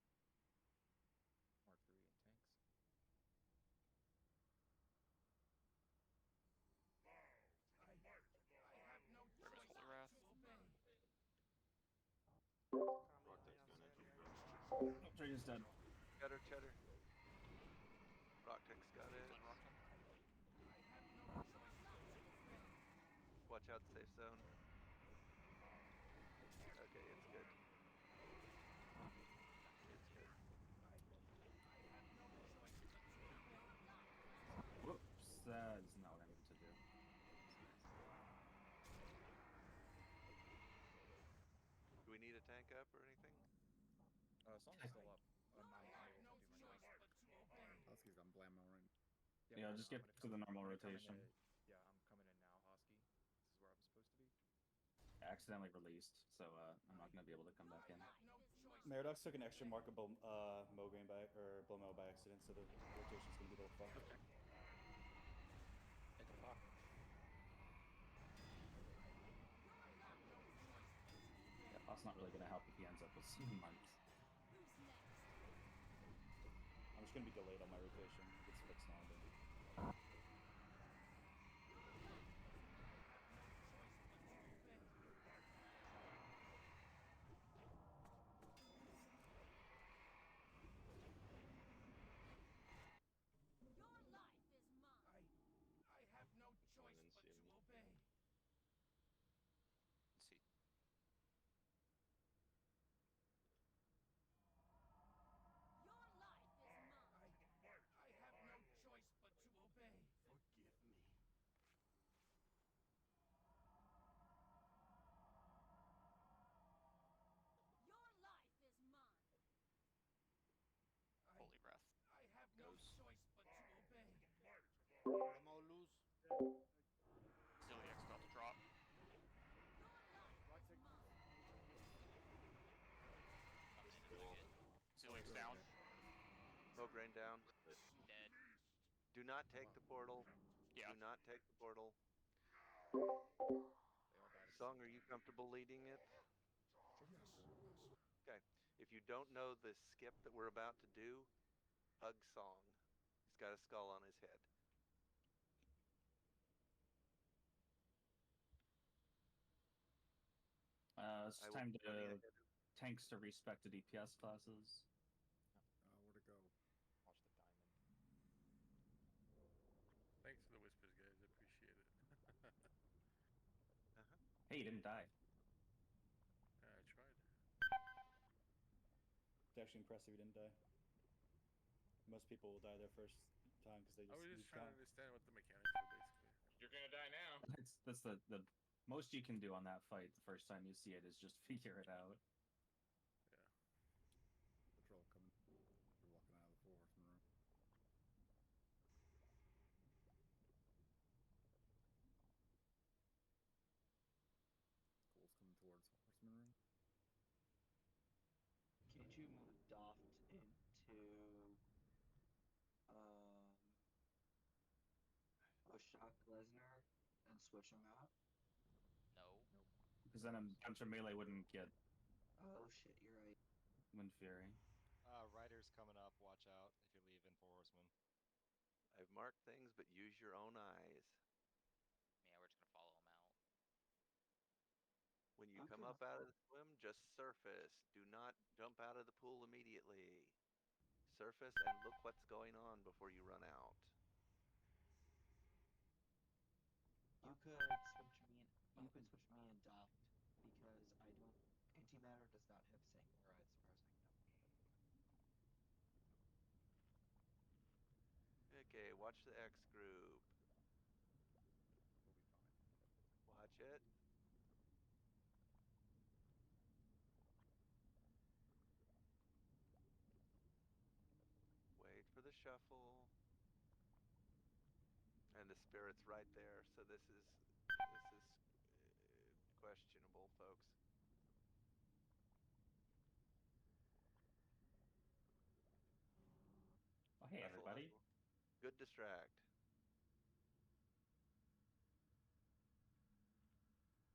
[SPEAKER 2] Mark 3 and tanks.
[SPEAKER 8] I have no
[SPEAKER 19] Rivers
[SPEAKER 8] choice
[SPEAKER 19] Holy
[SPEAKER 8] but
[SPEAKER 19] Wrath.
[SPEAKER 8] to obey.
[SPEAKER 20] Rock Tech's gun at you, bro.
[SPEAKER 11] Oh, Trigger's dead.
[SPEAKER 3] Cheddar, cheddar. Rocktek's got it. Watch out, safe zone. Okay, it's good. It's good.
[SPEAKER 11] Whoops, that is not what I meant to do.
[SPEAKER 3] Do we need a tank up or anything?
[SPEAKER 2] Song's still up. I'm able to do my job.
[SPEAKER 18] Husky's on Blammo right.
[SPEAKER 11] Yeah, just get to the normal rotation.
[SPEAKER 2] Yeah, I'm coming in now, Hosky. This is where I was supposed to be.
[SPEAKER 11] I accidentally released, so I'm not going to be able to come back in.
[SPEAKER 6] Maradox took an extra mark of Mograine by or Blowmo by accident, so the rotation's gonna be a little fucked.
[SPEAKER 5] Okay. Take a pop.
[SPEAKER 11] Yeah, that's not really going to help if he ends up with some months.
[SPEAKER 6] I'm just gonna be delayed on my rotation. It gets fixed now, but.
[SPEAKER 10] Your life is mine.
[SPEAKER 8] I have no choice but to obey.
[SPEAKER 19] Let's see.
[SPEAKER 10] Your life is mine.
[SPEAKER 8] I have no choice but to obey. Forgive me.
[SPEAKER 10] Your life is mine.
[SPEAKER 19] Holy Wrath.
[SPEAKER 8] I have no
[SPEAKER 19] Goes.
[SPEAKER 8] choice but to obey.
[SPEAKER 14] Demo lose.
[SPEAKER 19] Ziliak's about to drop.
[SPEAKER 10] Your life is mine.
[SPEAKER 7] Coming in a second.
[SPEAKER 19] Ziliak's down.
[SPEAKER 3] Mograine down.
[SPEAKER 7] Dead.
[SPEAKER 3] Do not take the portal.
[SPEAKER 19] Yeah.
[SPEAKER 3] Do not take the portal.
[SPEAKER 2] They all died.
[SPEAKER 3] Song, are you comfortable leading it? Okay. If you don't know the skip that we're about to do, hug Song. He's got a skull on his head.
[SPEAKER 11] It's time to tanks to respect the DPS classes.
[SPEAKER 18] Where to go?
[SPEAKER 2] Watch the diamond.
[SPEAKER 12] Thanks for the whispers, guys. I appreciate it.
[SPEAKER 11] Hey, you didn't die.
[SPEAKER 12] Yeah, I tried.
[SPEAKER 6] It's actually impressive you didn't die. Most people will die their first time because they
[SPEAKER 12] I
[SPEAKER 6] just
[SPEAKER 12] was
[SPEAKER 6] lose
[SPEAKER 12] just trying to
[SPEAKER 6] count.
[SPEAKER 12] understand what the mechanics were, basically.
[SPEAKER 4] You're gonna die now.
[SPEAKER 11] That's the most you can do on that fight the first time you see it is just figure it out.
[SPEAKER 12] Yeah.
[SPEAKER 18] Patrol coming. We're walking out of the 4 horseman room. Cole's coming towards horseman room.
[SPEAKER 13] Can't you move Doft into Oshak Lesnar and switch him out?
[SPEAKER 7] No.
[SPEAKER 2] Nope.
[SPEAKER 11] Because then a bunch of melee wouldn't get
[SPEAKER 13] Oh shit, you're right.
[SPEAKER 11] Wind Fury.
[SPEAKER 15] Rider's coming up. Watch out if you're leaving 4 horsemen.
[SPEAKER 3] I've marked things, but use your own eyes.
[SPEAKER 7] Yeah, we're just gonna follow him out.
[SPEAKER 3] When you come up out of the swim, just surface. Do not jump out of the pool immediately. Surface and look what's going on before you run out.
[SPEAKER 13] You could switch me and Doft because I don't antimatter does not have Sanctuary as far as I know.
[SPEAKER 3] Okay, watch the X group.
[SPEAKER 2] We'll be fine.
[SPEAKER 3] Watch it. shuffle. And the spirit's right there, so this is questionable, folks.
[SPEAKER 11] Oh, hey, everybody.
[SPEAKER 3] Good distract.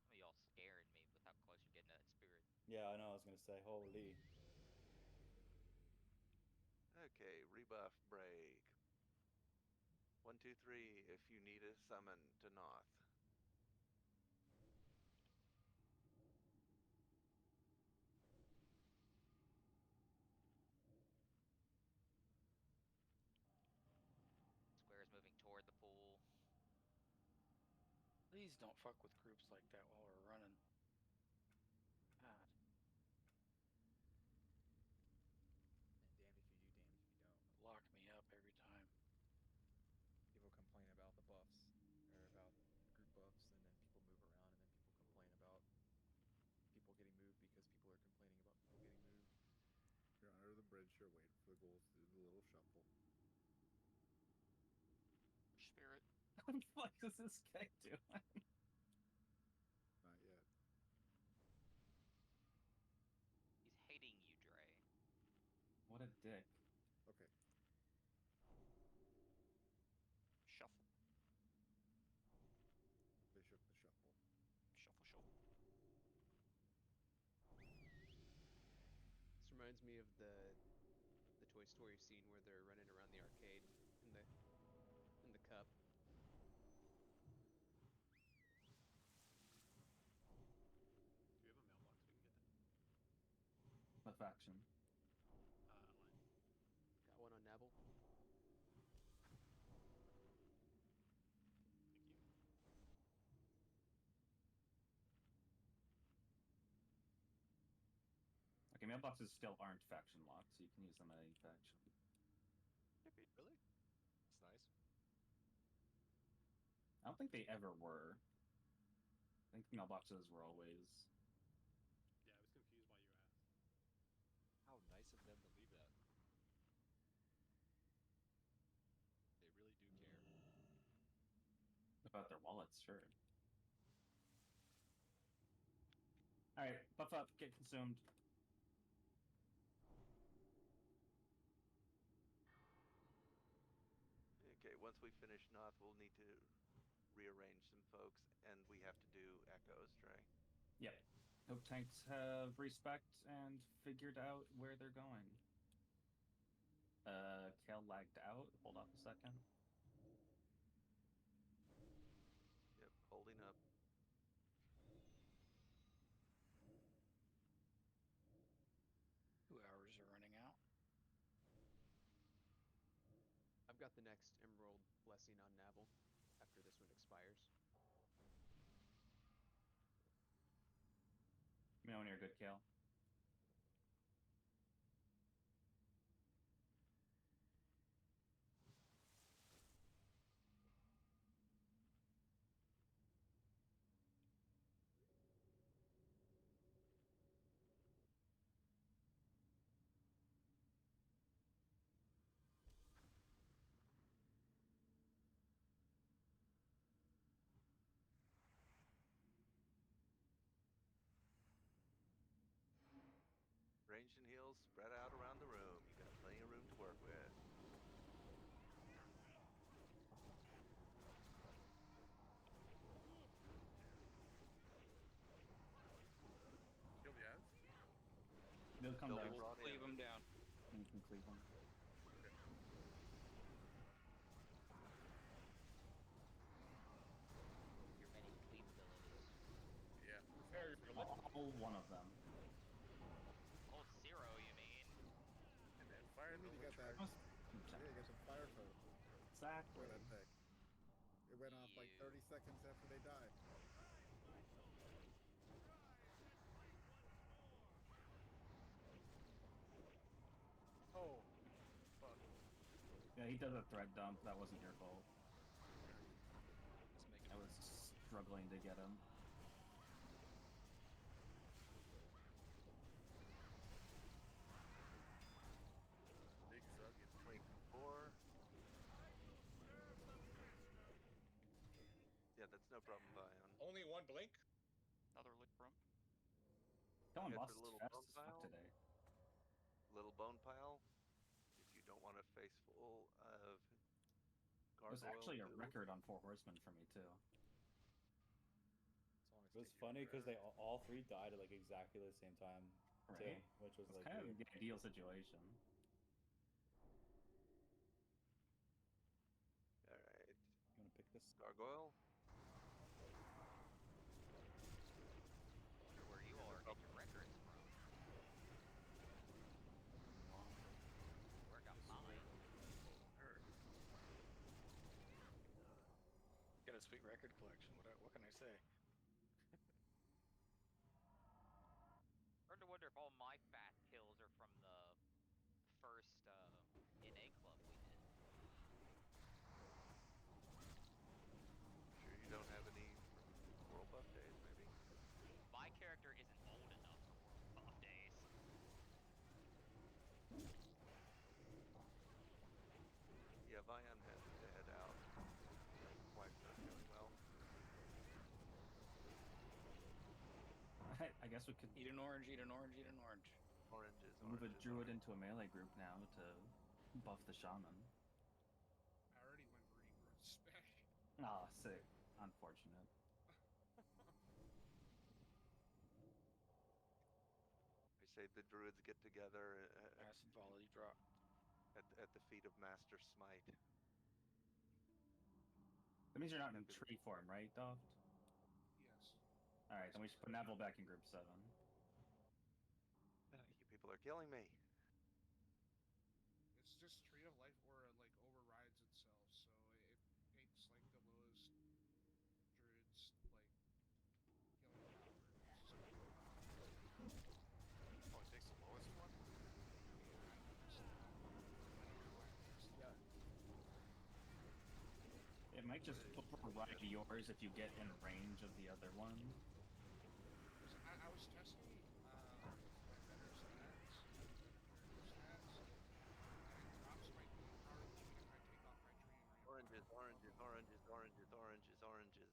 [SPEAKER 7] Some of y'all scaring me with how close you're getting to that spirit.
[SPEAKER 6] Yeah, I know. I was gonna say, holy.
[SPEAKER 3] Okay, rebuff break. 1, 2, 3. If you need a summon to Noth.
[SPEAKER 7] Square's moving toward the pool.
[SPEAKER 5] Please don't fuck with groups like that while we're running. God.
[SPEAKER 2] And damned if you do, damned if you don't.
[SPEAKER 5] Lock me up every time.
[SPEAKER 2] People complain about the buffs, or about group buffs, and then people move around, and then people complain about people getting moved because people are complaining about people getting moved.
[SPEAKER 18] You're under the bridge, you're waiting for the ghouls to do the little shuffle.
[SPEAKER 19] Spirit.
[SPEAKER 11] What the fuck is this guy doing?
[SPEAKER 18] Not yet.
[SPEAKER 7] He's hating you, Dre.
[SPEAKER 11] What a dick.
[SPEAKER 18] Okay.
[SPEAKER 19] Shuffle.
[SPEAKER 18] They shook the shuffle.
[SPEAKER 19] Shuffle, shuffle.
[SPEAKER 15] This reminds me of the Toy Story scene where they're running around the arcade in the cup.
[SPEAKER 9] Do we have a mailbox we can get to?
[SPEAKER 11] What faction?
[SPEAKER 9] Line.
[SPEAKER 15] Got one on Nabble.
[SPEAKER 9] Thank you.
[SPEAKER 11] Okay, mailboxes still aren't faction locked, so you can use them at any faction.
[SPEAKER 9] Really? That's nice.
[SPEAKER 11] I don't think they ever were. I think mailboxes were always.
[SPEAKER 9] Yeah, I was confused why you asked. How nice of them to leave that. They really do care.
[SPEAKER 11] About their wallets, sure. Alright, buff up, get consumed.
[SPEAKER 3] Okay, once we finish Noth, we'll need to rearrange some folks, and we have to do echoes, Trey.
[SPEAKER 11] Yep. Hope tanks have respect and figured out where they're going. Kale lagged out. Hold off a second.
[SPEAKER 3] Yep, holding up.
[SPEAKER 5] Two hours are running out.
[SPEAKER 15] I've got the next Emerald Blessing on Nabble after this one expires.
[SPEAKER 11] Let me know when you're good, Kale.
[SPEAKER 3] Ranged and heals spread out around the room. You got plenty of room to work with.
[SPEAKER 12] Kill the ads?
[SPEAKER 11] They'll come down.
[SPEAKER 5] We'll cleave them down.
[SPEAKER 11] You can cleave them.
[SPEAKER 7] Your many cleave abilities.
[SPEAKER 12] Yeah.
[SPEAKER 11] All one of them.
[SPEAKER 7] Oh, zero, you mean?
[SPEAKER 12] And then fire
[SPEAKER 18] You need to get that. Yeah, get some fire code.
[SPEAKER 11] Exactly.
[SPEAKER 18] For that thing. It went off like 30 seconds after they died.
[SPEAKER 9] Oh, fuck.
[SPEAKER 11] Yeah, he does a thread dump. That wasn't your fault.
[SPEAKER 9] Let's make it
[SPEAKER 11] I was struggling to get him.
[SPEAKER 3] Big Zug is 24. no problem, Vion.
[SPEAKER 4] Only one blink?
[SPEAKER 19] Another lick rump.
[SPEAKER 11] Killing
[SPEAKER 3] Get
[SPEAKER 11] boss
[SPEAKER 3] the
[SPEAKER 11] is
[SPEAKER 3] little
[SPEAKER 11] fast
[SPEAKER 3] bone
[SPEAKER 11] as fuck
[SPEAKER 3] pile.
[SPEAKER 11] today.
[SPEAKER 3] Little bone pile. If you don't want a face full of
[SPEAKER 11] It was
[SPEAKER 3] gargoyle
[SPEAKER 11] actually a
[SPEAKER 3] goo.
[SPEAKER 11] record on 4 Horsemen for me too.
[SPEAKER 6] It was funny because they all three died at like exactly the same time, too,
[SPEAKER 11] Right?
[SPEAKER 6] which was
[SPEAKER 11] It's
[SPEAKER 6] like
[SPEAKER 11] kind
[SPEAKER 6] weird.
[SPEAKER 11] of the ideal situation.
[SPEAKER 3] All right.
[SPEAKER 6] You want to pick this?
[SPEAKER 3] Gargoyle.
[SPEAKER 7] Wonder where you all are getting your records from. Where I got mine.
[SPEAKER 5] Got a sweet record collection. What can I say?
[SPEAKER 7] Starting to wonder if all my fast kills are from the first NA club we did.
[SPEAKER 3] Sure you don't have any from World Buff days, maybe?
[SPEAKER 7] My character isn't old enough for World Buff days.
[SPEAKER 3] Yeah, Vion had to head out. Wife's not feeling well.
[SPEAKER 11] I guess we could
[SPEAKER 5] Eat an orange, eat an orange, eat an orange.
[SPEAKER 3] Oranges,
[SPEAKER 11] move a
[SPEAKER 3] oranges,
[SPEAKER 11] druid
[SPEAKER 3] oranges.
[SPEAKER 11] into a melee group now to buff the shaman.
[SPEAKER 14] I already went green growth smash.
[SPEAKER 11] Ah, sick. Unfortunate.
[SPEAKER 3] I say the druids get together
[SPEAKER 5] Acid volley drop.
[SPEAKER 3] at the feet of Master Smite.
[SPEAKER 11] That means you're not in tree form, right, Doft?
[SPEAKER 14] Yes.
[SPEAKER 11] Alright, then we should put Neville back in group 7.
[SPEAKER 3] You people are killing me.
[SPEAKER 14] It's just Tree of Life or like overrides itself, so it takes like the lowest druids like killing power.
[SPEAKER 9] Oh, it takes the lowest one?
[SPEAKER 14] Yeah.
[SPEAKER 11] It might just override yours if you get in range of the other one.
[SPEAKER 14] I was testing my better stats, and it drops my power even if I take off my tree and
[SPEAKER 3] Oranges, oranges, oranges, oranges, oranges, oranges.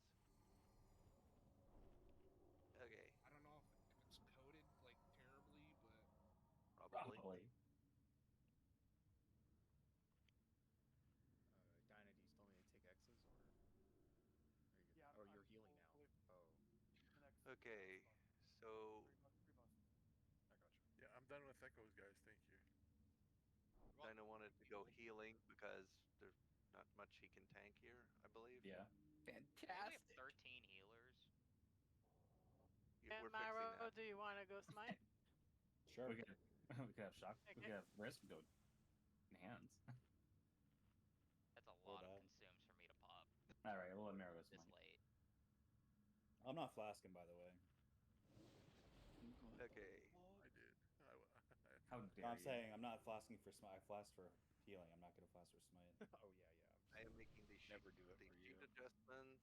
[SPEAKER 3] Okay.
[SPEAKER 14] I don't know if it's coded like terribly, but
[SPEAKER 3] Probably.
[SPEAKER 2] Dinah, do you still need to take X's or? Are you good?
[SPEAKER 16] Yeah,
[SPEAKER 2] Oh, you're healing now. Oh.
[SPEAKER 16] The next
[SPEAKER 3] Okay, so
[SPEAKER 16] free buff.
[SPEAKER 2] I got you.
[SPEAKER 12] Yeah, I'm done with echoes, guys. Thank you.
[SPEAKER 3] Dinah wanted to go healing because there's not much he can tank here, I believe.
[SPEAKER 11] Yeah.
[SPEAKER 7] We have 13 healers.
[SPEAKER 3] We're fixing
[SPEAKER 17] Marrow,
[SPEAKER 3] that.
[SPEAKER 17] do you want to go smite?
[SPEAKER 6] Sure.
[SPEAKER 11] We could have shock. We
[SPEAKER 17] Okay.
[SPEAKER 11] could have risk go in hands.
[SPEAKER 7] That's a lot of consumes for me to pop.
[SPEAKER 11] Alright, we'll let Marrow go
[SPEAKER 7] This
[SPEAKER 11] smite.
[SPEAKER 7] late.
[SPEAKER 6] I'm not flasking, by the way.
[SPEAKER 3] Okay.
[SPEAKER 12] I did.
[SPEAKER 11] How dare
[SPEAKER 6] I'm
[SPEAKER 11] you?
[SPEAKER 6] saying I'm not flasking for smite. I flask for healing. I'm not going to flask for smite.
[SPEAKER 2] Oh yeah, yeah.
[SPEAKER 3] I am making the sheet,
[SPEAKER 5] Never do it
[SPEAKER 3] the
[SPEAKER 5] for
[SPEAKER 3] sheet
[SPEAKER 5] you.
[SPEAKER 3] adjustments.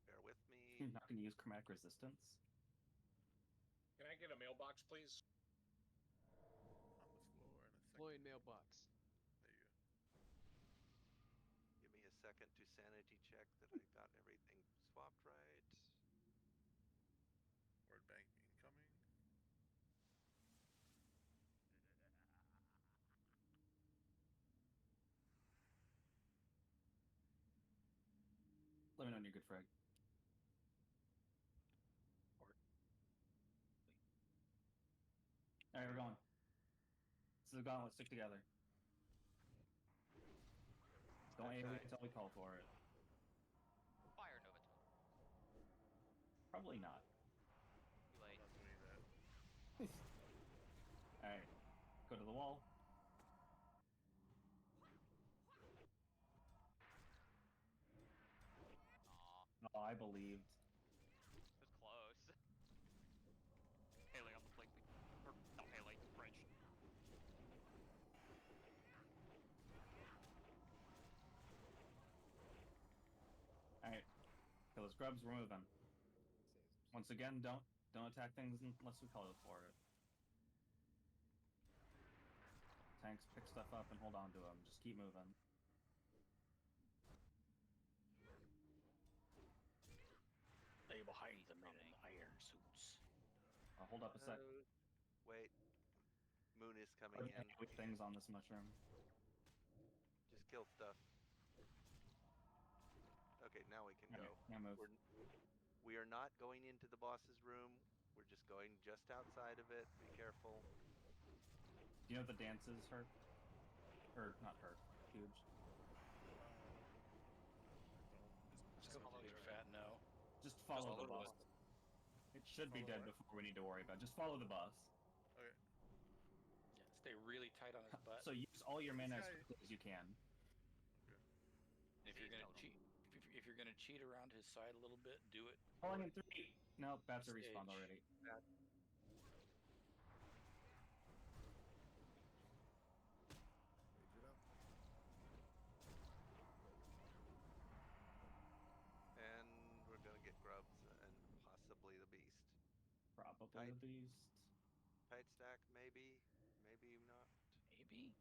[SPEAKER 3] Bear with me.
[SPEAKER 11] You're not going to use chromatic resistance?
[SPEAKER 4] Can I get a mailbox, please?
[SPEAKER 12] On the floor in a second.
[SPEAKER 15] Deploying mailbox.
[SPEAKER 12] There you go.
[SPEAKER 3] Give me a second to sanity check that I got everything swapped right.
[SPEAKER 12] Word bank incoming.
[SPEAKER 11] Let me know when you're good, Frag. Alright, we're going. This is a gauntlet. Stick together. Don't AoE until we call for it.
[SPEAKER 7] Fire Nova.
[SPEAKER 11] Probably not.
[SPEAKER 7] Too late.
[SPEAKER 12] Not doing that.
[SPEAKER 11] Alright. Go to the wall.
[SPEAKER 7] Aw,
[SPEAKER 11] Oh, I believed.
[SPEAKER 7] it was close.
[SPEAKER 19] Haley on the blink. Or not Haley, Bridge.
[SPEAKER 11] Alright. Kill the scrubs, we're moving. Once again, don't attack things unless we call for it. Tanks pick stuff up and hold on to them. Just keep moving.
[SPEAKER 5] stay behind the men in the iron suits.
[SPEAKER 11] Hold up a sec.
[SPEAKER 3] Wait. Moon is coming
[SPEAKER 11] Oh,
[SPEAKER 3] in.
[SPEAKER 11] with things on this mushroom.
[SPEAKER 3] Just kill stuff. Okay, now we can
[SPEAKER 11] Okay,
[SPEAKER 3] go.
[SPEAKER 11] now move.
[SPEAKER 3] We are not going into the boss's room. We're just going just outside of it. Be careful.
[SPEAKER 11] Do you know the dances, Herc? Or not Herc, Huge.
[SPEAKER 5] Just go big fat no.
[SPEAKER 11] Just follow the
[SPEAKER 5] follow
[SPEAKER 11] boss. It should be dead before we need to worry about. Just follow the boss.
[SPEAKER 12] Okay.
[SPEAKER 5] Yeah, stay really tight on his butt.
[SPEAKER 11] So use all your mana as quickly as you can.
[SPEAKER 12] Okay.
[SPEAKER 5] If you're gonna cheat, if you're gonna cheat around his side a little bit, do it.
[SPEAKER 11] Falling in 3. No, bats are respawned already.
[SPEAKER 3] And we're gonna get grubs and possibly the beast.
[SPEAKER 11] Probably the beast.
[SPEAKER 3] Tight stack, maybe. Maybe not.
[SPEAKER 5] Maybe.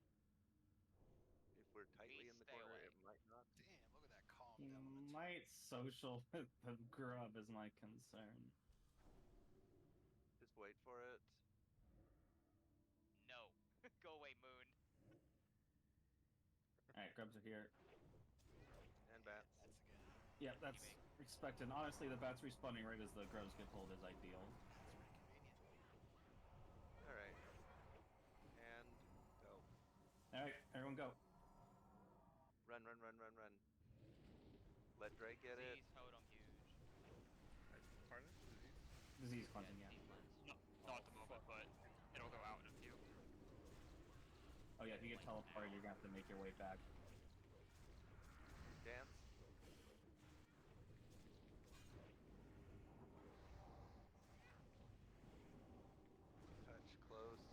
[SPEAKER 3] If we're tightly in the corner, it might not.
[SPEAKER 9] Damn, look at that calm
[SPEAKER 11] He
[SPEAKER 9] element.
[SPEAKER 11] might social with the grub is my concern.
[SPEAKER 3] Just wait for it.
[SPEAKER 7] No. Go away, Moon.
[SPEAKER 11] Alright, grubs are here.
[SPEAKER 3] And bats.
[SPEAKER 9] That's again.
[SPEAKER 11] Yeah, that's expected. Honestly, the bats respawning right as the grubs get pulled is ideal.
[SPEAKER 3] Alright. And go.
[SPEAKER 11] Alright, everyone go.
[SPEAKER 3] Run, run, run, run, run. Let Dre get it.
[SPEAKER 7] Disease totem huge.
[SPEAKER 12] Pardon?
[SPEAKER 11] Disease cleansing, yeah.
[SPEAKER 19] Not at the moment, but it'll go out in a few.
[SPEAKER 11] Oh yeah, if you get teleported, you're gonna have to make your way back.
[SPEAKER 3] Dance. Touch close.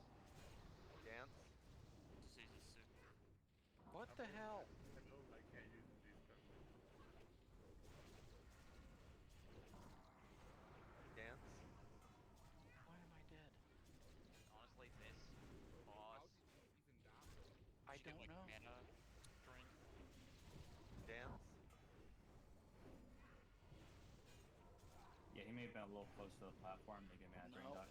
[SPEAKER 3] Dance.
[SPEAKER 19] Disease is soon.
[SPEAKER 5] What the hell?
[SPEAKER 12] I know I can't use these guns.
[SPEAKER 3] Dance.
[SPEAKER 5] Why am I dead?
[SPEAKER 7] Honestly, this boss.
[SPEAKER 14] Even die.
[SPEAKER 5] I don't know.
[SPEAKER 19] Mana drain.
[SPEAKER 3] Dance.
[SPEAKER 11] Yeah, he may have been a little close to the platform to get mana drain done.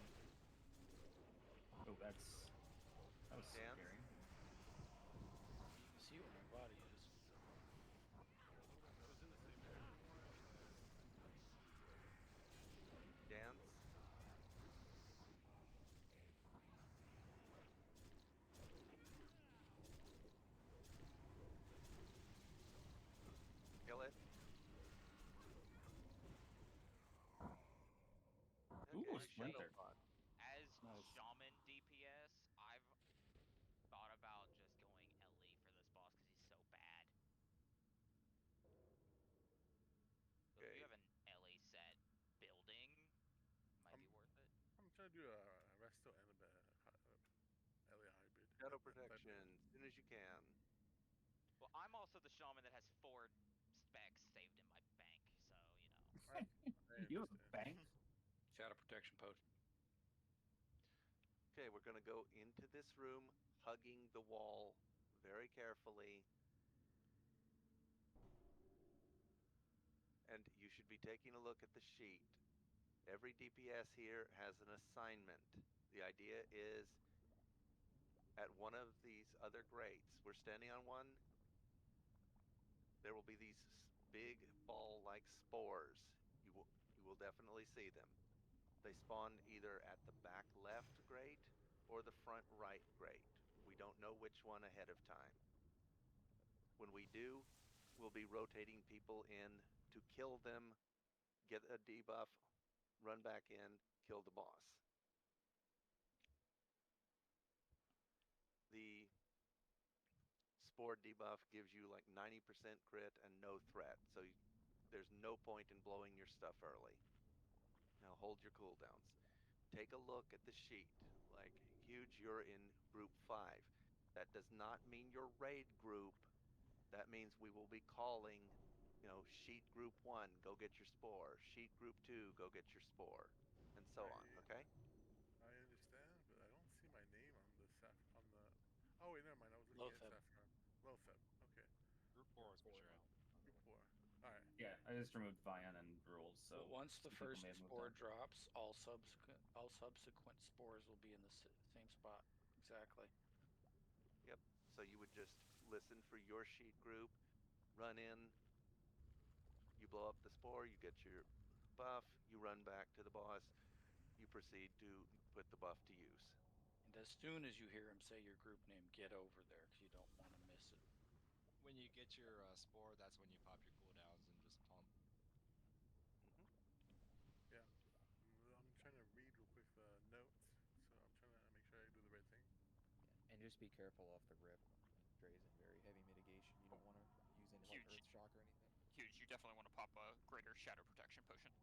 [SPEAKER 11] Oh, that was scary.
[SPEAKER 5] You can see where my body is.
[SPEAKER 3] Dance. Kill it.
[SPEAKER 11] Ooh,
[SPEAKER 3] Okay,
[SPEAKER 11] Splinter.
[SPEAKER 7] As
[SPEAKER 11] Nice.
[SPEAKER 7] Shaman DPS, I've thought about just going LE for this boss because he's so bad. So if you have an LE set building, might be worth it.
[SPEAKER 12] I'm trying to do a resto and a LA hybrid.
[SPEAKER 3] Shadow protection as soon as you can.
[SPEAKER 7] Well, I'm also the Shaman that has 4 specs saved in my bank, so you know.
[SPEAKER 11] You have a bank?
[SPEAKER 5] Shadow protection potion.
[SPEAKER 3] Okay, we're gonna go into this room, hugging the wall very carefully. And you should be taking a look at the sheet. Every DPS here has an assignment. The idea is at one of these other grates, we're standing on one, there will be these big ball-like spores. You will definitely see them. They spawn either at the back left grate or the front right grate. We don't know which one ahead of time. When we do, we'll be rotating people in to kill them, get a debuff, run back in, kill the boss. The spore debuff gives you like 90% crit and no threat, so there's no point in blowing your stuff early. Now hold your cooldowns. Take a look at the sheet. Like, Huge, you're in group 5. That does not mean your raid group. That means we will be calling, sheet group 1, go get your spore. Sheet group 2, go get your spore. And so on, okay?
[SPEAKER 12] I understand, but I don't see my name on the on the. Oh wait, never mind. I was looking
[SPEAKER 5] Lotheb.
[SPEAKER 12] at Saffron. Lotheb. Okay.
[SPEAKER 9] Group 4 is what you're in.
[SPEAKER 12] Group 4. All right.
[SPEAKER 11] Yeah, I just removed Vian and rules. So
[SPEAKER 5] once the
[SPEAKER 11] some people
[SPEAKER 5] first
[SPEAKER 11] may have moved
[SPEAKER 5] spore
[SPEAKER 11] on.
[SPEAKER 5] drops, all subsequent spores will be in the same spot. Exactly.
[SPEAKER 3] Yep. So you would just listen for your sheet group, run in, you blow up the spore, you get your buff, you run back to the boss, you proceed to put the buff to use.
[SPEAKER 5] And as soon as you hear him say your group name, get over there because you don't want to miss it.
[SPEAKER 15] When you get your spore, that's when you pop your cooldowns and just taunt.
[SPEAKER 12] Yeah. I'm trying to read real quick the notes, so I'm trying to make sure I do the right thing.
[SPEAKER 2] Yeah. And just be careful off the rip. Dre's in very heavy mitigation. You don't want to use any like Earth Shock or anything.
[SPEAKER 19] Huge. You definitely want to pop a greater shadow protection potion.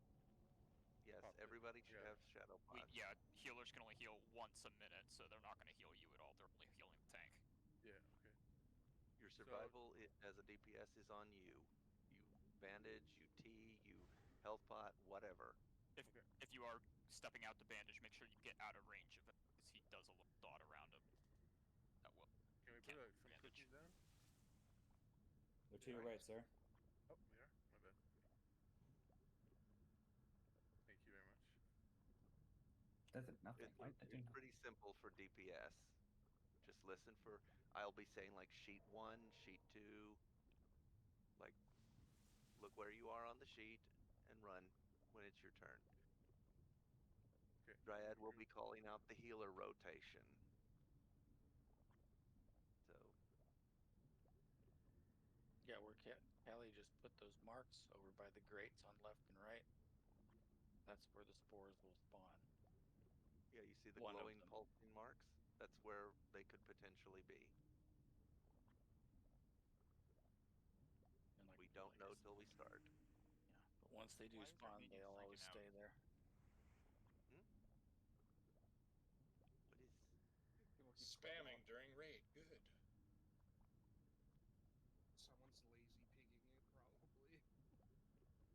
[SPEAKER 3] Yes, everybody should have shadow pots.
[SPEAKER 19] Yeah, healers can only heal once a minute, so they're not going to heal you at all. They're only healing the tank.
[SPEAKER 12] Yeah, okay.
[SPEAKER 3] Your survival as a DPS is on you. You bandage, you tea, you health pot, whatever.
[SPEAKER 19] If you are stepping out to bandage, make sure you get out of range of it, because he does a little dot around him. That will.
[SPEAKER 12] Can we put some cookies down?
[SPEAKER 6] They're to your right, sir.
[SPEAKER 12] Oh, they are? My bad. Thank you very much.
[SPEAKER 11] Does it nothing?
[SPEAKER 3] It's pretty simple for DPS. Just listen for, I'll be saying like sheet 1, sheet 2, like look where you are on the sheet and run when it's your turn.
[SPEAKER 12] Okay.
[SPEAKER 3] Dryad will be calling out the healer rotation. So.
[SPEAKER 5] Yeah, where Callie just put those marks over by the grates on left and right. That's where the spores will spawn.
[SPEAKER 3] Yeah, you see the glowing pulsing marks? That's where they could potentially be.
[SPEAKER 5] And
[SPEAKER 3] we don't know till we start.
[SPEAKER 5] Yeah, but once they do spawn, they'll always stay there.
[SPEAKER 3] What is
[SPEAKER 4] spamming during raid? Good.
[SPEAKER 14] Someone's lazy pigging it, probably.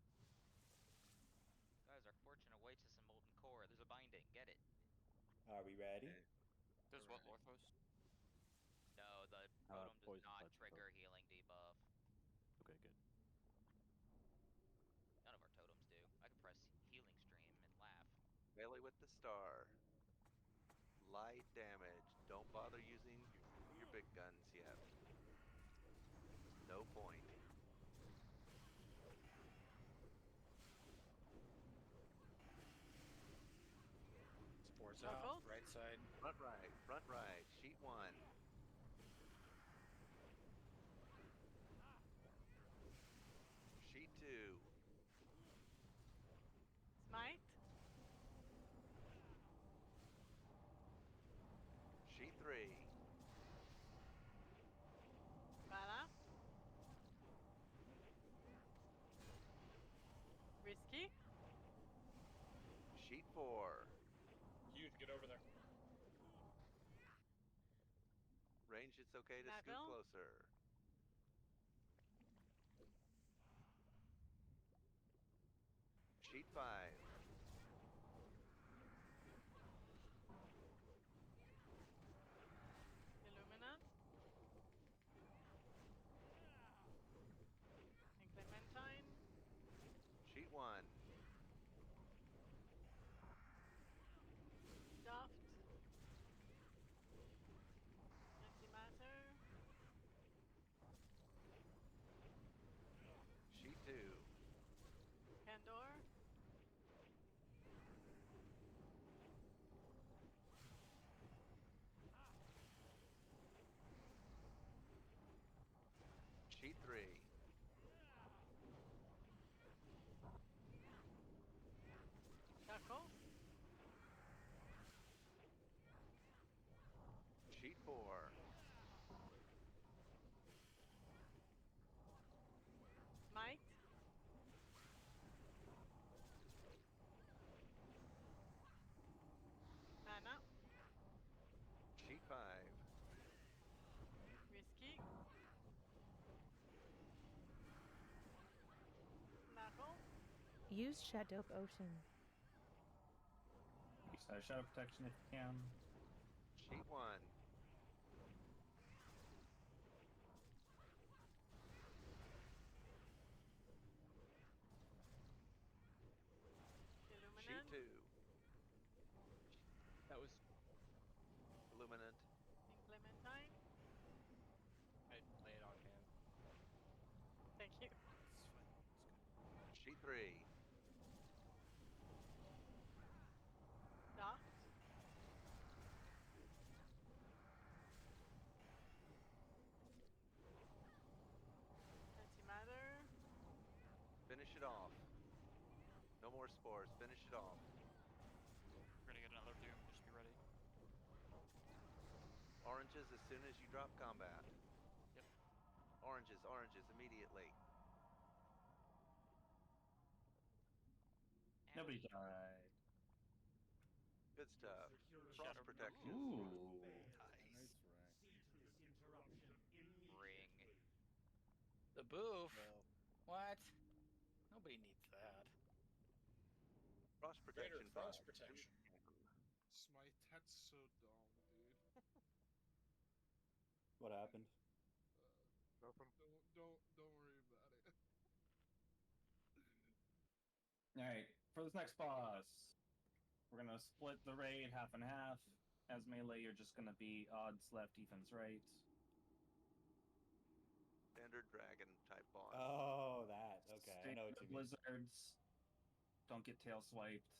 [SPEAKER 7] Guys, our fortunate way to some molten core. There's a binding. Get it.
[SPEAKER 6] Are we ready?
[SPEAKER 19] Does what, Lorthos?
[SPEAKER 7] No, the totem does not trigger healing debuff.
[SPEAKER 21] Okay, good.
[SPEAKER 7] None of our totems do. I can press healing stream and laugh.
[SPEAKER 3] Melee with the star. Light damage. Don't bother using your big guns yet. No point.
[SPEAKER 5] Spores out, right side.
[SPEAKER 3] Front right. Sheet 1. Sheet 2.
[SPEAKER 17] Smite.
[SPEAKER 3] Sheet 3.
[SPEAKER 17] Voilà. Risky.
[SPEAKER 3] Sheet 4.
[SPEAKER 4] Huge, get over there.
[SPEAKER 3] Range, it's okay to scoot closer. Sheet 5.
[SPEAKER 17] Illuminate. And Clementine.
[SPEAKER 3] Sheet 1.
[SPEAKER 17] Daft. Antimatter.
[SPEAKER 3] Sheet 2.
[SPEAKER 17] Candor.
[SPEAKER 3] Sheet 3.
[SPEAKER 17] Shackle.
[SPEAKER 3] Sheet 4.
[SPEAKER 17] Smite. Mana.
[SPEAKER 3] Sheet 5.
[SPEAKER 17] Risky. Knuckle.
[SPEAKER 22] Use Shadow Ocean.
[SPEAKER 11] Use shadow protection if you can.
[SPEAKER 3] Sheet 1.
[SPEAKER 17] Thank you.
[SPEAKER 3] Sheet 3.
[SPEAKER 17] Doc? Antimatter.
[SPEAKER 3] Finish it off. No more spores. Finish it off.
[SPEAKER 19] We're gonna get another Doom. Just be ready.
[SPEAKER 3] Oranges as soon as you drop combat.
[SPEAKER 19] Yep.
[SPEAKER 3] Oranges, oranges immediately.
[SPEAKER 11] Nobody died.
[SPEAKER 3] Good stuff. Frost protection.
[SPEAKER 11] Ooh.
[SPEAKER 18] Nice rack.
[SPEAKER 7] Ring.
[SPEAKER 5] The boof.
[SPEAKER 18] Well,
[SPEAKER 5] What? Nobody needs that.
[SPEAKER 3] Frost
[SPEAKER 4] Greater
[SPEAKER 3] protection.
[SPEAKER 4] frost
[SPEAKER 3] 5.
[SPEAKER 4] protection.
[SPEAKER 14] Smite, that's so dumb, dude.
[SPEAKER 6] What happened?
[SPEAKER 14] Don't worry about it.
[SPEAKER 11] Alright, for this next boss, we're gonna split the raid half and half. As melee, you're just gonna be odds left, evens right.
[SPEAKER 3] Standard dragon type boss.
[SPEAKER 6] Oh, that. Okay, I
[SPEAKER 11] Stay
[SPEAKER 6] know
[SPEAKER 11] clear
[SPEAKER 6] what you
[SPEAKER 11] of
[SPEAKER 6] mean.
[SPEAKER 11] blizzards. Don't get tail swiped.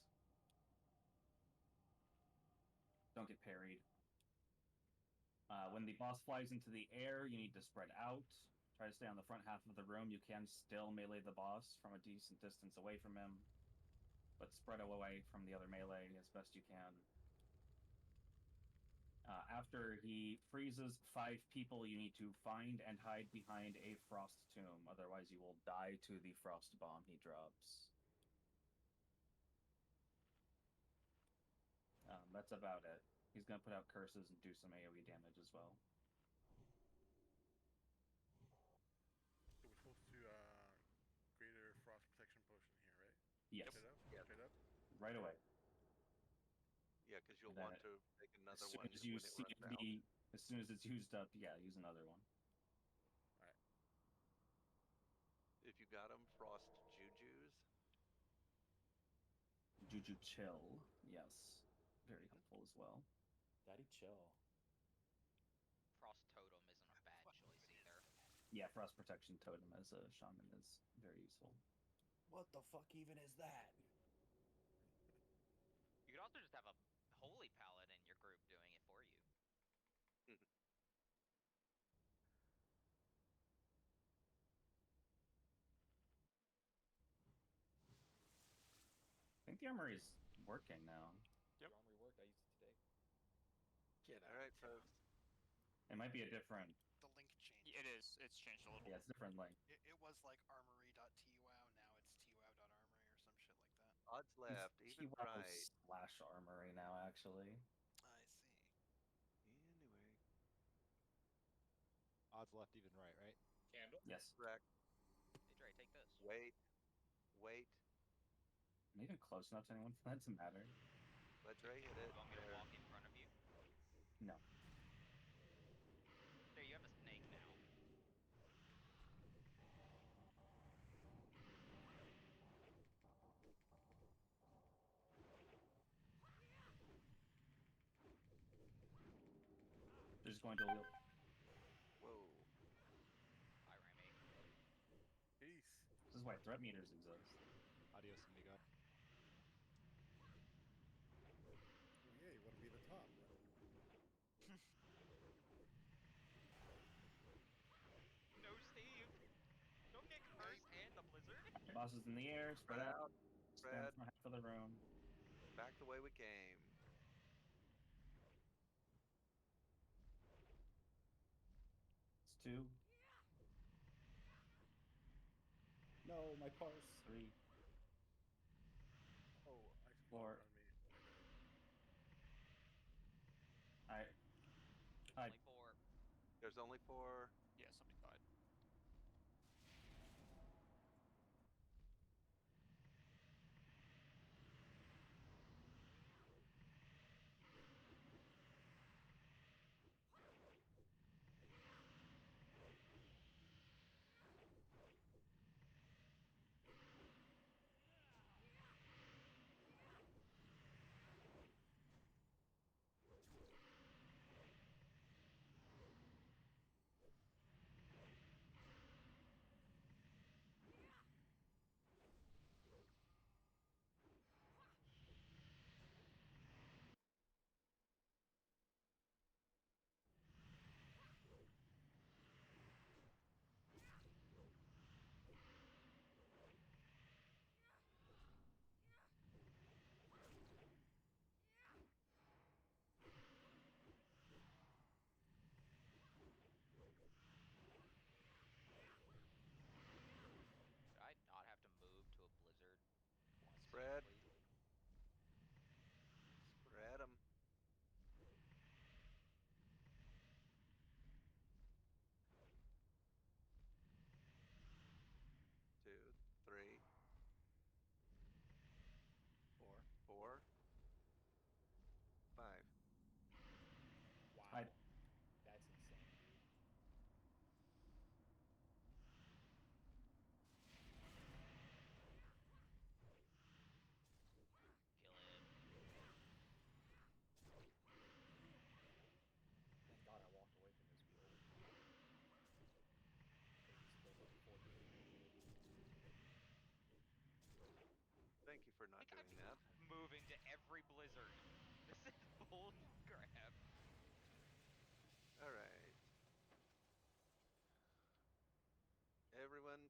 [SPEAKER 11] Don't get parried. When the boss flies into the air, you need to spread out. Try to stay on the front half of the room. You can still melee the boss from a decent distance away from him, but spread away from the other melee as best you can. After he freezes 5 people, you need to find and hide behind a frost tomb. Otherwise, you will die to the frost bomb he drops. That's about it. He's going to put out curses and do some AoE damage as well.
[SPEAKER 12] So we're supposed to greater frost protection potion here, right?
[SPEAKER 11] Yes.
[SPEAKER 12] Straight up?
[SPEAKER 3] Yes.
[SPEAKER 12] Straight up?
[SPEAKER 11] Right away.
[SPEAKER 3] Yeah, because you'll
[SPEAKER 11] And then
[SPEAKER 3] want to make another
[SPEAKER 11] As soon
[SPEAKER 3] one
[SPEAKER 11] as you
[SPEAKER 3] when it
[SPEAKER 11] see
[SPEAKER 3] runs out.
[SPEAKER 11] as soon as it's used up, yeah, use another one.
[SPEAKER 12] Alright.
[SPEAKER 3] If you got them, frost jujus.
[SPEAKER 11] Juju Chill, yes. Very helpful as well.
[SPEAKER 6] Daddy chill.
[SPEAKER 7] Frost Totem isn't a bad choice either.
[SPEAKER 11] Yeah, Frost Protection Totem as a shaman is very useful.
[SPEAKER 6] What the fuck even is that?
[SPEAKER 7] You could also just have a holy paladin in your group doing it for you.
[SPEAKER 11] I think the armory is working now.
[SPEAKER 2] Yep. Your armory worked. I used it today.
[SPEAKER 5] Get out.
[SPEAKER 3] All right, folks.
[SPEAKER 11] It might be a different.
[SPEAKER 1] The link changed.
[SPEAKER 19] It is. It's changed a little.
[SPEAKER 11] Yeah, it's a different link.
[SPEAKER 1] It was like armory.twow, now it's twow.armory or some shit like that.
[SPEAKER 3] Odds left, even right.
[SPEAKER 11] / armory now, actually.
[SPEAKER 1] I see.
[SPEAKER 3] Anyway.
[SPEAKER 15] Odds left, even right?
[SPEAKER 4] Candle?
[SPEAKER 11] Yes.
[SPEAKER 3] Correct.
[SPEAKER 7] Hey Dre, take this.
[SPEAKER 3] Wait. Wait.
[SPEAKER 11] Not even close enough to anyone for that to matter.
[SPEAKER 3] Let Dre hit it.
[SPEAKER 7] You want me to walk in front of you?
[SPEAKER 11] No.
[SPEAKER 7] There, you have a snake now.
[SPEAKER 11] They're just going to.
[SPEAKER 3] Whoa.
[SPEAKER 7] Hi, Remy.
[SPEAKER 12] Peace.
[SPEAKER 11] This is why threat meters exist.
[SPEAKER 15] Adios, amigo.
[SPEAKER 18] Oh yeah, you want to be the top, right?
[SPEAKER 7] No, Steve! Don't get cursed and the blizzard!
[SPEAKER 11] Boss is in the air, spread out. Stand
[SPEAKER 3] Spread.
[SPEAKER 11] from half of the room.
[SPEAKER 3] Back the way we came.
[SPEAKER 11] It's 2.
[SPEAKER 6] No, my parse.
[SPEAKER 11] 3.
[SPEAKER 12] Oh, I
[SPEAKER 11] 4.
[SPEAKER 12] on me.
[SPEAKER 11] Alright.
[SPEAKER 7] Only 4.
[SPEAKER 3] There's only 4.
[SPEAKER 19] Yeah, somebody died.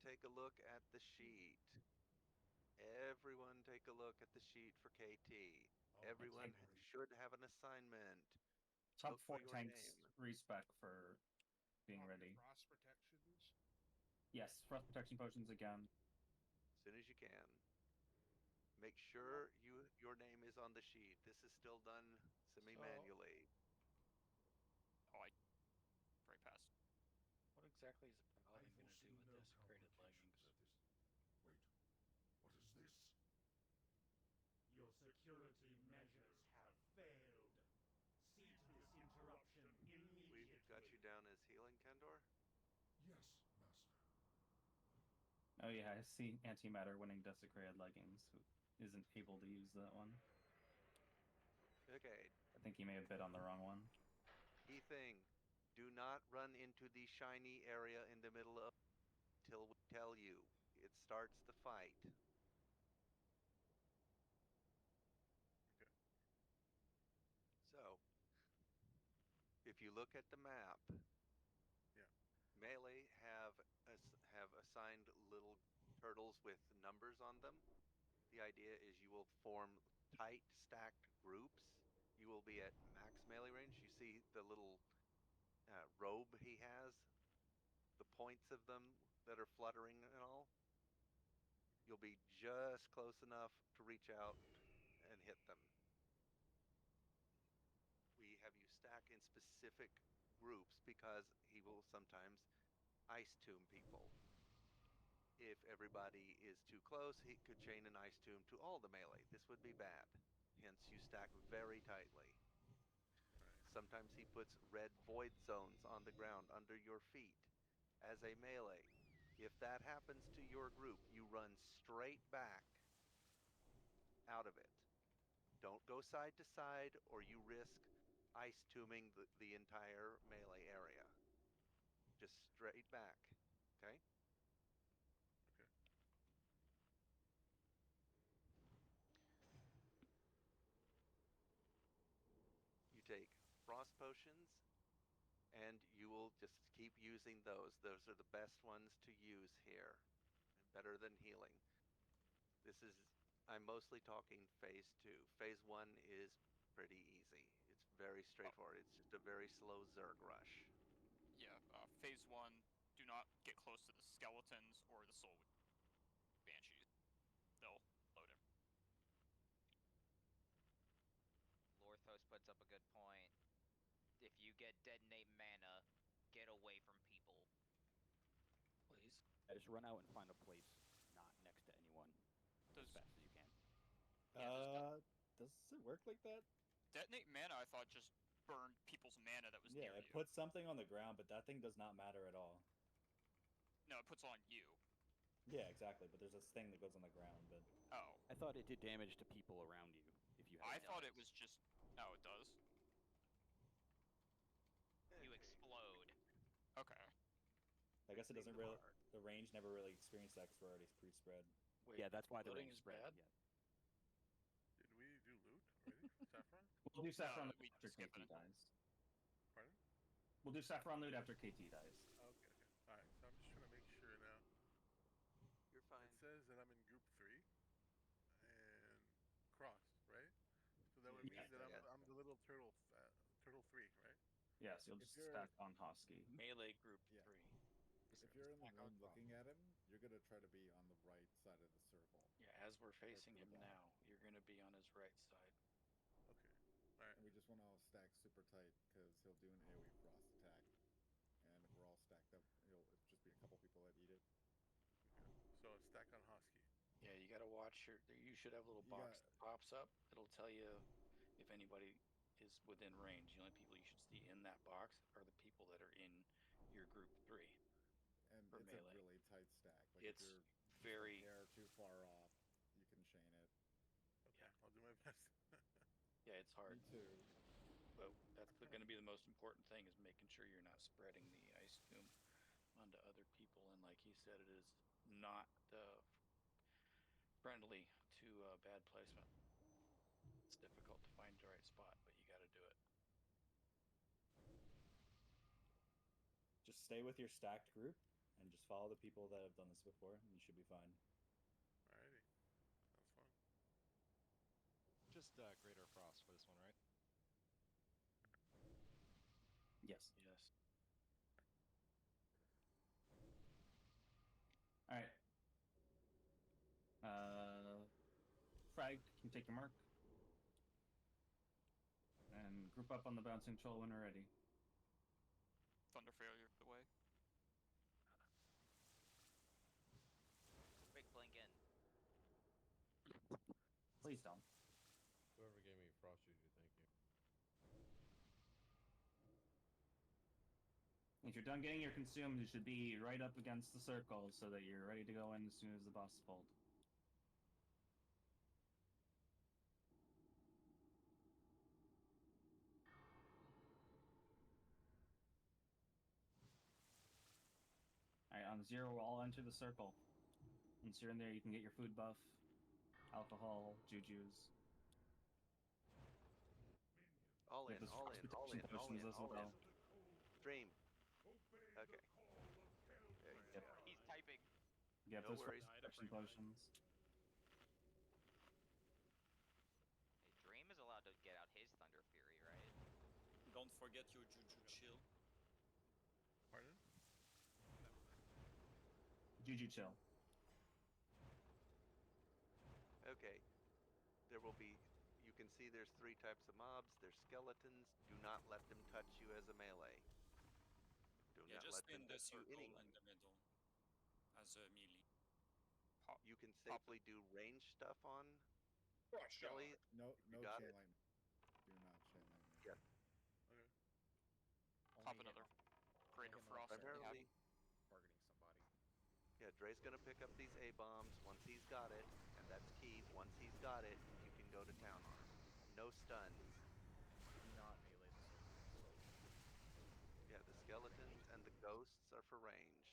[SPEAKER 3] take a look at the sheet. Everyone take a look at the sheet for KT. Everyone should have an assignment.
[SPEAKER 11] Top
[SPEAKER 3] Look
[SPEAKER 11] 4
[SPEAKER 3] for your
[SPEAKER 11] tanks
[SPEAKER 3] name.
[SPEAKER 11] respec for being ready.
[SPEAKER 14] Frost protections.
[SPEAKER 11] Yes, frost protection potions again.
[SPEAKER 3] As soon as you can. Make sure your name is on the sheet. This is still done semi-manually.
[SPEAKER 19] Oh, I right past.
[SPEAKER 5] What exactly is the paladin going to do with desecrated leggings?
[SPEAKER 8] Wait, what is this? Your security measures have failed. See to this interruption immediately.
[SPEAKER 3] We've got you down as healing, Kendor?
[SPEAKER 8] Yes, Master.
[SPEAKER 11] Oh yeah, I see Antimatter winning desecrated leggings. Who isn't able to use that one?
[SPEAKER 3] Okay.
[SPEAKER 11] I think he may have bid on the wrong one.
[SPEAKER 3] Key thing, do not run into the shiny area in the middle of till we tell you. It starts the fight.
[SPEAKER 12] Okay.
[SPEAKER 3] So, if you look at the map,
[SPEAKER 12] yeah,
[SPEAKER 3] melee have assigned little turtles with numbers on them. The idea is you will form tight stacked groups. You will be at max melee range. You see the little robe he has, the points of them that are fluttering and all. You'll be just close enough to reach out and hit them. We have you stack in specific groups because he will sometimes ice tomb people. If everybody is too close, he could chain an ice tomb to all the melee. This would be bad. Hence, you stack very tightly. Sometimes he puts red void zones on the ground under your feet as a melee. If that happens to your group, you run straight back out of it. Don't go side to side or you risk ice tombing the entire melee area. Just straight back, okay?
[SPEAKER 12] Okay.
[SPEAKER 3] You take frost potions and you will just keep using those. Those are the best ones to use here. Better than healing. I'm mostly talking phase 2. Phase 1 is pretty easy. It's very straightforward. It's just a very slow Zerg rush.
[SPEAKER 19] Yeah, phase 1, do not get close to the skeletons or the soul banshees. They'll load him.
[SPEAKER 7] Lorthos puts up a good point. If you get detonate mana, get away from people.
[SPEAKER 5] Please.
[SPEAKER 20] Yeah, just run out and find a place not next to anyone as fast as you can.
[SPEAKER 6] Does it work like that?
[SPEAKER 19] Detonate mana, I thought, just burned people's mana that was near
[SPEAKER 6] Yeah, it
[SPEAKER 19] you.
[SPEAKER 6] puts something on the ground, but that thing does not matter at all.
[SPEAKER 19] No, it puts on you.
[SPEAKER 6] Yeah, exactly. But there's this thing that goes on the ground. But
[SPEAKER 19] Oh,
[SPEAKER 20] I thought it did damage to people around you if you had.
[SPEAKER 19] I thought it was just. Oh, it does.
[SPEAKER 7] You explode.
[SPEAKER 19] Okay.
[SPEAKER 6] I guess it doesn't really. The range never really experienced that because we're already pre-spread.
[SPEAKER 5] Wait,
[SPEAKER 20] yeah, that's why the
[SPEAKER 5] loading
[SPEAKER 20] range
[SPEAKER 5] is
[SPEAKER 20] spread.
[SPEAKER 5] bad?
[SPEAKER 20] Yeah.
[SPEAKER 12] Did we do loot already? Saffron?
[SPEAKER 11] We'll do Saffron
[SPEAKER 19] No,
[SPEAKER 11] loot
[SPEAKER 19] we
[SPEAKER 11] after
[SPEAKER 19] skip
[SPEAKER 11] KT
[SPEAKER 19] it.
[SPEAKER 11] dies.
[SPEAKER 12] Pardon?
[SPEAKER 11] We'll do Saffron loot after KT dies.
[SPEAKER 12] Okay, okay. Alright, so I'm just trying to make sure now.
[SPEAKER 3] You're fine.
[SPEAKER 12] It says that I'm in group 3 and crossed, right? So that would
[SPEAKER 11] Yeah.
[SPEAKER 12] mean that I'm the little turtle 3, right?
[SPEAKER 11] Yes, you'll just stack on Hosky.
[SPEAKER 5] Melee group 3.
[SPEAKER 18] If you're in the room looking at him, you're going to try to be on the right side of the circle.
[SPEAKER 5] Yeah, as we're facing him now, you're going to be on his right side.
[SPEAKER 12] Okay. Alright.
[SPEAKER 18] And we just want to all stack super tight because he'll do an AoE frost attack. And if we're all stacked up, it'll just be a couple people that eat it.
[SPEAKER 12] Okay. So stack on Hosky.
[SPEAKER 5] Yeah, you got to watch you should have a little box that pops up. It'll tell you if anybody is within range. The only people you should see in that box are the people that are in your group 3.
[SPEAKER 18] And
[SPEAKER 5] for
[SPEAKER 18] it's
[SPEAKER 5] melee.
[SPEAKER 18] a really tight stack. Like
[SPEAKER 5] It's
[SPEAKER 18] if you're
[SPEAKER 5] very
[SPEAKER 18] hair too far off, you can chain it.
[SPEAKER 12] Okay, I'll do my best.
[SPEAKER 5] Yeah, it's hard.
[SPEAKER 18] Me too.
[SPEAKER 5] But that's going to be the most important thing is making sure you're not spreading the ice tomb onto other people. And like he said, it is not friendly to bad placement. It's difficult to find the right spot, but you got to do it.
[SPEAKER 6] Just stay with your stacked group and just follow the people that have done this before, and you should be fine.
[SPEAKER 12] Alrighty. Sounds fun.
[SPEAKER 15] Just Greater Frost for this one, right?
[SPEAKER 11] Yes.
[SPEAKER 5] Yes.
[SPEAKER 11] Alright. Frag, can you take your mark? And group up on the bouncing troll when we're ready.
[SPEAKER 19] Thunder failure the way.
[SPEAKER 7] Quick blink in.
[SPEAKER 11] Please don't.
[SPEAKER 15] Whoever gave me Frost Juju, thank you.
[SPEAKER 11] If you're done getting your consumed, you should be right up against the circle so that you're ready to go in as soon as the boss is pulled. Alright, on 0, we'll all enter the circle. Once you're in there, you can get your food buff, alcohol, jujus.
[SPEAKER 3] All in,
[SPEAKER 11] There's
[SPEAKER 3] all in, all in, all
[SPEAKER 11] potions
[SPEAKER 3] in,
[SPEAKER 11] as
[SPEAKER 3] all in.
[SPEAKER 11] well.
[SPEAKER 3] Dream. Okay.
[SPEAKER 11] Yep.
[SPEAKER 7] He's typing.
[SPEAKER 11] Yep,
[SPEAKER 3] No
[SPEAKER 11] there's
[SPEAKER 3] worries.
[SPEAKER 11] protection potions.
[SPEAKER 7] Hey, Dream is allowed to get out his Thunder Fury, right?
[SPEAKER 10] Don't forget your Juju Chill.
[SPEAKER 12] Pardon?
[SPEAKER 11] Juju chill.
[SPEAKER 3] Okay. There will be, you can see there's 3 types of mobs. There's skeletons. Do not let them touch you as a melee. Do
[SPEAKER 10] Yeah,
[SPEAKER 3] not
[SPEAKER 10] just
[SPEAKER 3] let them
[SPEAKER 10] in the
[SPEAKER 3] touch you
[SPEAKER 10] circle
[SPEAKER 3] any.
[SPEAKER 10] in the middle. As a melee.
[SPEAKER 3] You can safely do range stuff on
[SPEAKER 4] Rush
[SPEAKER 3] Skelly.
[SPEAKER 18] No,
[SPEAKER 3] You
[SPEAKER 18] no
[SPEAKER 3] got
[SPEAKER 18] chain
[SPEAKER 3] it?
[SPEAKER 18] lightning. Do not chain lightning.
[SPEAKER 3] Yes.
[SPEAKER 12] Okay.
[SPEAKER 19] Pop another Greater Frost.
[SPEAKER 3] Primarily
[SPEAKER 2] targeting somebody.
[SPEAKER 3] Yeah, Dre's gonna pick up these A-bombs once he's got it, and that's key. Once he's got it, you can go to town on him. No stuns.
[SPEAKER 2] Do not melee the circle.
[SPEAKER 3] Yeah, the skeletons and the ghosts are for ranged.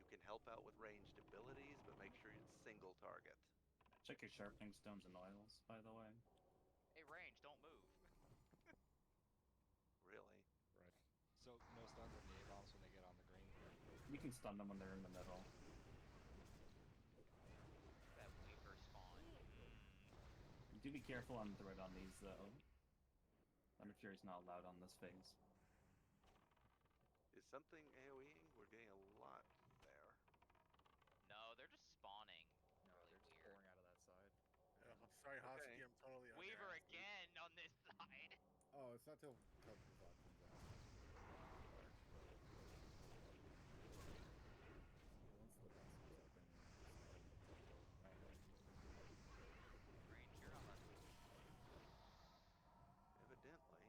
[SPEAKER 3] You can help out with ranged abilities, but make sure it's single target.
[SPEAKER 11] Check your sharpening stones and oils, by the way.
[SPEAKER 7] Hey, range, don't move.
[SPEAKER 3] Really?
[SPEAKER 15] Right. So no stuns on the A-bombs when they get on the green.
[SPEAKER 11] You can stun them when they're in the middle.
[SPEAKER 7] That Weaver spawn.
[SPEAKER 11] Do be careful on thread on these, though. Thunder Fury's not allowed on this phase.
[SPEAKER 3] Is something AoEing? We're getting a lot there.
[SPEAKER 7] No, they're just spawning.
[SPEAKER 2] No,
[SPEAKER 7] really
[SPEAKER 2] they're just
[SPEAKER 7] weird.
[SPEAKER 2] pouring out of that side.
[SPEAKER 12] Yeah, sorry, Hosky, I'm totally on your
[SPEAKER 7] Weaver
[SPEAKER 12] ass, dude.
[SPEAKER 7] again on this side.
[SPEAKER 18] Oh, it's not till the bot comes out. Once the boss comes out, then
[SPEAKER 7] Range, you're on left.
[SPEAKER 3] Evidently.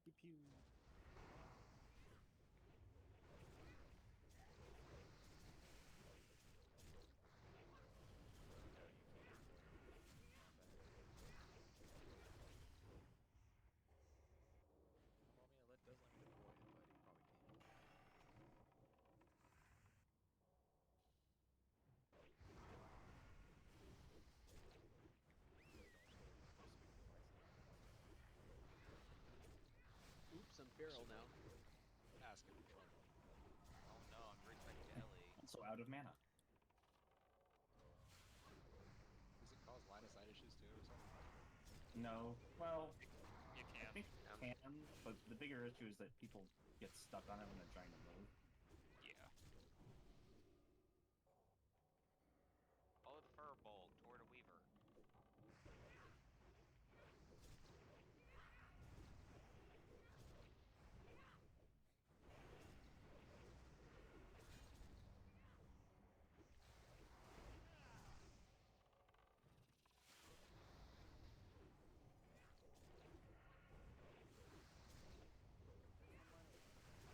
[SPEAKER 15] Pew pew.
[SPEAKER 2] Well, I mean, it does let me deploy him, but he probably can't. Really don't store stupid devices.
[SPEAKER 15] Oops, I'm feral now. That's gonna be fun.
[SPEAKER 7] Oh no, I'm right by Jelly.
[SPEAKER 11] Also out of mana.
[SPEAKER 15] Does it cause line of sight issues too or something?
[SPEAKER 11] No. Well,
[SPEAKER 19] You
[SPEAKER 11] I
[SPEAKER 19] can.
[SPEAKER 11] think it can, but the bigger issue is that people get stuck on it when they're trying to move.
[SPEAKER 19] Yeah.
[SPEAKER 7] Follow the firebolt toward a weaver.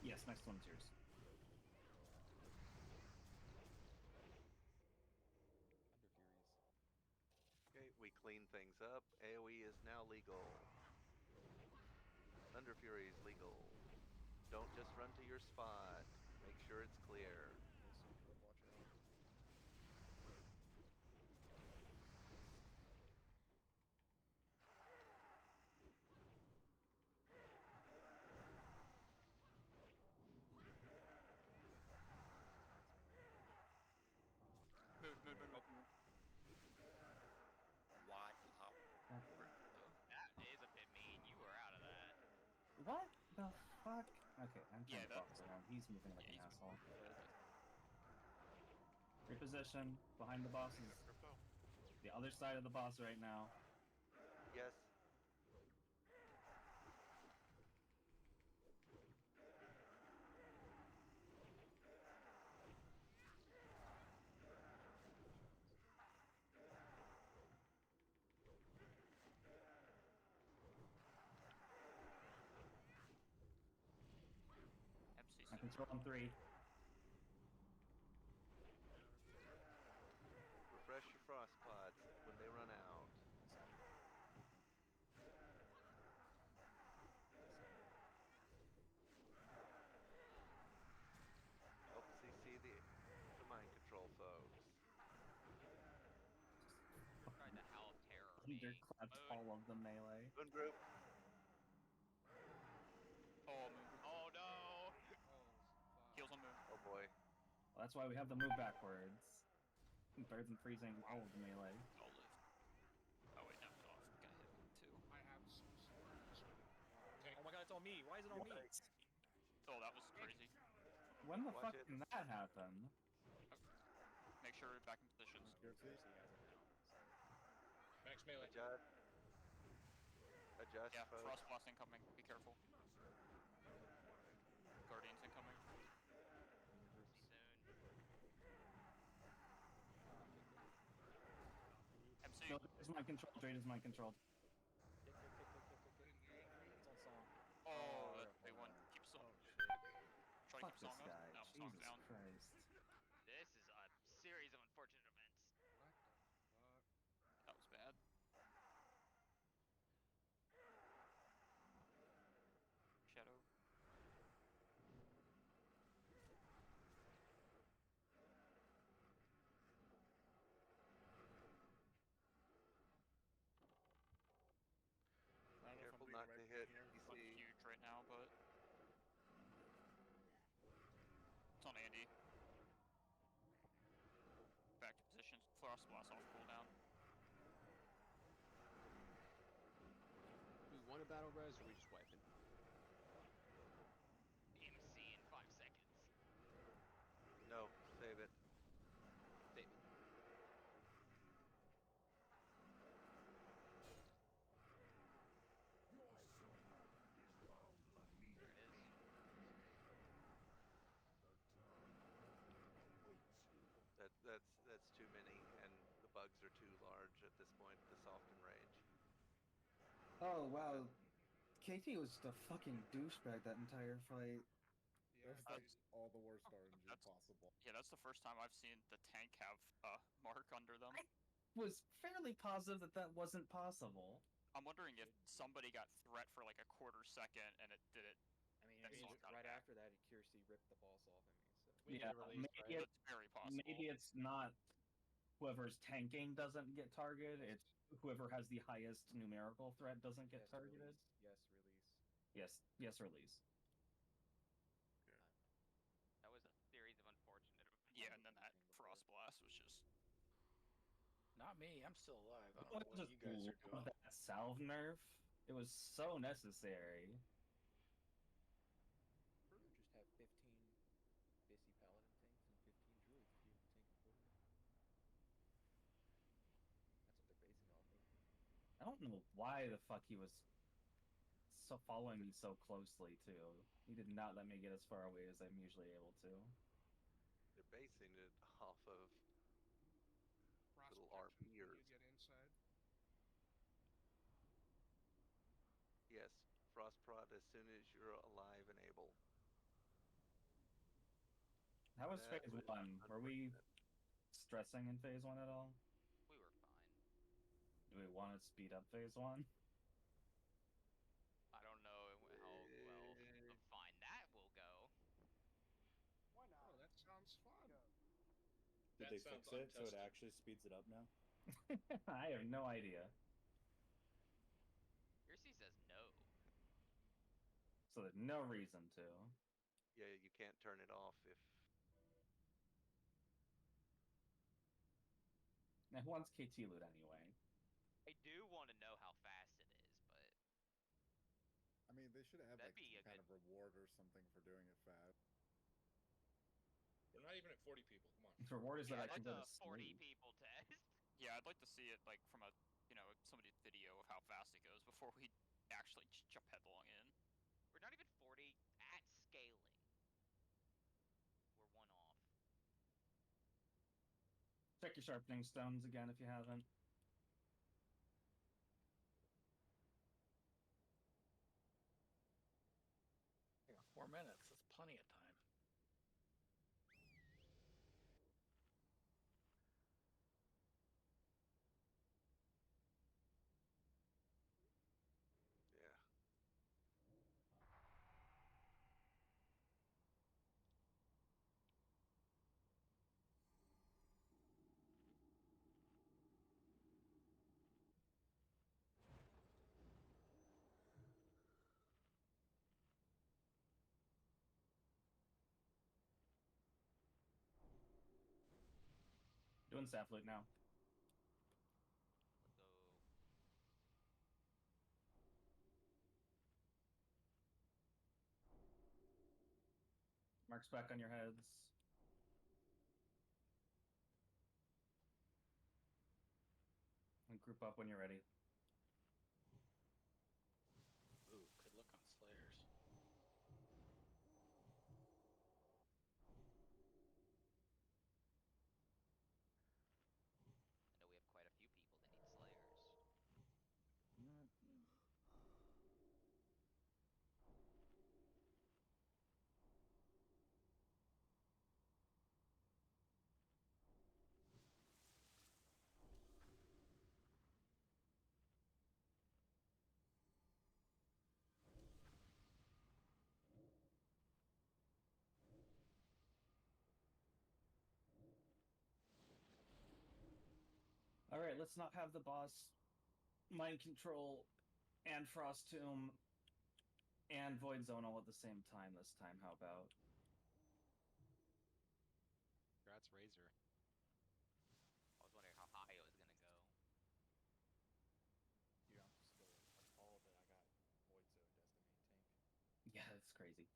[SPEAKER 11] Yes, next one's yours.
[SPEAKER 2] Thunder Furies.
[SPEAKER 3] Okay, we clean things up. AoE is now legal. Thunder Fury is legal. Don't just run to your spot. Make sure it's clear.
[SPEAKER 2] Also, Grub, watch out.
[SPEAKER 19] Move, move, move, move.
[SPEAKER 10] What? How?
[SPEAKER 7] That is a bit mean. You were out of that.
[SPEAKER 11] What the fuck? Okay, I'm trying
[SPEAKER 19] Yeah,
[SPEAKER 11] to box around. He's moving like an
[SPEAKER 19] he's
[SPEAKER 11] asshole. Reposition behind the bosses. The other side of the boss right now.
[SPEAKER 3] Yes.
[SPEAKER 11] I control him 3.
[SPEAKER 3] Refresh your frost pods when they run out. Help CC the mind control folks.
[SPEAKER 7] Tried to howl of terror.
[SPEAKER 11] Underclapped all of the melee.
[SPEAKER 3] Moon group.
[SPEAKER 19] Oh, Moon Group.
[SPEAKER 7] Oh no!
[SPEAKER 19] Heals on Moon.
[SPEAKER 3] Oh boy.
[SPEAKER 11] Well, that's why we have the move backwards. Birds and freezing all of the melee.
[SPEAKER 19] I'll live. Oh wait, no, got hit too.
[SPEAKER 14] I have some
[SPEAKER 2] Oh my god, it's on me! Why is it on me?
[SPEAKER 19] Oh, that was crazy.
[SPEAKER 11] When the
[SPEAKER 3] Watch
[SPEAKER 11] fuck
[SPEAKER 3] it.
[SPEAKER 11] can that happen?
[SPEAKER 19] Make sure you're back in positions.
[SPEAKER 2] Piercy has it now, so.
[SPEAKER 4] Max melee.
[SPEAKER 3] Adjust. Adjust,
[SPEAKER 19] Yeah,
[SPEAKER 3] folks.
[SPEAKER 19] Frost Blast incoming. Be careful. Guardians incoming.
[SPEAKER 7] See soon.
[SPEAKER 19] MC.
[SPEAKER 11] No, it's mind control. Drade is mind controlled.
[SPEAKER 2] Kick. It's on song.
[SPEAKER 19] Oh, that's a big one. Keep song. Try to
[SPEAKER 11] Fuck
[SPEAKER 19] keep
[SPEAKER 11] this
[SPEAKER 19] song up.
[SPEAKER 11] guy.
[SPEAKER 19] No, song's
[SPEAKER 11] Jesus
[SPEAKER 19] down.
[SPEAKER 11] Christ.
[SPEAKER 7] This is a series of unfortunate events.
[SPEAKER 14] What the fuck?
[SPEAKER 19] That was bad. Shadow.
[SPEAKER 12] I don't know if
[SPEAKER 3] Careful
[SPEAKER 12] I'm
[SPEAKER 3] not
[SPEAKER 12] being
[SPEAKER 3] to
[SPEAKER 12] right
[SPEAKER 3] hit
[SPEAKER 12] here.
[SPEAKER 19] Not
[SPEAKER 3] DC.
[SPEAKER 19] huge right now, but it's on Andy. Back to position. Frost Blast off cooldown.
[SPEAKER 15] Do we want a battle res or are we just wiping?
[SPEAKER 7] MC in 5 seconds.
[SPEAKER 3] No, save it.
[SPEAKER 15] Save it.
[SPEAKER 7] There it is.
[SPEAKER 3] That's too many, and the bugs are too large at this point to soften range.
[SPEAKER 11] Oh, wow. KT was just a fucking douchebag that entire fight.
[SPEAKER 14] Yeah,
[SPEAKER 18] That's like all the worst RNG possible.
[SPEAKER 19] Yeah, that's the first time I've seen the tank have a mark under them.
[SPEAKER 11] I was fairly positive that that wasn't possible.
[SPEAKER 19] I'm wondering if somebody got threat for like a quarter second and it did it.
[SPEAKER 2] I mean,
[SPEAKER 19] That song got
[SPEAKER 2] right
[SPEAKER 19] back.
[SPEAKER 2] after that, Kirsty ripped the boss off of me. So
[SPEAKER 11] Yeah, maybe
[SPEAKER 19] That's very possible.
[SPEAKER 11] Maybe it's not whoever's tanking doesn't get targeted. It's whoever has the highest numerical threat doesn't get targeted.
[SPEAKER 2] Yes, release.
[SPEAKER 11] Yes, release.
[SPEAKER 7] That was a series of unfortunate events.
[SPEAKER 19] Yeah, and then that frost blast was just.
[SPEAKER 5] Not me. I'm still alive. I
[SPEAKER 11] I
[SPEAKER 5] don't know what you guys are doing.
[SPEAKER 11] That salve nerf. It was so necessary.
[SPEAKER 2] Just have 15 Bissy Paladin tanks and 15 druids to be able to tank accordingly. That's what they're basing off of.
[SPEAKER 11] I don't know why the fuck he was so following me so closely too. He did not let me get as far away as I'm usually able to.
[SPEAKER 3] They're basing it off of
[SPEAKER 14] Frost
[SPEAKER 3] little
[SPEAKER 14] protection when
[SPEAKER 3] RPers.
[SPEAKER 14] you get inside.
[SPEAKER 3] Yes, frost prod as soon as you're alive and able.
[SPEAKER 11] How was
[SPEAKER 3] That
[SPEAKER 11] phase
[SPEAKER 3] was
[SPEAKER 11] 1? Were we stressing in phase 1 at all?
[SPEAKER 7] We were fine.
[SPEAKER 11] Do we want to speed up phase 1?
[SPEAKER 7] I don't know how well fine that will go.
[SPEAKER 16] Why not?
[SPEAKER 14] Oh, that sounds fun.
[SPEAKER 6] Did
[SPEAKER 4] That
[SPEAKER 6] they
[SPEAKER 4] sounds
[SPEAKER 6] fix it so it
[SPEAKER 4] untested.
[SPEAKER 6] actually speeds it up now?
[SPEAKER 11] I have no idea.
[SPEAKER 7] Piercy says no.
[SPEAKER 11] So there's no reason to.
[SPEAKER 3] Yeah, you can't turn it off if.
[SPEAKER 11] Now, who wants KT loot anyway?
[SPEAKER 7] I do want to know how fast it is, but
[SPEAKER 18] I mean, they should have
[SPEAKER 7] that'd
[SPEAKER 18] like
[SPEAKER 7] be
[SPEAKER 18] some
[SPEAKER 7] a
[SPEAKER 18] kind
[SPEAKER 7] good.
[SPEAKER 18] of reward or something for doing it fast.
[SPEAKER 4] We're not even at 40 people. Come on.
[SPEAKER 11] The reward is that I
[SPEAKER 7] Yeah,
[SPEAKER 11] can
[SPEAKER 7] that's
[SPEAKER 11] go to
[SPEAKER 7] a 40
[SPEAKER 11] sleep.
[SPEAKER 7] people test.
[SPEAKER 19] Yeah, I'd like to see it like from a somebody's video of how fast it goes before we actually jump headlong in.
[SPEAKER 7] We're not even 40 at scaling. We're one off.
[SPEAKER 11] Check your sharpening stones again if you haven't.
[SPEAKER 5] I got 4 minutes. That's plenty of time.
[SPEAKER 3] Yeah.
[SPEAKER 11] Doing staff loot now.
[SPEAKER 7] Let's go.
[SPEAKER 11] Marks back on your heads. And group up when you're ready.
[SPEAKER 5] Ooh, good look on Slayers.
[SPEAKER 7] I know we have quite a few people that need Slayers.
[SPEAKER 11] Alright, let's not have the boss mind control and Frost Tomb and Void Zone all at the same time this time. How about?
[SPEAKER 9] Congrats, Razor.
[SPEAKER 7] I was wondering how high it was gonna go.
[SPEAKER 2] Dude, I'm still appalled that I got Void Zone as the main tank.
[SPEAKER 11] Yeah, that's crazy.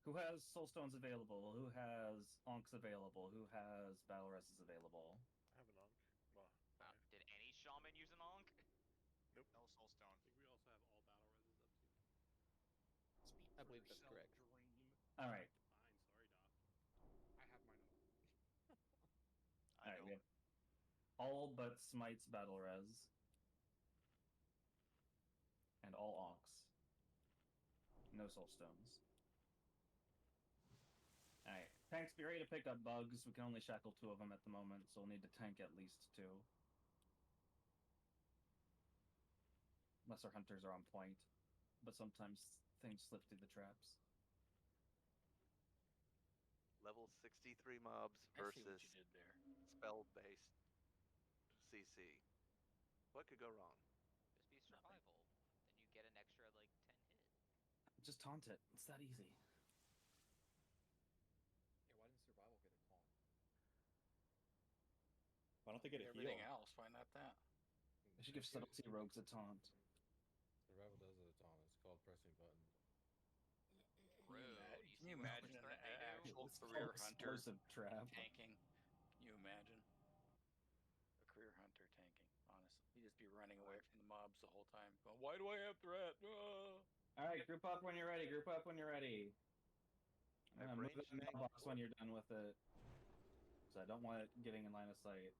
[SPEAKER 11] Who has Soulstones available? Who has Onks available? Who has Battle Rests available?
[SPEAKER 12] I have an Ankh. Well,
[SPEAKER 7] Did any shaman use an Ankh?
[SPEAKER 12] Nope.
[SPEAKER 9] No Soulstone.
[SPEAKER 12] I think we also have all battle reses up too.
[SPEAKER 14] Speak
[SPEAKER 2] I
[SPEAKER 14] for
[SPEAKER 2] believe that's
[SPEAKER 14] yourself,
[SPEAKER 2] correct.
[SPEAKER 14] Dream.
[SPEAKER 11] Alright.
[SPEAKER 12] Fine, sorry, Doc.
[SPEAKER 14] I have mine on.
[SPEAKER 11] Alright, we have all but Smite's Battle Res. and all onks. No soul stones. Alright, tanks, be ready to pick up bugs. We can only shackle 2 of them at the moment, so we'll need to tank at least 2. Unless our hunters are on point. But sometimes things slip through the traps.
[SPEAKER 3] Level 63 mobs
[SPEAKER 5] I see what you
[SPEAKER 3] versus
[SPEAKER 5] did there.
[SPEAKER 3] spell-based CC. What could go wrong?
[SPEAKER 7] Just be survival. Then you get an extra like 10 hit.
[SPEAKER 11] Just taunt it. It's that easy.
[SPEAKER 2] Yeah, why didn't survival get a taunt?
[SPEAKER 6] Why don't they get a
[SPEAKER 5] everything
[SPEAKER 6] heal?
[SPEAKER 5] else? Why not that?
[SPEAKER 11] They should give subtlety rogues a taunt.
[SPEAKER 15] Survival does it a taunt. It's called pressing buttons.
[SPEAKER 7] Rude. You
[SPEAKER 5] Can
[SPEAKER 7] see
[SPEAKER 5] you
[SPEAKER 7] what
[SPEAKER 5] imagine
[SPEAKER 7] much
[SPEAKER 5] an
[SPEAKER 7] they do?
[SPEAKER 5] actual
[SPEAKER 11] It's
[SPEAKER 5] career
[SPEAKER 11] called
[SPEAKER 5] hunter
[SPEAKER 11] explosive trap.
[SPEAKER 5] tanking? Can you imagine? A career hunter tanking, honestly. He'd just be running away from the mobs the whole time. Going, why do I have threat? Ah!
[SPEAKER 11] Alright, group up when you're ready. Group up when you're ready.
[SPEAKER 3] I've
[SPEAKER 11] Move
[SPEAKER 3] range
[SPEAKER 11] the
[SPEAKER 3] tank
[SPEAKER 11] mailbox when you're done with it. So I don't want it getting in line of sight.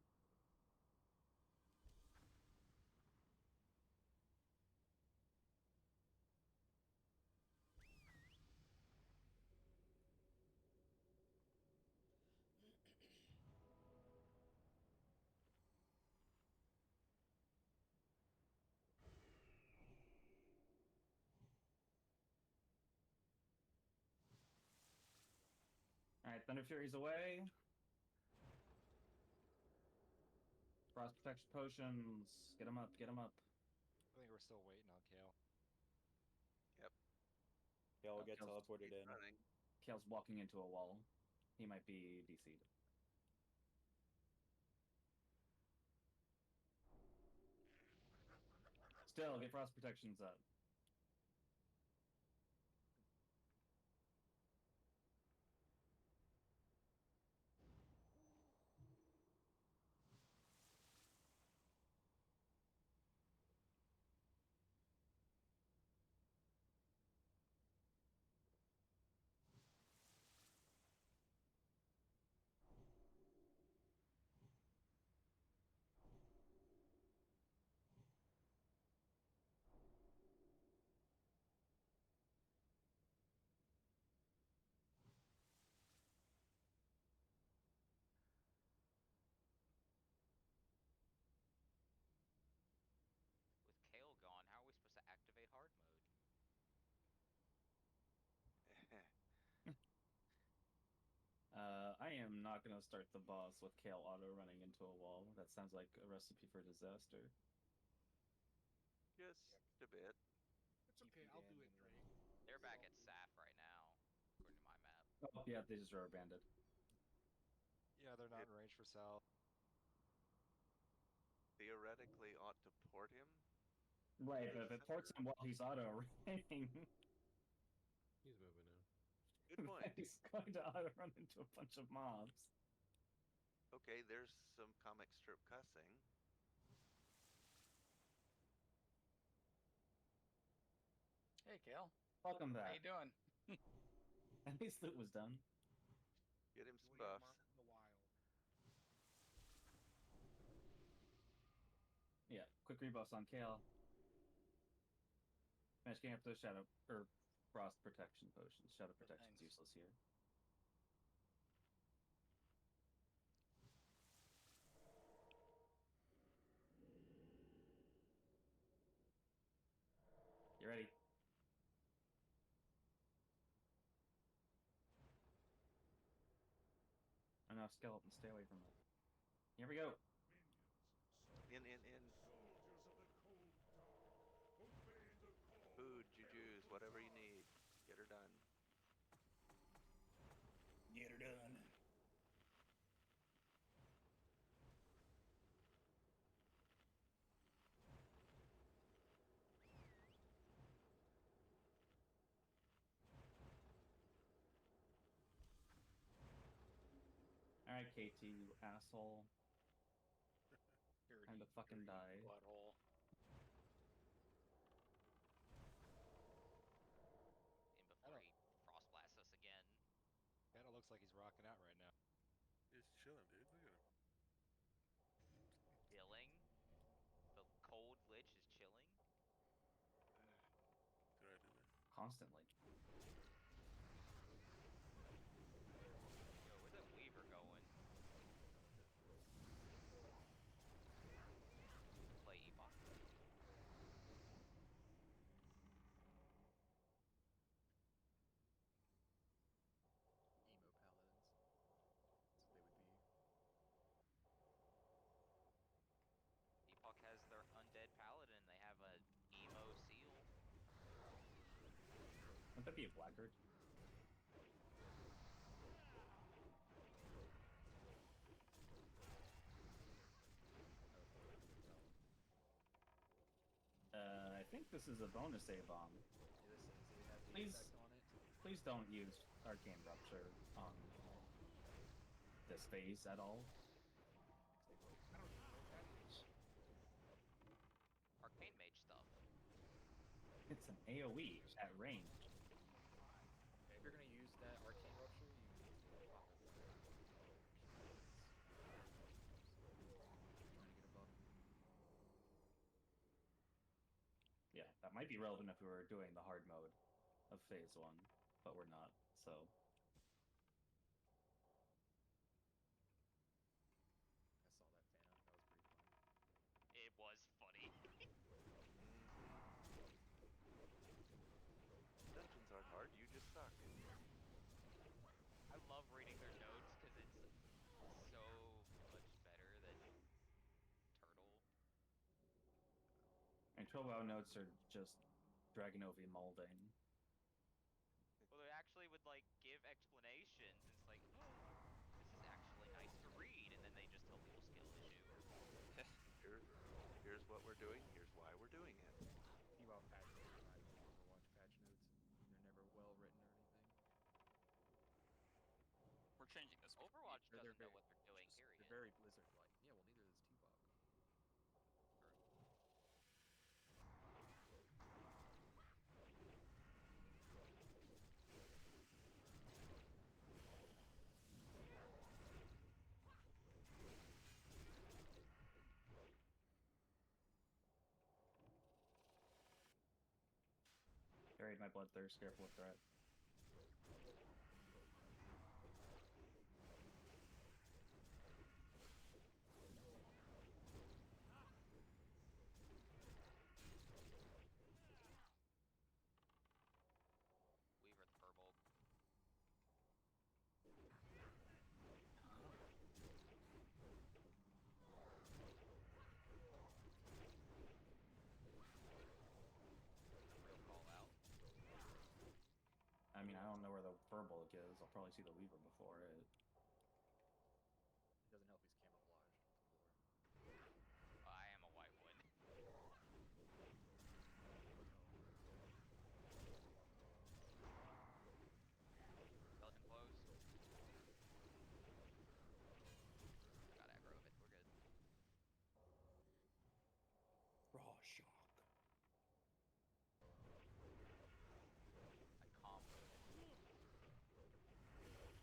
[SPEAKER 11] Alright, Thunder Fury's away. Frost protection potions. Get them up, get them up.
[SPEAKER 9] I think we're still waiting on Kale.
[SPEAKER 3] Yep.
[SPEAKER 6] Kale will get
[SPEAKER 11] Kale's
[SPEAKER 6] teleported in.
[SPEAKER 3] Running.
[SPEAKER 11] Kale's walking into a wall. He might be DC'd. Still, get frost protections up.
[SPEAKER 7] With Kale gone, how are we supposed to activate hard mode?
[SPEAKER 11] I am not gonna start the boss with Kale auto running into a wall. That sounds like a recipe for disaster.
[SPEAKER 3] Just a bit.
[SPEAKER 14] It's okay, I'll do it, Drake.
[SPEAKER 7] They're back at SAF right now, according to my map.
[SPEAKER 11] Oh yeah, they just rubber banded.
[SPEAKER 9] Yeah, they're not in range for South.
[SPEAKER 3] Theoretically ought to port him.
[SPEAKER 11] Right, but if it ports him while he's auto running,
[SPEAKER 15] He's moving now.
[SPEAKER 3] Good point.
[SPEAKER 11] he's going to auto run into a bunch of mobs.
[SPEAKER 3] Okay, there's some comic strip cussing.
[SPEAKER 5] Hey, Kale.
[SPEAKER 11] Welcome
[SPEAKER 5] How
[SPEAKER 11] back.
[SPEAKER 5] you doing?
[SPEAKER 11] At least loot was done.
[SPEAKER 3] Get him some
[SPEAKER 14] We have
[SPEAKER 3] buffs.
[SPEAKER 14] Mark in the wild.
[SPEAKER 11] Yeah, quick rebuffs on Kale. Managed getting up those shadow or frost protection potions. Shadow protection's
[SPEAKER 5] Thanks.
[SPEAKER 11] useless here. You ready? I know, skeleton, stay away from it. Here we go.
[SPEAKER 3] In.
[SPEAKER 8] Soldiers of the cold dawn, obey the call.
[SPEAKER 3] Food, jujus, whatever you need. Get her done.
[SPEAKER 6] Get her done.
[SPEAKER 11] Alright, KT, you asshole. Time to fucking die.
[SPEAKER 5] Butthole.
[SPEAKER 7] In before he frost blasts us again.
[SPEAKER 9] Kinda looks like he's rocking out right now.
[SPEAKER 12] He's chilling, dude. Look at him.
[SPEAKER 7] Chilling? The cold lich is chilling?
[SPEAKER 11] constantly.
[SPEAKER 7] Yo, where's that Weaver going? Play Epoch?
[SPEAKER 2] Emo paladins. That's what they would be.
[SPEAKER 7] Epoch has their undead paladin. They have a emo seal.
[SPEAKER 11] Wouldn't that be a blackguard? I think this is a bonus A-bomb.
[SPEAKER 2] Yeah, this is. It has the
[SPEAKER 11] Please,
[SPEAKER 2] effect on it.
[SPEAKER 11] please don't use Arcane Rupture on this phase at all.
[SPEAKER 14] I don't even know what that is.
[SPEAKER 7] Arcane mage stuff.
[SPEAKER 11] It's an AoE at range.
[SPEAKER 2] If you're gonna use that arcane rupture, you need to pop it with trying to get a buff.
[SPEAKER 11] Yeah, that might be relevant if we were doing the hard mode of phase 1, but we're not, so.
[SPEAKER 2] I saw that, Tana. That was pretty funny.
[SPEAKER 7] It was funny.
[SPEAKER 3] Dungeons aren't hard, you just suck.
[SPEAKER 7] I love reading their notes because it's so much better than Turtle.
[SPEAKER 11] And 12-hour notes are just Dragonovi molding.
[SPEAKER 7] Well, they actually would like give explanations. And it's like, oh, this is actually nice to read, and then they just tell people skill issue.
[SPEAKER 3] Here's what we're doing. Here's why we're doing it.
[SPEAKER 2] PWoW patch notes remind me of Overwatch patch notes. They're never well written or anything.
[SPEAKER 19] We're changing this.
[SPEAKER 7] Overwatch
[SPEAKER 2] They're
[SPEAKER 7] doesn't know
[SPEAKER 2] very-
[SPEAKER 7] what they're doing,
[SPEAKER 2] just-
[SPEAKER 7] period.
[SPEAKER 2] They're very Blizzard-like. Yeah, well, neither is Tuvok.
[SPEAKER 11] Buried my bloodthirst, careful with threat.
[SPEAKER 7] Weaver the purple. Real call out.
[SPEAKER 11] I mean, I don't know where the Furbolg is. I'll probably see the Weaver before it.
[SPEAKER 2] It doesn't help he's camouflaged.
[SPEAKER 7] I am a white one. Skeleton close. Got aggro of it. We're good.
[SPEAKER 6] Raw shock.
[SPEAKER 7] I comboed it.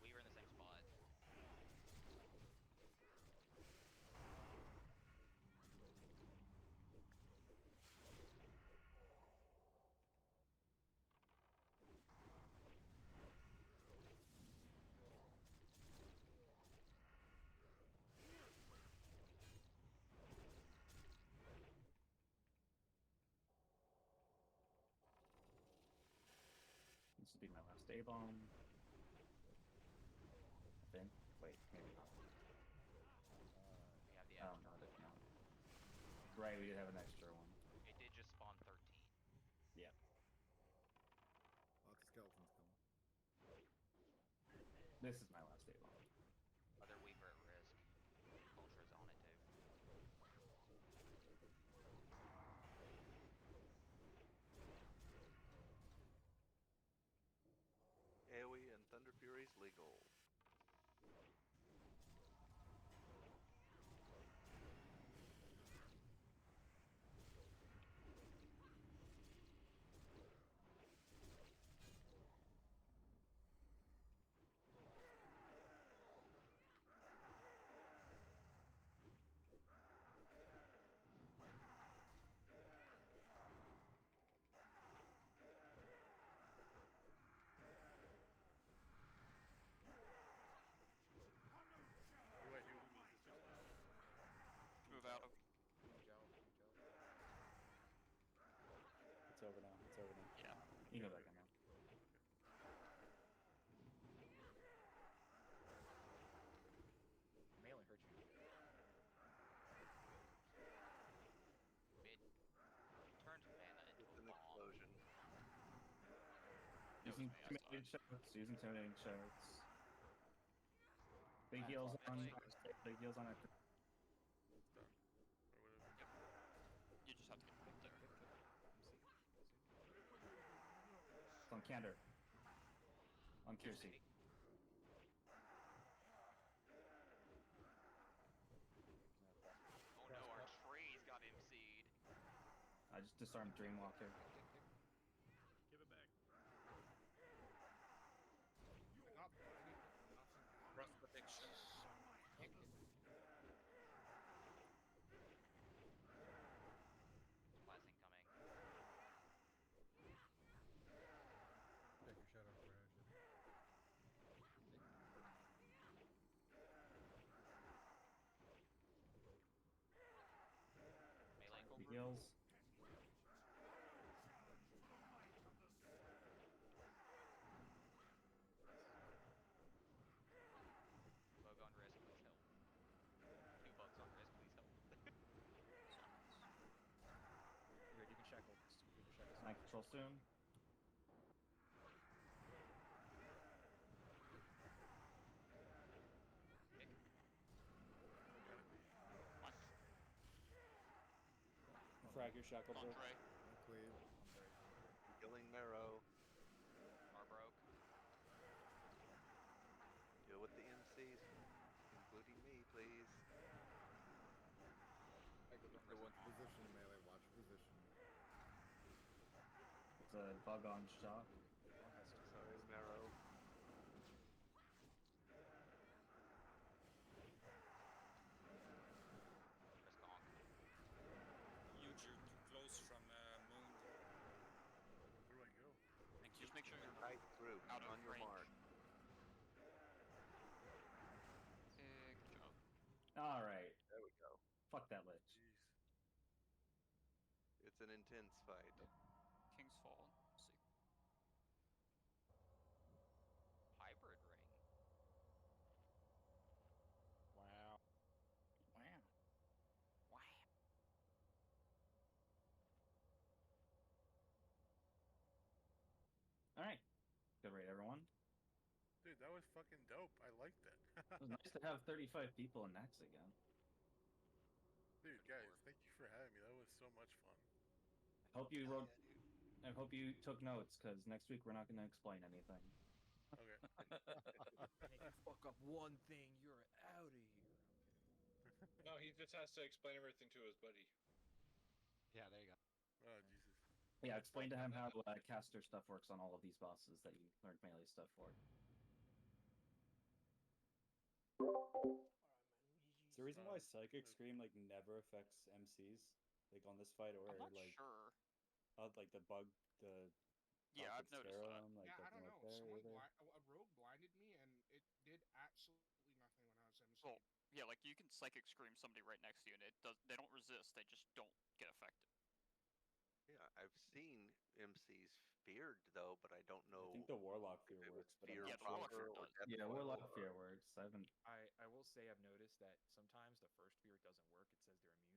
[SPEAKER 7] Weaver in the same spot.
[SPEAKER 11] This would be my last A-bomb. I think. Wait, maybe not.
[SPEAKER 7] We have the
[SPEAKER 11] Oh,
[SPEAKER 7] extra.
[SPEAKER 11] no, it didn't count. Right, we did have an extra one.
[SPEAKER 7] It did just spawn 13.
[SPEAKER 11] Yeah.
[SPEAKER 18] Lots of skeletons coming.
[SPEAKER 11] This is my last A-bomb.
[SPEAKER 7] Other Weaver at risk. Ultra's on it too.
[SPEAKER 3] AoE and Thunder Fury's legal.
[SPEAKER 11] Using
[SPEAKER 19] me, I saw
[SPEAKER 11] intimidating shouts. Using intimidating shouts. Big heals on. Big heals on after.
[SPEAKER 12] It's done. Or whatever.
[SPEAKER 19] Yep. You just have to get there.
[SPEAKER 11] It's on Candor. On Kiersey.
[SPEAKER 7] Oh no, our tree's got MC'd.
[SPEAKER 11] I just disarmed Dreamwalker.
[SPEAKER 9] Give it back.
[SPEAKER 14] I got blinded, but nothing happened.
[SPEAKER 9] Rust protection.
[SPEAKER 7] Blast incoming.
[SPEAKER 15] Check your shadow for action.
[SPEAKER 7] Melee.
[SPEAKER 11] Big heals.
[SPEAKER 7] Bug on risk, please help. 2 bugs on risk, please help.
[SPEAKER 2] Here, you can shackle. You can shackle.
[SPEAKER 11] Night control soon.
[SPEAKER 6] Frag your shackle, bro.
[SPEAKER 15] Cleave.
[SPEAKER 3] Killing Marrow.
[SPEAKER 7] R broke.
[SPEAKER 3] Deal with the MCs, including me, please.
[SPEAKER 18] Position, melee. Watch position.
[SPEAKER 11] It's a bug on shock.
[SPEAKER 3] Sorry, Marrow.
[SPEAKER 7] Risk honk.
[SPEAKER 10] Huge, you're too close from Moon.
[SPEAKER 12] Where do I go?
[SPEAKER 10] Thank you.
[SPEAKER 19] Just make sure you're
[SPEAKER 3] Right through.
[SPEAKER 19] out of
[SPEAKER 3] On your
[SPEAKER 19] range.
[SPEAKER 3] mark.
[SPEAKER 19] Good job.
[SPEAKER 11] Alright.
[SPEAKER 3] There we go.
[SPEAKER 11] Fuck that lich.
[SPEAKER 12] Jeez.
[SPEAKER 3] It's an intense fight.
[SPEAKER 19] King's Fall. Let's see.
[SPEAKER 7] Hybrid ring.
[SPEAKER 9] Wow.
[SPEAKER 5] Wow.
[SPEAKER 7] Wow.
[SPEAKER 11] Alright. Good raid, everyone.
[SPEAKER 12] Dude, that was fucking dope. I liked that.
[SPEAKER 11] It was nice to have 35 people in Naxx again.
[SPEAKER 12] Dude, guys, thank you for having me. That was so much fun.
[SPEAKER 11] I hope you
[SPEAKER 1] Hell
[SPEAKER 11] wrote.
[SPEAKER 1] yeah, dude.
[SPEAKER 11] I hope you took notes, because next week we're not going to explain anything.
[SPEAKER 12] Okay.
[SPEAKER 2] Hey, you fuck up one thing, you're out of here.
[SPEAKER 4] No, he just has to explain everything to his buddy.
[SPEAKER 9] Yeah, there you go.
[SPEAKER 12] Oh, Jesus.
[SPEAKER 11] Yeah, explain to him how caster stuff works on all of these bosses that you learned melee stuff for.
[SPEAKER 6] Is there a reason why Psychic Scream like never affects MCs, like on this fight, or
[SPEAKER 19] I'm not
[SPEAKER 6] like
[SPEAKER 19] sure.
[SPEAKER 6] like the bug, the
[SPEAKER 19] Yeah,
[SPEAKER 6] bug
[SPEAKER 19] I've
[SPEAKER 6] would
[SPEAKER 19] noticed
[SPEAKER 6] scare
[SPEAKER 19] that.
[SPEAKER 6] them, like
[SPEAKER 14] Yeah, I
[SPEAKER 6] nothing
[SPEAKER 14] don't
[SPEAKER 6] like
[SPEAKER 14] know.
[SPEAKER 6] that either?
[SPEAKER 14] A rogue blinded me, and it did absolutely nothing when I was MC.
[SPEAKER 19] Well, yeah, like you can psychic scream somebody right next to you, and it does. They don't resist. They just don't get affected.
[SPEAKER 3] Yeah, I've seen MCs feared though, but I don't know.
[SPEAKER 6] I think the Warlock
[SPEAKER 3] if
[SPEAKER 6] fear
[SPEAKER 3] it was
[SPEAKER 6] works, but
[SPEAKER 3] fear
[SPEAKER 6] I'm
[SPEAKER 19] Yeah,
[SPEAKER 6] not
[SPEAKER 19] the Warlock
[SPEAKER 6] sure.
[SPEAKER 19] fear
[SPEAKER 3] proper or
[SPEAKER 19] does.
[SPEAKER 3] death
[SPEAKER 11] Yeah,
[SPEAKER 3] blow
[SPEAKER 11] Warlock
[SPEAKER 3] or-
[SPEAKER 11] fear works. I haven't.
[SPEAKER 2] I will say I've noticed that sometimes the first fear doesn't work. It says they're immune.